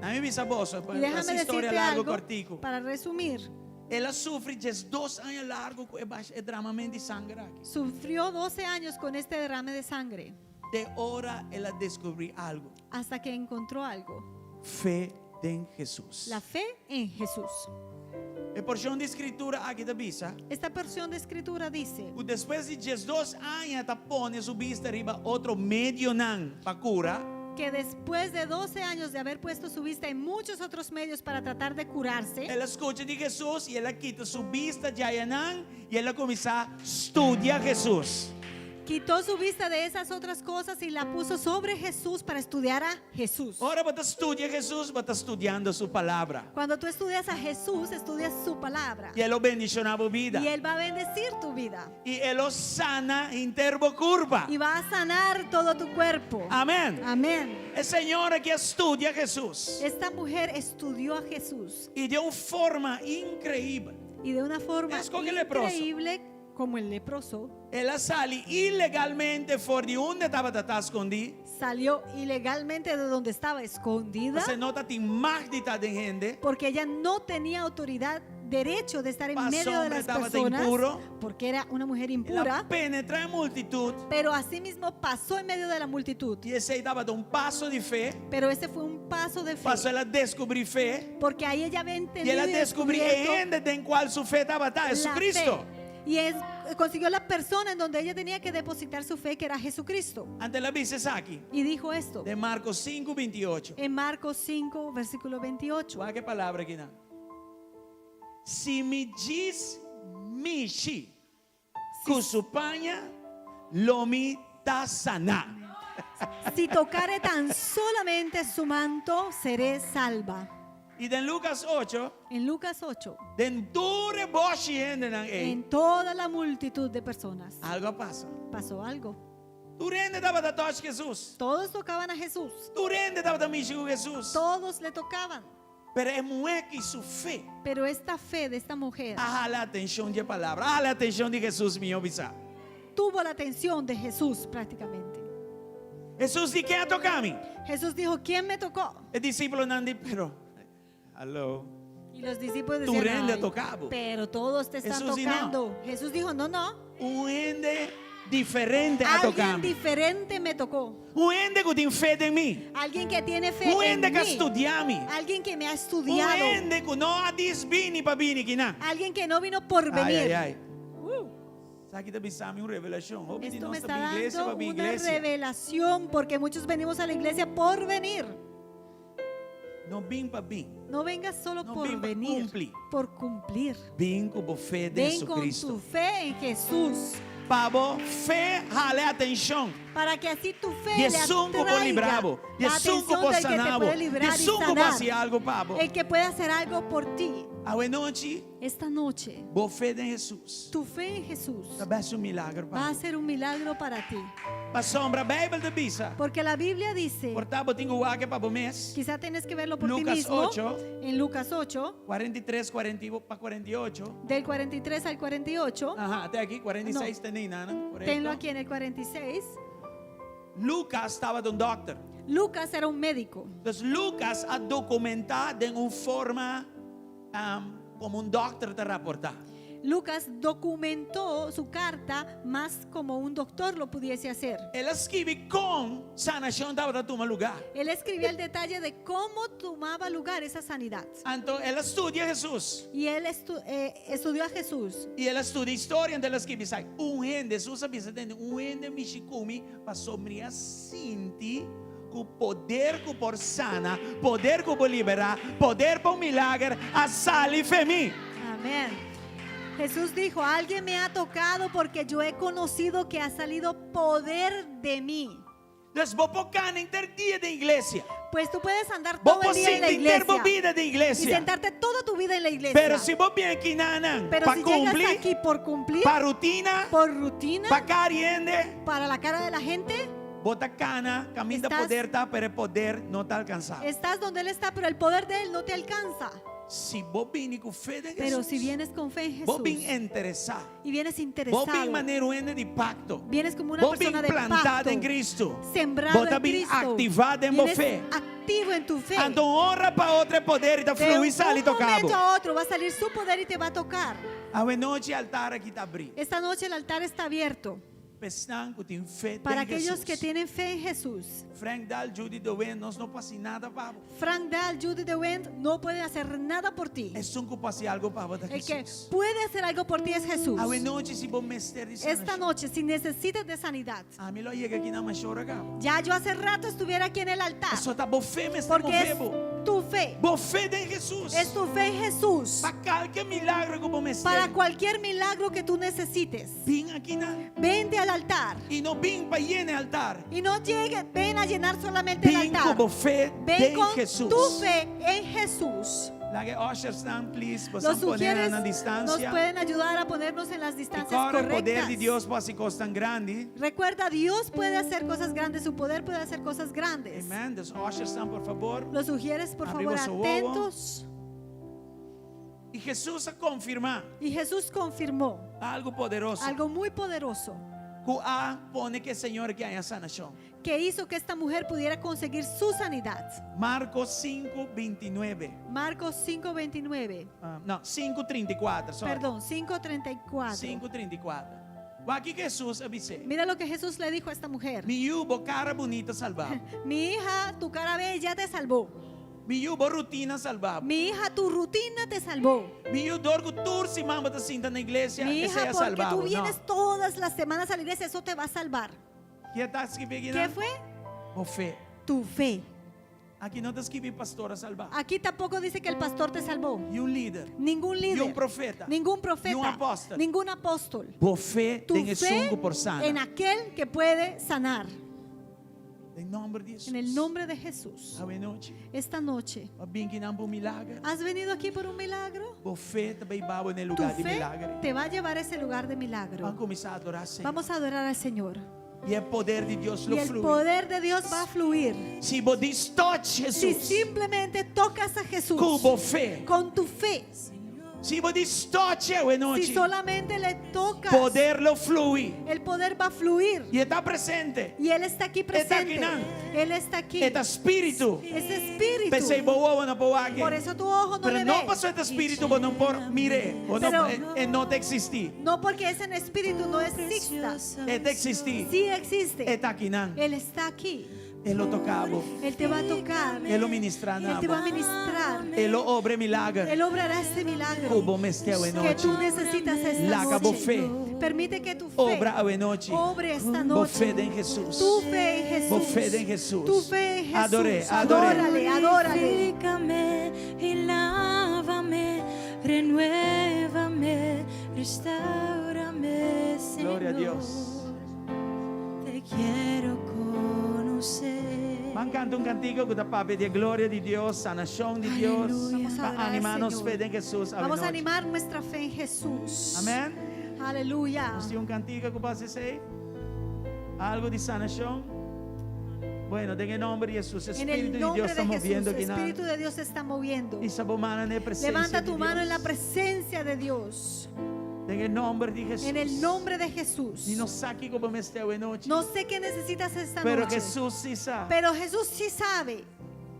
A mim, bisavoso, Y para déjame essa história decirte largo, algo cortico. para resumir. Ela sofre 2 anos largo com o derramamento de sangue aqui. Sufrió 12 años con este derrame de sangre De hora ela descobriu algo. hasta que encontró algo. Fé em Jesus. La fe en Jesús. E porção de escritura aqui da bisa, Esta porción de escritura dice que depois de 2 anos ela põe sua vista arriba outro medio nan para cura. que después de 12 años de haber puesto su vista en muchos otros medios para tratar de curarse, Ela escuta de Jesus e ela quita sua vista de Ayanã e ela começa a estudar Jesus. Quitó su vista de esas otras cosas y la puso sobre Jesús para estudiar a Jesús. Ora você estudia Jesus, você está estudando sua palavra. Cuando tú estudias a Jesús, estudias su palabra. E Ele bendicionar a vida. Y Él va a bendecir tu vida. E Ele sana interbo curva. Y va a sanar todo tu cuerpo. Amém. Amén. É Senhora que estudia Jesus. Esta mujer estudió a Jesús E de uma forma incrível. y de una forma Es como el leproso. increíble, como el leproso, Ela sale ilegalmente fora de onde estava escondida. salió ilegalmente de donde estaba escondida Você nota tem magnitud de gente. porque ella no tenía autoridad, derecho de estar en Pasó, medio de hombre, las estaba personas impuro. porque era una mujer Ela impura, penetra a multitud. pero asimismo pasó en medio de la multitud. E esse aí estava dando passo de fé. Pero ese fue un paso de fe, Passou ela a descobrir fé. porque ahí ella había E entendido ela y descobriu descubierto ainda em qual sua fé estava. la Jesucristo. fe. Y consiguió la persona en donde ella tenía que depositar su fe, que era Jesucristo. Ante la dice aqui. Y dijo esto De Marcos 5, 28. en Marcos 5, versículo 28. Olha que palavra aqui, não. Se me diz mishi, cusupanha, lomi tasana. Si tocare tan solamente su manto, seré salva. E em Lucas 8, En Lucas 8, den dure boshi hende nang en toda la multitud de personas algo passa. pasó algo. Durende estava da toche Jesus. Todos tocaban a Jesús, Durende estava da mishi com Jesus. todos le tocaban. Pero é mulher que sua fé Pero esta fe de esta mujer a atenção de palavra, a atenção de Jesus me obisa. tuvo la atención de Jesús prácticamente. Jesus disse: quem tocar-me? Jesús dijo, ¿quién me tocó? O discípulo não disse, pero, alô, Y los discípulos Tú decían, rende "Ay, tocabo". pero todos te están Jesús dijo, tocando. Jesús dijo, no, ende diferente a alguien tocar-me. diferente me tocó. Ende que tem fé em mim. Alguien que tiene fe en Ende que mí. estudiar-me. Alguien que me ha estudiado. Ende que não há desvini para vir aqui, não. Alguien que no vino por Ai, venir. ai, ai. Sabe que também sabe uma revelação. Ouve de Esto me nós está para a igreja, dando para a una igreja. revelación porque muchos venimos a la iglesia por venir. Não vim para vir. No vengas solo No por ven pa venir, cumplir. por cumplir. Vim com a fé de Ven con Jesucristo. tu fe en Jesús. Pabo, fé, jale atenção. Para que así tu fe E le sunco por atraiga libravo. E la sunco atención por del que te sanavo. puede E librar y sunco para sanar. fazer algo, pabo. El que puede hacer algo por ti. A noite, Esta noche, boa fé em Jesus. tu fe en Jesús Também é um milagre, va a pabo. ser un milagro para ti. Para sombra, a Bíblia de Bisa. Porque la Biblia dice, Portanto, tenho o águia para o mês. quizá tienes que verlo por ti Lucas mismo, 8. en Lucas 8, 43, 40 para 48. del 43 al 48. Ajá, até aqui, 46 tem, Nana. Tenlo aquí en el 46. Lucas estava de um doctor. Lucas era un médico. Então, Lucas a documentar de uma forma como um doctor te reportar. Lucas documentó su carta más como un doctor lo pudiese hacer. Ele escreve com sanação estava a tomar lugar. Él escribía el detalle de cómo tomaba lugar esa sanidad. Então, ele estudia Jesus. Y él estudió a Jesús. E ele estuda história, então ele escreve, sai, Jesus sabia, ende mexicumi, para sobre a sinti, com poder que por sana, poder que por liberar, poder por milagre, a sali femi. Amén. Jesús dijo, alguien me ha tocado porque yo he conocido que ha salido poder de mí. Então, vou focar na dia da igreja. Pues tú puedes andar Vou todo el día en la sentir iglesia vida da y igreja. sentarte toda tu vida en la iglesia. Pero se vos bien aqui, Nanan, Pero para si llegas cumplir, aquí por cumplir, para rutina, por rutina, para cariende, para la cara de la gente, bota cana, caminho da Estás- poder, tá, pero o poder não está alcançado. estás donde Él está, pero el poder de Él no te alcanza. Se vos vem com fé de Pero Jesus, si vienes con fe en vos Jesús vem interessado, y vienes vos vem interesado, maneira de pacto, vienes como una vos vem persona de plantado pacto, em Cristo, sembrado vos en também Cristo, activado em vienes fé. activo en tu fe. Então, hora para outra poder e tá De un fluir, sale e tocado. momento a otro va a salir su poder y te va a tocar. A noite, altar aqui está abrindo. Esta noche el altar está abierto Pessoal que tem fé para em aquellos Jesus. que tienen fe en Jesús. Frank Dahl, Judy Dowen, nós não passa nada, Pablo. Frank Dahl, Judy DeWent no pueden hacer nada por ti. É só que passa algo para você. El que puede hacer algo por ti es Jesús. A noite, se vos mestre de Esta noche, si necesitas de sanidad, a mim lo llega aqui na machora, cara. ya yo hace rato estuviera aquí en el altar. Só tá bom fé, mestre, Porque bom febo. Tu fe. Boa fé em Jesus. Es tu fe en Jesús. Para qualquer milagre que você Para cualquier milagro que tú necesites. vim aqui na Vente al altar. e não vim para llenar altar. Y no llegue, ven a llenar solamente el Vim altar. com fé Ven em con Jesus. tu fe en Jesús. Lá que ushers estão, please, Los possam poner sugieres na nos distância. pueden ayudar a ponernos en las E distancias corre o poder correctas. de Deus pode ser coisa tão grande. Recuerda, Dios puede hacer cosas grandes, su poder puede hacer cosas grandes. Amém. Os ushers estão, por favor. Los sugieres, por favor, Abrimos su bobo. atentos. E Jesus a confirmar Y Jesús confirmó algo poderoso. algo muy poderoso Que a pone que o Senhor que há sanação. que hizo que esta mujer pudiera conseguir su sanidad. Marcos 5:29. Marcos 5:29. Não, 5:34. Sorry. Perdón, 5:34. 5:34. Aqui Jesus avisou. Mira lo que Jesús le dijo a esta mujer. Mi yubo cara bonita salvado. Mi hija, tu cara bella te salvó. Mi yubo rutina salvado. Mi hija, tu rutina te salvó. Mi yudor que tursi mamba te sinta na igreja Mi e hija, seja porque salvado. tú vienes todas las semanas a la iglesia, eso te va a salvar. Que está escrito ¿Qué fue? O fé. Tu fe. Aqui não está escrito pastora salvado. Aquí tampoco dice que el pastor te salvó. E líder. Ningún E líder. profeta. Ningún profeta. Y un apóstol. Ningún apóstol. Por fé Tu tem fe sungo por sana. en aquel que puede sanar. Em nome de Jesus. En el nombre de Jesús. A noite. Esta noche, Bem que não por milagre. ¿has venido aquí por un milagro? Por fé também babo no Tu lugar de fe milagre. te va a llevar a ese lugar de Vamos milagro. começar a adorar Senhor. Vamos a adorar al Señor. E o poder de Deus Y lo el flui. poder de Dios va a fluir. Se você distote Si Jesus. simplemente tocas a Jesús Com boa fé. con tu fe, Se você distote a noite. si solamente le tocas, Poder lo flui. el poder va a fluir. E está presente. Y Él está aquí presente. aquí, ¿no? Él está aquí. Este espírito. Ese espíritu. Pensei, boa, não vou aqui. Por eso tu ojo no Pero le não ve. passou este espírito, mas não por mire. Ou não, Pero- não te existir. No porque ese espíritu no exista. Este existir. Sí existe. Está aqui, não. Él está aquí. Ele lo tocava. Él te va a tocar. Ele lo ministrava. Él te va a ministrar. Ele lo obra milagre. Él obrará este milagro Como mesteu em que noite. tú necesitas esta La acabou noche. fé. Permite que tu fe Obra a noite. obre esta Por noche. fé em Jesus. Tu fe en Jesús. Por fé em Jesus. Tu fe en Jesús. Adoré, adoré. Adórale, adórale. Purifícame y lávame, renuévame, restaurame, Señor. Glória a Deus. Te quiero conocer. Vamos cantar um cantigo que está para pedir glória de Deus, sanação de Deus. Vamos a Para adorar al animar-nos Señor. fé em Jesus. Vamos a animar nuestra fe en Jesús. Amém? Aleluya. Você tem um cantigo que pode ser? Algo de sanação? Bueno, en el nombre de Jesús, En Espíritu el de nombre Dios de está Jesús, moviendo el aquí. Espíritu de Dios se está moviendo. Y esa mano en la presencia Levanta de tu mano Dios. en la presencia de Dios. En el nombre de Jesús. En el nombre de Jesús. Y no sabe cómo me esté hoy noche. No sé qué necesitas esta Pero noche. Jesús sí sabe. Pero Jesús sí sabe.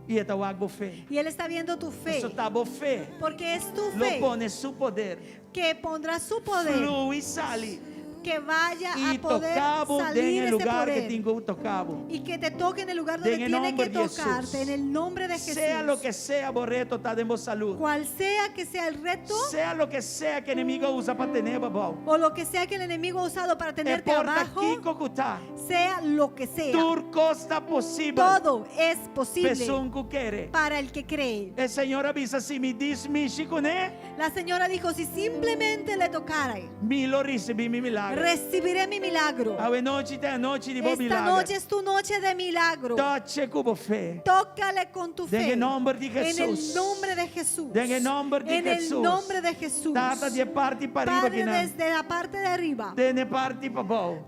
Y está algo fe. Y Él está viendo tu fe. Eso está boa fe. Porque es tu Lo fe pone su poder. que pondrá su poder. Flui y sale. Que vaya Y a poder tocabo en salir el ese lugar que poder. tengo tocado. Y que te toque en el lugar donde En el tiene nombre que de Jesús. tocarte. En el nombre de Jesús. Sea lo que sea, Borreto está dando salud. Cual sea que sea el reto. Sea lo que sea que el enemigo usa para tener, babao. O lo que sea que el enemigo ha usado para tenerte Importa abajo. aquí como está. Sea lo que sea. Turco está posible. Todo es posible Pessoa que quiere. para el que cree. El Señor avisa si me dice mi chico, ¿ne? La señora dijo, si simplemente le tocara, Mi lo recibe mi milagro. recibiré mi milagro. A noche te noche de bom Esta milagro. noche es tu noche de milagro. Toche como fe. Tócale con tu En fe. el nombre de En Jesús. el nombre de Jesús. En el nombre de En Jesús. el nombre de Jesús. Trata de parte para arriba Padre, que no. desde la parte de arriba De parte para abajo.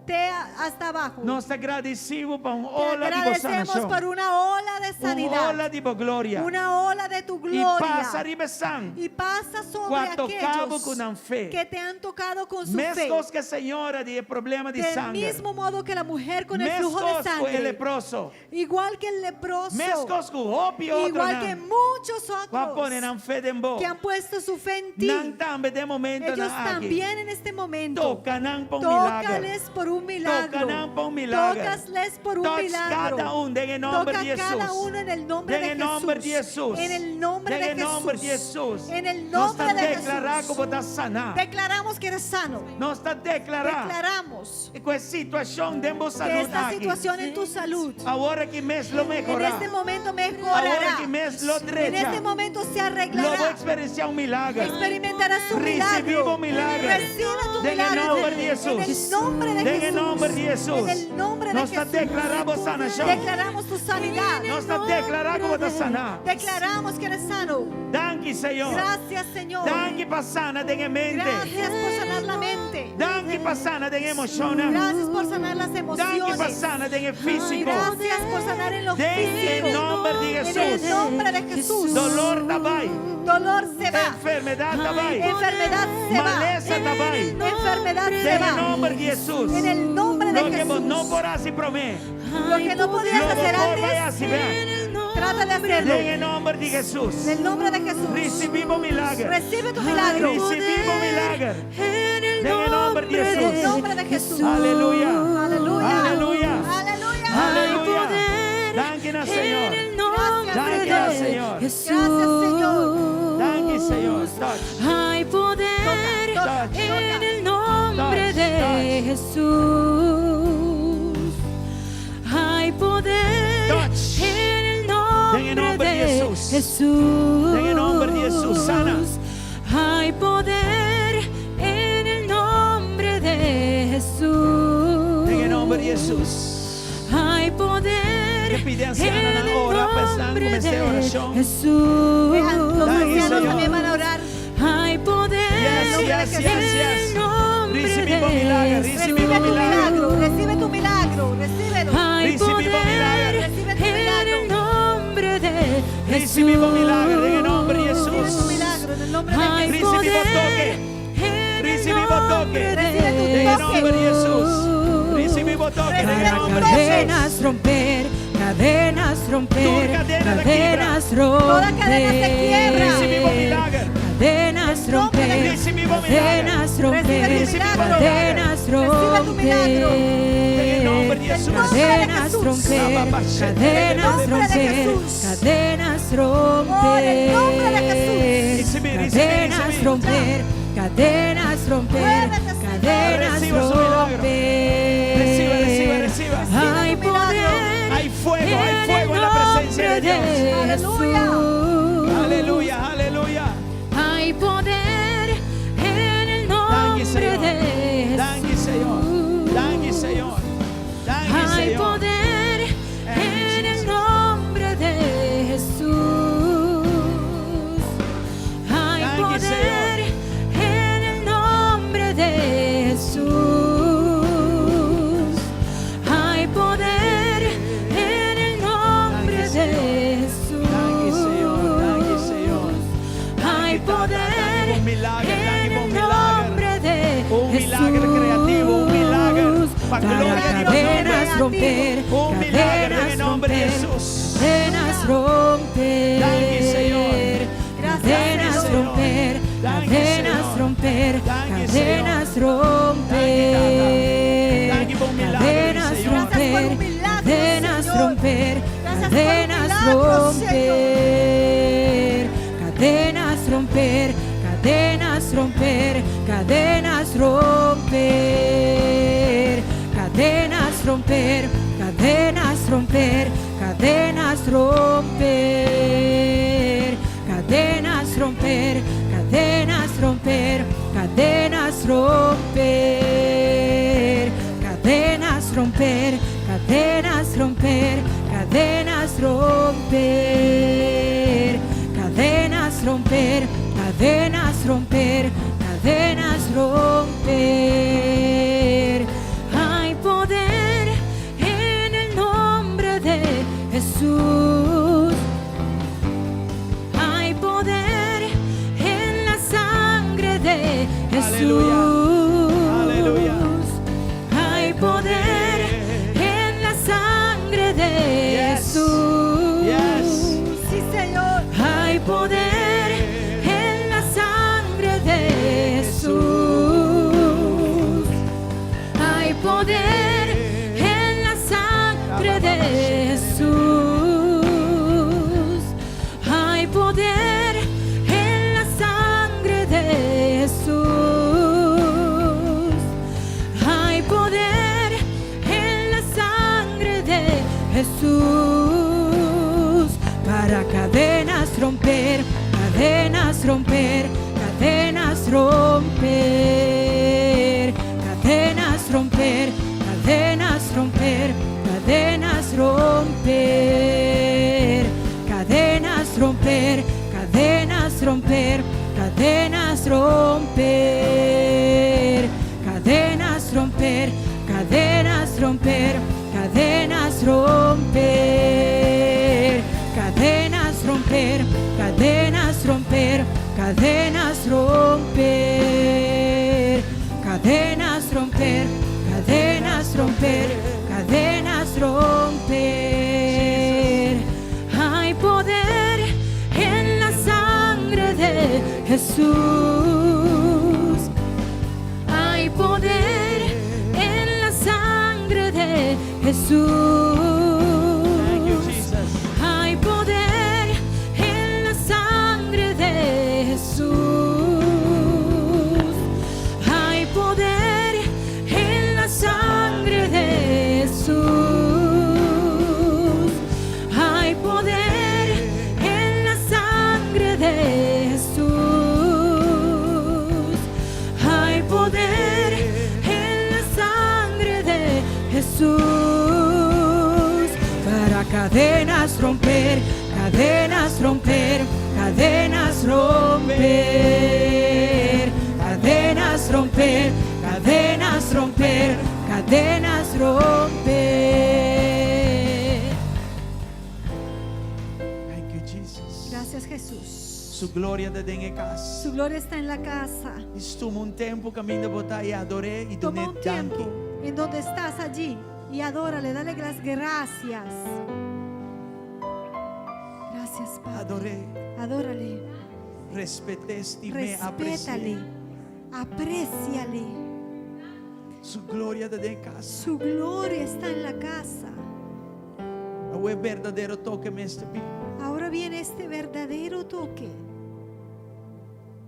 hasta abajo. Nós agradecemos por uma Te ola de agradecemos sanação. por una ola de Uma sanidad. ola de glória. Una ola de tu E gloria. passa arriba san. Y pasa sobre Quando tocava aquellos com a fé. que te han tocado con su fe. Mescos que a senhora de problema de Del sangue. mismo modo que la mujer con el flujo de Mescos com o sangre. leproso. Igual que el leproso. Mescos com o opio outro Igual que não. muchos Quando põe otros na fé de boa. que han puesto su fe en ti. Não também de momento Ellos na água. también en este momento. Toca não para milagre. Tócales por un milagro. Toca para milagre. Tócales por un Toca milagro. cada en el nombre Toca de Jesús. cada uno en el nombre En de el Jesús. nombre de Jesús. En el nombre de En el nombre de Jesús. Jesús. En el Nós nombre está de declarar Jesús. como está sanar. Declaramos que eres sano. Nós está declarar declarar declaramos que esta situación de que salud esta aquí, situación en tu salud ahora que mes lo en mejorará, este momento ahora mejorará. que mes lo En derecha, este momento se lo voy a arreglará. experienciar un milagro. Experimentarás tu Recibimos milagro. milagro. Recibe tu En el milagro. nombre de Jesús. En el nombre de En Jesús. el nombre de Jesús. En el nombre de Nos Jesús. declaramos sanación. Declaramos tu sanidad. Nos declaramos como está sana. Declaramos que eres sano. Danke, Señor. Gracias, Señor. Danke para sana de mente. Gracias por sanar la mente. Danke para sana de emociones. Gracias por sanar las Danke para emociones. sana de físico. Gracias por sanar en lo En físico. el nombre de En el Jesús. nombre de Jesús. Dolor tabai. Dolor se va. Enfermedad tabai. Enfermedad se va. Maleza tabai. Enfermedad se En el va. nombre de Jesús. En el nombre de Lo que vos Jesús. no podrás y prometer. Lo que no podías Lo hacer vos vayas antes, y ver. trata de hacerlo. En el nombre de Jesús. En el nombre de Jesús. Recibimos milagro. Recibe tu milagro. Recibimos milagro. En En el nombre de En el Jesús. nombre de Jesús. Aleluya. Aleluya. Aleluya. Aleluya. Aleluya. Danke, Señor. Danke, Gracias, Señor. Gracias, Señor. Danke, Señor. Touch. Hay poder Toca, toca, en toca. el nombre Touch, de Jesús. Hay poder Touch. en el En el nombre nombre de de Jesús. Jesús. En el nombre de Jesús, sana. Hay poder en el nombre de Jesús. En el nombre de Jesús. Hay poder Que pide en anciana el ahora, pensando nombre en esta de oración. Jesús. Los Dale, ancianos Señor. también van a orar. Hay poder Yes, yes, en yes, yes. el nombre Recibimos de milagro, Jesús. Recibe tu milagro. Recibe tu milagro. Recíbelo. Hay Recibimos poder milagro. Recibe tu en milagro. el nombre de Jesús. Recibimos milagro en el nombre de Recibe tu Jesús. milagro en el nombre de Hay Jesús. Recibimos poder toque. en el Recibimos nombre toque. de En el nombre de Jesús. Recibimos toque en Recibe el tu nombre de toque. Cadenas Jesús. romper, cadenas romper, Tu cadena de cadenas Toda cadena se quiebra. Recibimos romper, milagro. cadenas romper, Recibimos milagro. cadenas romper, Recibe tu milagro. cadenas Recibe tu milagro. En el nombre de romper, Jesús. cadenas Jesús. romper, cadenas En el nombre de romper, Jesús. cadenas Oh, en el nombre de romper, Recibir, recibir, cadenas recibir. romper, cadenas romper, Muévete, Señor. cadenas Reciba su milagro. romper. Reciba, reciba, reciba. Hay tu milagro. poder, Hay fuego en la presencia de Dios. Aleluya. Aleluya, aleluya. Hay poder en el Danke, nombre Señor. de Danke, Señor. Danke, Señor. Danke, Hay Señor. poder en el nombre de Jesús. Hay Danke, poder en el nombre de Jesús. Hay poder en el nombre Danke, de Señor. Jesús. Danke, Señor. Danke, Señor. Hay poder Danke por milagro, en danke por el milagro. nombre de Un milagro creativo, un milagro para gloria de Dios. cadenas romper, Un milagro en el nombre de romper, Jesús. cadenas romper, Danke, Señor. cadenas Danke, romper, Señor. Danke, cadenas Señor. romper, Danke, cadenas Señor. romper, Danke por un milagro, cadenas Señor. Gracias por romper, un milagro, cadenas Señor. romper, Gracias por un cadenas milagro, romper, cadenas romper, cadenas romper, cadenas romper, cadenas romper, cadenas romper, cadenas romper, cadenas romper, cadenas romper, cadenas romper, cadenas romper, cadenas romper, cadenas romper, cadenas romper, cadenas romper, cadenas romper. Hay poder en el nombre de Jesús. Hay poder en la sangre de Jesús. Aleluya. Hay poder en la sangre de Yes. Jesús. Yes. Sí, Señor. Hay poder en la sangre de Jesús. Hay poder en la sangre de Jesús. Hay poder en la sangre de Jesús. cadenas romper, cadenas romper, cadenas romper, cadenas romper. Hay poder en la sangre de Jesús. Hay poder en la sangre de Jesús. Thank you, Jesus. Hay poder en la sangre de Jesús. Hay poder en la sangre de Jesús. Hay poder en la sangre de Jesús. Hay poder en la sangre de Jesús para cadenas romper, cadenas romper, cadenas romper, cadenas romper, cadenas romper, cadenas romper. Thank you, Jesus. Gracias, Jesús. Su gloria da dentro casa. Su gloria está en la casa. Estuvo un tiempo caminando botar y adoré y Toma doné un tiempo danke. en donde estás allí y adórale, dale las gracias. Gracias, Padre. Adoré, Adórale, respeté, estimé, respétale, aprecié. apréciale. Su gloria da dentro casa. Su gloria está en la casa. Ahora verdadero toque me este bien. Ahora viene este verdadero toque.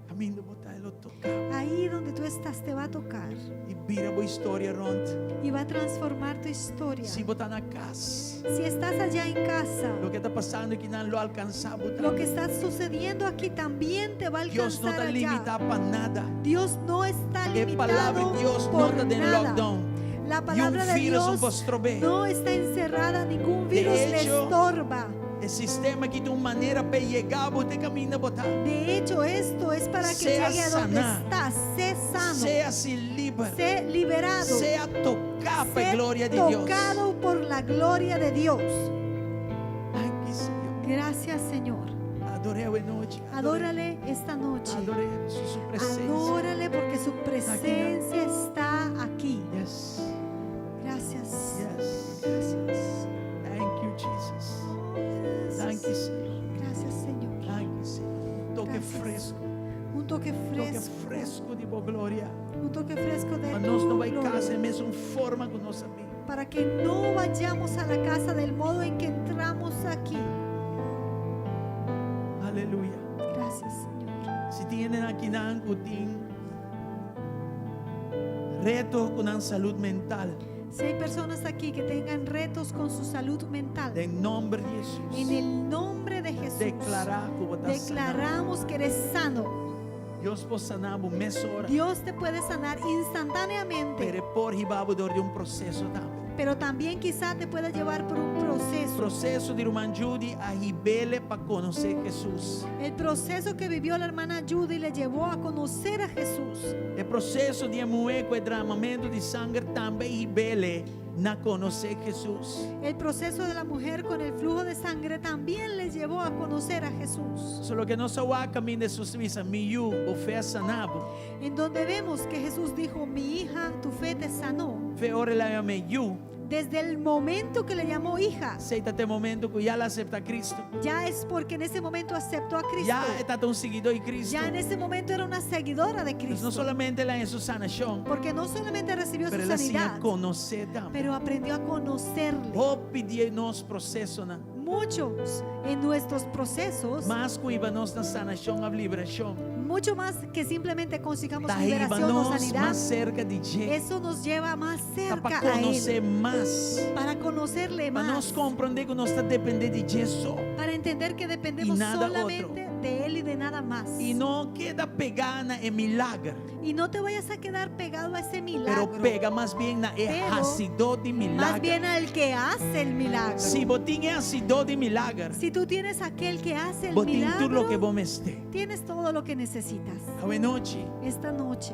Caminando botar y lo toca. Ahí donde tú estás te va a tocar Y vira la historia rond. y va a transformar tu historia. Si botar na casa. Si estás allá en casa, Lo que está pasando que no lo alcanzamos. lo que está sucediendo aquí también te va a Dios no alcanzar está allá. limitado para nada. Dios no está Que palabra limitado de Dios no por está en nada. lockdown. La Y un palabra de virus Dios vuestro ve. no está encerrada, ningún virus le hecho, estorba. El sistema que de una manera para llegar, usted camina botar. De hecho, esto es para que Sea llegue a donde sanar. estás. Sé sano, Sea así libre. sé liberado, Sea tocado por sé gloria de Dios. tocado por la gloria de Dios. Ay, Señor. Gracias, Señor. Adoré hoy noche. Adórale esta noche. Adoré su presencia. Adórale porque su presencia está aquí. Yes. Gracias. Yes. Gracias. Thank you, Jesus. Thank you, Señor. Gracias, Señor. Thank you, Señor. Toque Gracias. fresco. Un toque Toque fresco. fresco de boa gloria. Un toque fresco de Mas nós tu não vai gloria. casa é mesmo forma que nós sabemos. Para que no vayamos a la casa del modo en que entramos aquí. Aleluia. Gracias, Señor. Se tienen aqui na Ancutim retos com a saúde mental, Si hay personas aquí que tengan retos con su salud mental, em nome de Jesus, en el nombre de Jesús, declarar que vou estar sanado. declaramos que eres sano. Deus pode sanar por meia hora, Dios te puede sanar instantáneamente, pero por riba de um processo também. pero también quizá te pueda llevar por un proceso. Processo de irmã Judy a ribele para conhecer Jesus. El proceso que vivió la hermana Judy le llevó a conocer a Jesús. O processo de moer com o derramamento de sangue também ribele na conhecer Jesus. El proceso de la mujer con el flujo de sangre también le llevó a conocer a Jesús. Só que nós só caminho de justiça, miu, o fé sanado. En donde vemos que Jesús dijo, mi hija, tu fe te sanó. Fé ora lá miu. Desde el momento que le llamó hija, Aceita até momento que já acepta Cristo. ya es porque en ese momento aceptó a Cristo. Já está tão seguidor de Cristo. Ya en ese momento era una seguidora de Mas não Cristo. solamente lá em sua sanação, Porque no solamente recibió su mas ela se a sanidad, conhecer também. pero aprendió a conocerle. O pedir nosso processo, né? Muchos en nuestros procesos, Mas cuiba nós na sanação, a liberação. mucho más que simplemente consigamos Da liberación o nós sanidad, mais cerca de Jesus. eso nos lleva más cerca Para a conhecer Él, mais. para conocerle Para nós más, compreender que nós está dependendo de Jesus. para entender que dependemos Y nada solamente de Él y de nada más. E não queda pegada em milagre, Y no te vayas a quedar pegado a ese pero milagro, pega mais bem na erracidão de más milagre. bien al que hace el milagro. Se botinha é erracidão de milagre, Si tú tienes aquel que hace el botinha tudo o que milagro, vamos ter. tienes todo lo que necesitas. Hoje noite, Esta noche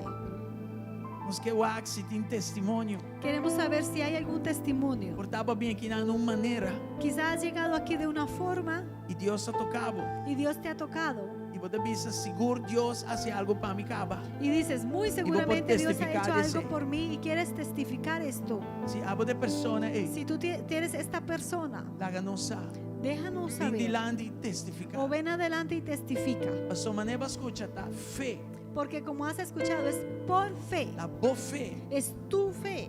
nós que o se tem testemunho, queremos saber si hay algún testimonio. portava bem aqui de uma maneira Quizás has llegado aquí de una forma e Deus ha tocado. y Dios te ha tocado. E vos te dices, seguro Dios hace algo para mi caba. Y dices, muy vos seguramente puedes Dios ha testificar hecho de algo ese. por mí y quieres testificar esto. Si abo de persona, Si tú tienes esta persona, la ganosa, déjanos vindi saber. landi testifica. O ven adelante y testifica. Paso maneva escuchata, fe, Porque como has escuchado, es por fe. la bo fe, Es tu fe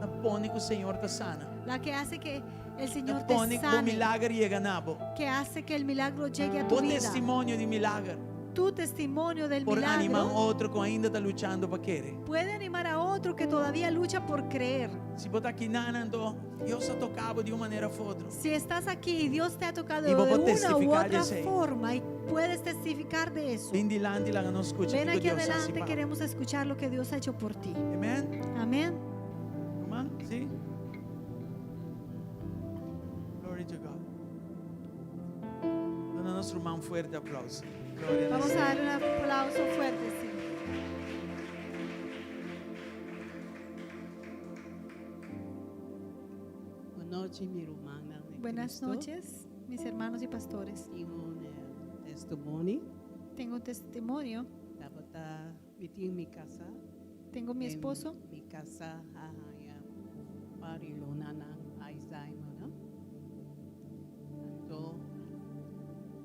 la pone que el Señor te sana. la que hace que el La Señor te pone que el sane. milagro llega nabo. Que hace que el milagro llegue a tu Tu vida. testimonio di milagro. Tu testimonio del Por animar milagro otro que ainda está luchando para querer. puede animar a otro que todavía lucha por creer. Si vos estás aquí nanando, Dios ha tocado de una manera u otra. Si estás aquí y Dios te ha tocado Y de vos una puedes u testificar otra de ese. forma y puedes testificar de eso. Vindi landi la no escucha. Ven que aquí Dios hace adelante, para. queremos escuchar lo que Dios ha hecho por ti. Amén. Amén. Come on, sí. Glory to God. Dona nuestro hermano un fuerte aplauso. Gloria a Vamos Dios. a dar un aplauso fuerte, sí. Buenas noches, mi hermana. de Buenas Cristo. noches, mis hermanos y pastores. Tengo un testimonio. Tengo un testimonio. Estaba metida en mi casa. Tengo mi En esposo. Mi casa, ya, Barilona, Alzheimer, ¿no? Anto,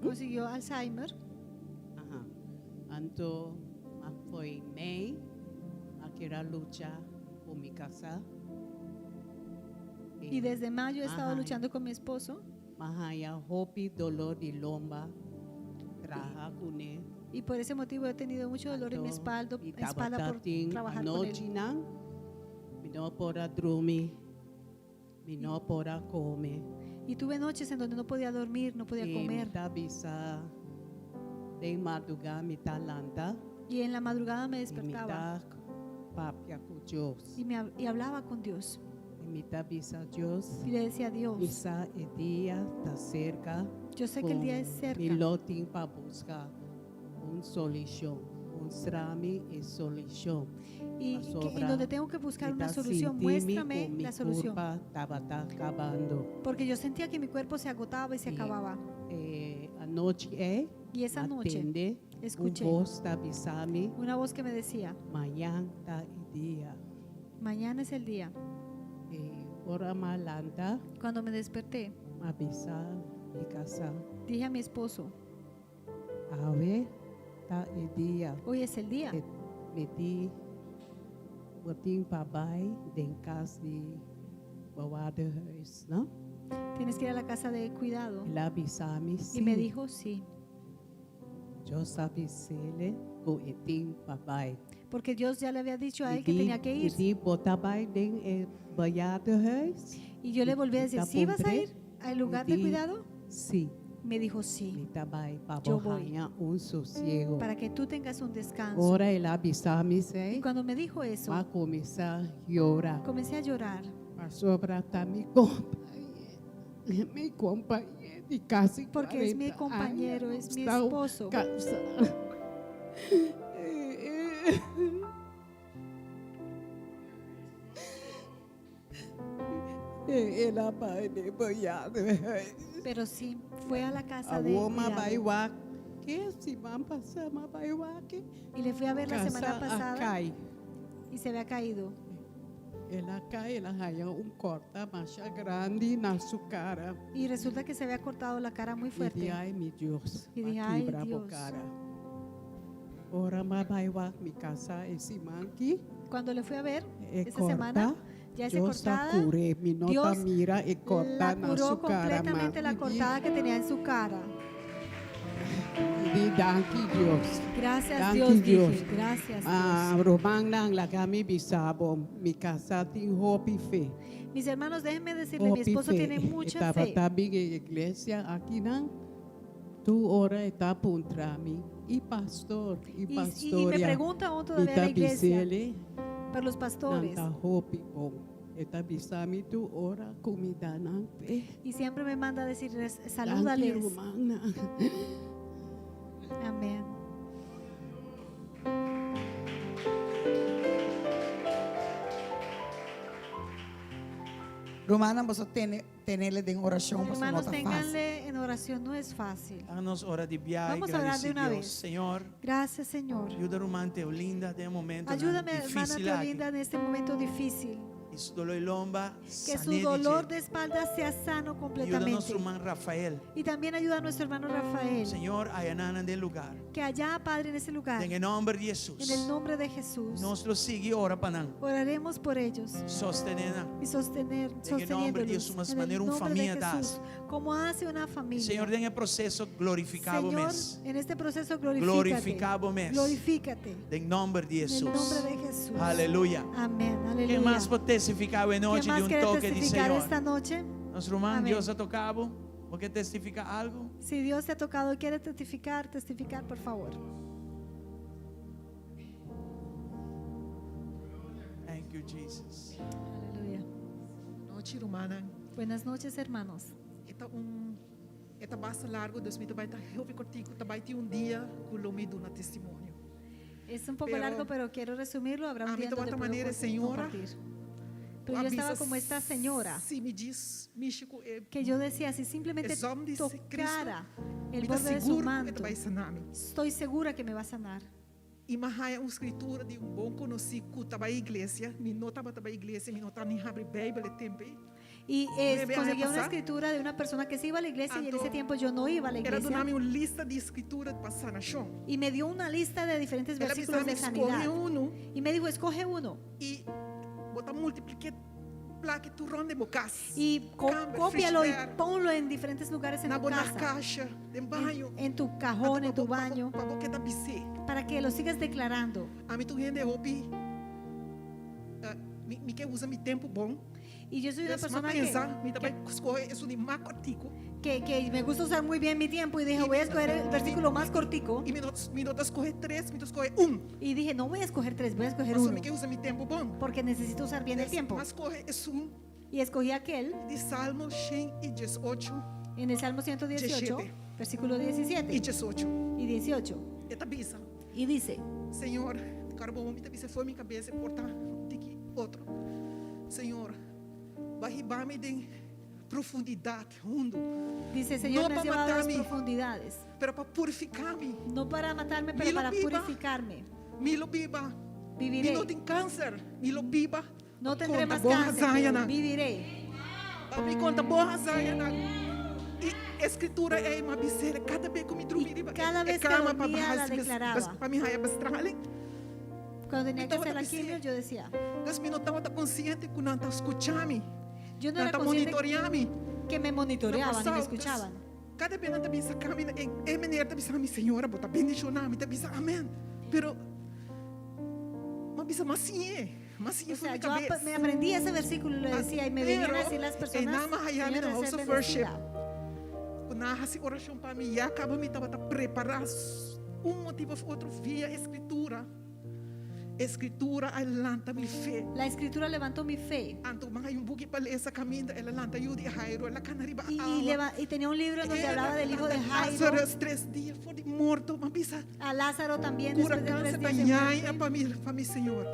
Consiguió Alzheimer. ajá. Anto, fue en May, a querer luchar por mi casa. Y desde mayo he estado Ajá. luchando con mi esposo. Mahaya, hopi, dolor de lomba, trabaja con él. Y por ese motivo he tenido mucho dolor en mi espalda por trabajar con anoche él. nang mi no pora dormir, mi no pora comer. Y tuve noches en donde no podía dormir, no podía Y comer. mi ta bisa de madrugada mi ta lanta Y en la madrugada me y mi despertaba ta papia con Dios. y hablaba con Dios. Y mi ta bisa Dios. Y le decía, Dios, Bisa el día está cerca. yo sé que el día es cerca. Mi loting para buscar una solución, un trami y solución. Y sobra, en donde tengo que buscar una Está solución, sentimi muéstrame con mi la solución. culpa estaba acabando. Porque yo sentía que mi cuerpo se agotaba y se Y, acababa. Anoche Y esa noche atende, escuché un voz está avisando, una voz que me decía, mañana está el día. mañana es el día. Hora más lanta, Cuando me desperté, avisa mi casa. dije a mi esposo, A ver, está el día. hoy es el día. Metí, botín pabai, de casa de Bawadehuis, ¿no? Tienes que ir a la casa de cuidado. El avisami, sí. Y me dijo, sí. Yo sabía go etin pabai. Porque Dios ya le había dicho a él que tenía que ir. Y botabai den Bawadehuis. Y yo le volví a decir, ¿sí vas a ir al lugar de cuidado? Sí. Me dijo, sí, Mi tabai Yo voy. pabohaya un sosiego. para que tú tengas un descanso. Ahora el avisami Y se cuando me dijo eso, va a comenzar a llorar. comencé a llorar. Sobra está mi compañero. Mi compañero de casi Porque es mi 40 compañero, años, es mi está esposo. cansado. El apai de boiado. Pero sí, fue a la casa A de woman cuidado. baiwa. Que si van pasar ma baiwa que Y le fui a ver la semana pasada acai. y se había caído. Ela cai, ela haya un corta más grande na su cara. Y resulta que se había cortado la cara muy Y fuerte. dije, ay, mi Dios, Y dije, aquí ay, bravo Dios. cara. Ora ma baiwa mi casa ese manqui. Cuando le fui a ver esa Corta, semana, ya se Dios la cortada, curé, mi nota Dios mira y corta la na curó su cara. completamente la cortada que tenía en su cara. Y di, danki Dios. Gracias Danki Dios, Dios. dije. Gracias Ah, Dios. romang nang la kami bisabo. Mi casa tin hopi fe. Mis hermanos, déjenme decirle, mi Hopi esposo fe. tiene mucha Estaba fe. también en iglesia aquí nang. Tu ora está puntrami. Y pastor, y Y me pastoria. pregunta aún todavía en la iglesia, Bisele, para los pastores. nanta hopi bon. Eta bisami tu ora comida nang fe. Y siempre me manda a decirles, Danki salúdales. romang nang. Amén. Romana, vosotros tenerle en oración, pues no Hermanos, está fácil. ténganle en oración, no es fácil. Háganos hora de viaje, Vamos a orar de una Dios. vez. Señor, Gracias, Señor. ayuda a Romana Teolinda de momento Ayúdame, hermana difícil Teolinda, en este momento difícil. y su dolor y lomba, Que su dolor de espalda sea sano ayúdanos, completamente. hermano Rafael. Y también ayuda a nuestro hermano Rafael. Señor, allanan del lugar. Que allá, Padre, en ese lugar, En el nombre de Jesús. en el nombre de Jesús, Nos lo sigue ora panan. oraremos por ellos Sostenena. y sosteniéndolos Jesús, en manera el un nombre familia de Jesús, como hace una familia. Señor, en el proceso glorificado Señor, mes. en este proceso Glorificado mes. glorifícate En nombre de en el Jesús. nombre de Jesús. Aleluya. Amén, aleluya. ¿Qué más puede testificar hoy ¿Qué noche de más un quiere toque de testificar Señor? esta noche? Nuestro hermano Amén. Dios ha tocado. ¿Por qué testifica algo? Si Dios te ha tocado y quiere testificar, por favor. Thank you, Jesus. Aleluya. Noite, Romana. Buenas noches, hermanos. Eta basta largo, dus me vai estar heel cortico, também tem dia que eu me dou na testemunho. Es un poco Pero largo, pero quiero resumirlo. Habrá un a mí día de donde otra puedo manera, señora, compartir. Pero yo estaba como esta señora, Se me diz, místico, que yo decía, si simplemente Es hombre de tocara el me borde de su seguro que manto, vai sanar-me. estoy segura que me va a sanar. E Mahaya uma escritura de bom conhecido que estava na igreja, me não estava na igreja, me não estava nem abre Bíblia também. Y Debe conseguí una pasar. escritura de una persona que sí iba a la iglesia y en ese Anto, tiempo yo no iba a la Era do iglesia. nome uma lista de escritura para sanação. Y me dio una lista de diferentes Ela versículos precisava de escolher sanidad. Y me dijo, escoge uno. e botar multiplique plaque tu ronde bocas. Y Cambia, cópialo y frigidaire, ponlo en diferentes lugares en na tu boa na casa. caixa, de banho. En tu cajón, en tu baño. Para boqueta BC. Para que lo sigas declarando. A mim tu rende hobby. Me que usa mi tempo bom. Y yo soy una persona pensar, me também escolhe isso de mais cortico. que me gusta usar muy bien mi tiempo y dije, voy a escoger el versículo más cortico. E me não escolhe 3, me escolhe Y dije, no voy a escoger 3, voy a escoger Mas uno. me que usa mi tempo bom. Porque necesito usar bien el tiempo. Mas escolhe esse Y escogí aquel de Salmo 118 en el Salmo 118, 17. versículo e 17 18. y 18. Eta bisa. Y dice, Senhor, cara bom, me bisa foi minha cabeça portar de que outro. Senhor, vai ribar-me de profundidade, fundo. dice, Señor, No me has para llevado a las matarme. profundidades. Pero para purificar-me. No para matarme, pero Milo para viva. purificarme. Me lo biba. Viviré. Me não tem câncer. Me lo biba. No tendré Conta más boa cáncer, razão, pero viviré. Me conta boa razão, E a escritura é uma biceira. Cada vez que eu me dormir, cada vez que dormía la declaraba. Para mim, é bastante. Cuando tenía que Então, hacer la eu disse, quimio, yo decía, Deus me não estava consciente que não está escutando-me. yo no Não era está consciente monitoreando-me. que me monitoreaban y me Não, escuchaban. Cada vez está pensando, é maneira de pensar, minha senhora, bota bendicionar, me está pensando, amém. Pero, mas pensa, mas sim é. Mas sim O foi sea, minha yo cabeça. me aprendí ese versículo y lo decía y me venían a decir las personas, Señora, "Señora, House sé of Worship. bendecida". Na oração para mim, e acaba me estava preparar motivo outro via escritura. Escritura adelanta minha fé. La escritura levantó mi fe. Anto mga yung buki pala esa caminda, ela lanta yudi Jairo, ela canariba Y tenía un libro donde hablaba del hijo de Jairo, Lázaro 3 días fue muerto, mabisa. a Lázaro también Cura después de 3 câncer días de tanhaya muerte. para mi Senhor.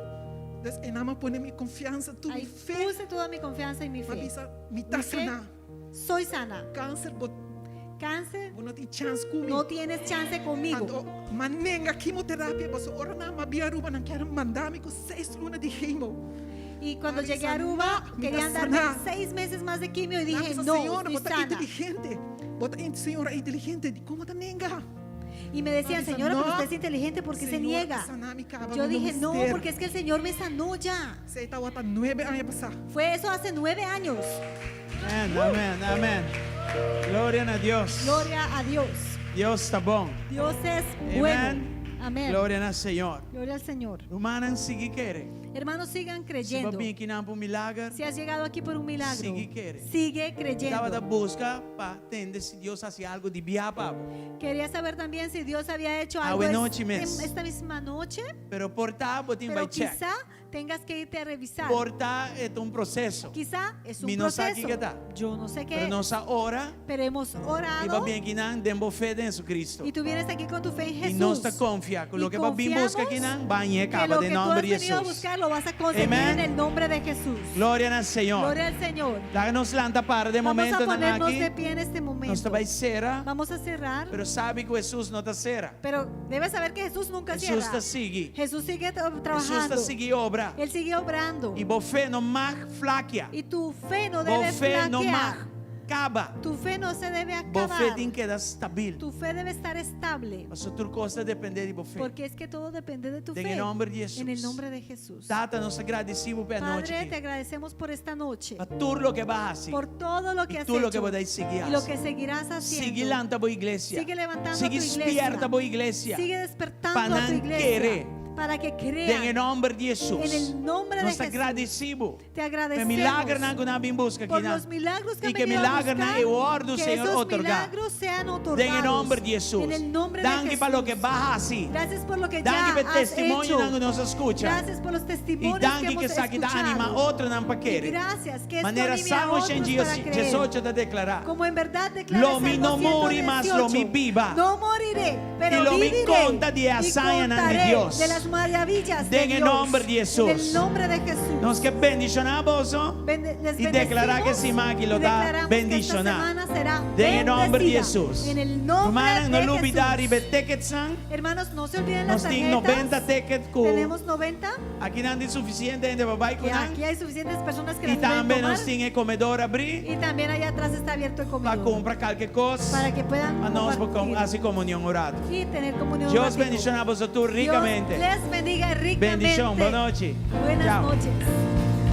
Des enama pone mi confianza, tu mi Ahí fé. puse toda mi confianza en mi fe. Mabisa, mi Mi fe, tasana. soy sana. Câncer, bot, Cáncer, no ti chance kumi. no tienes chance conmigo. Anto, manenga quimioterapia, baso ora na mabiaruba, nang kaya mandami ko 6 lunas de chemo. Y cuando Mami, llegué a sana, Aruba, mi querían sana. darme 6 meses más de quimio y dije, Nabisa, no, Senhora, estoy bota sana. inteligente. Bota senhora inteligente, como ta nenga. Y me decían, Mami, señora, pero no. usted es inteligente, ¿por qué se Senhor, niega? sanami kaba, Yo no dije, no, mister. porque es que el Señor me sanó ya. Se está hasta 9 años pasar. Fue eso hace 9 años. Amén, amén, amén. Gloria a Dios. Gloria a Dios. Dios está bom. Dios es Amén. bueno. Amén. Gloria al Señor. Gloria al Señor. Humana sigue querer. Hermanos, sigan Se creyendo. va bien que não por milagre. Si has llegado aquí por un milagro, Sigue querer. sigue Estaba da creyendo. busca para entender si Dios hacía algo de bien para Quería saber también si Dios había hecho Ah, algo buena noche, mes. esta misma noche, pero por tal botín pero vai check. quizá tengas que irte a revisar. Porta es un proceso. Quizá es un Mi no sabe proceso. qué está. Yo no sé qué Pero es, nossa hora pero hemos e va orado bem aqui não, dembo fé em Jesus Cristo. y tú vienes aquí con tu fe en E Jesús. nós está confiar com Y o que va bem busca aqui não, vai que acaba lo de que tú has nome de venido a Jesus. buscar lo vas a conseguir Amen. en el nombre de Jesús. Glória ao Senhor. Gloria al Señor. Dá-nos lanta para de Vamos momento a não ponernos aqui. de pie en este Nós momento. vai cera, Vamos a cerrar. pero sabe que Jesus não está cera. Pero debes saber que Jesús nunca Jesus cierra. está sigue. Jesús sigue Jesus trabajando. está sigue obra. Él sigue obrando. E boa fé não mag flaquea. Y tu fe no Boa debe fé não mag flaquear. acaba. Tu fe no se debe Boa fé acabar. tem que dar estabil. Tu fe debe estar estable. Mas outra coisa depende de boa fé. Porque es que todo depende de tu En fe. el nombre de Jesús. En el nombre de Jesús. Tata, nos agradecemos por noite. Padre, te agradecemos por esta noche. Para tudo lo que vas a hacer. Por todo lo que Y has tú lo hecho. que podéis seguir Y lo que seguirás haciendo. Sigue levantando boa igreja. Sigue levantando Sigue tu iglesia. despierta boa igreja. Sigue despertando Para a tu não iglesia. querer. Para que En crean. el nombre de Jesús. En el nombre de Nos Jesús. agradecemos. Te Por agradecemos. milagre que nós vim busca aqui. Por los milagros que Y han que venido a milagre buscar, eu oro do que Senhor esos otorgar. milagros sean otorgados. En el nombre de Jesús. En el nombre de Danke Jesús. para lo que vas a hacer. Gracias por lo que Danke ya por has testimonio hecho. que nos escucha. Gracias por los E testimonios que danke hemos que sabe que escuchado. anima outro não para Y querer. gracias que esto Maneira anime a sã hoje em otros dia para creer. Jesus te declarar. Como en verdad declara Lo mi Salmo no mori, mas lo 118. mi viva. No moriré, pero Y lo mi viviré. conta de y hazañas de contaré Dios. de las maravillas En de el Dios. nombre de Jesús. En el nombre de Jesús. Nós que bendicionamos Les y declarar que bendecimos sim que y lo dá declaramos que esta bendicionar. semana será En el nombre de bendecida. Jesús. En el nombre Hermanos, no de lo olvidar y Jesús. ver tickets. Hermanos, no se olviden las Nós temos 90 tarjetas. tickets com. Tenemos 90 Aqui não tem suficiente ainda para vai y com. aquí hay suficientes personas que E las pueden também tomar. nós temos comedor abrir Y también allá atrás está abierto el para comedor comprar qualquer coisa. para que puedan A nós compartir assim comunhão orado. y tener comunión. Deus contigo. bendicionamos a tu ricamente. Dios les bendiga ricamente. Bendição, boa noite. Buenas Tchau. noches.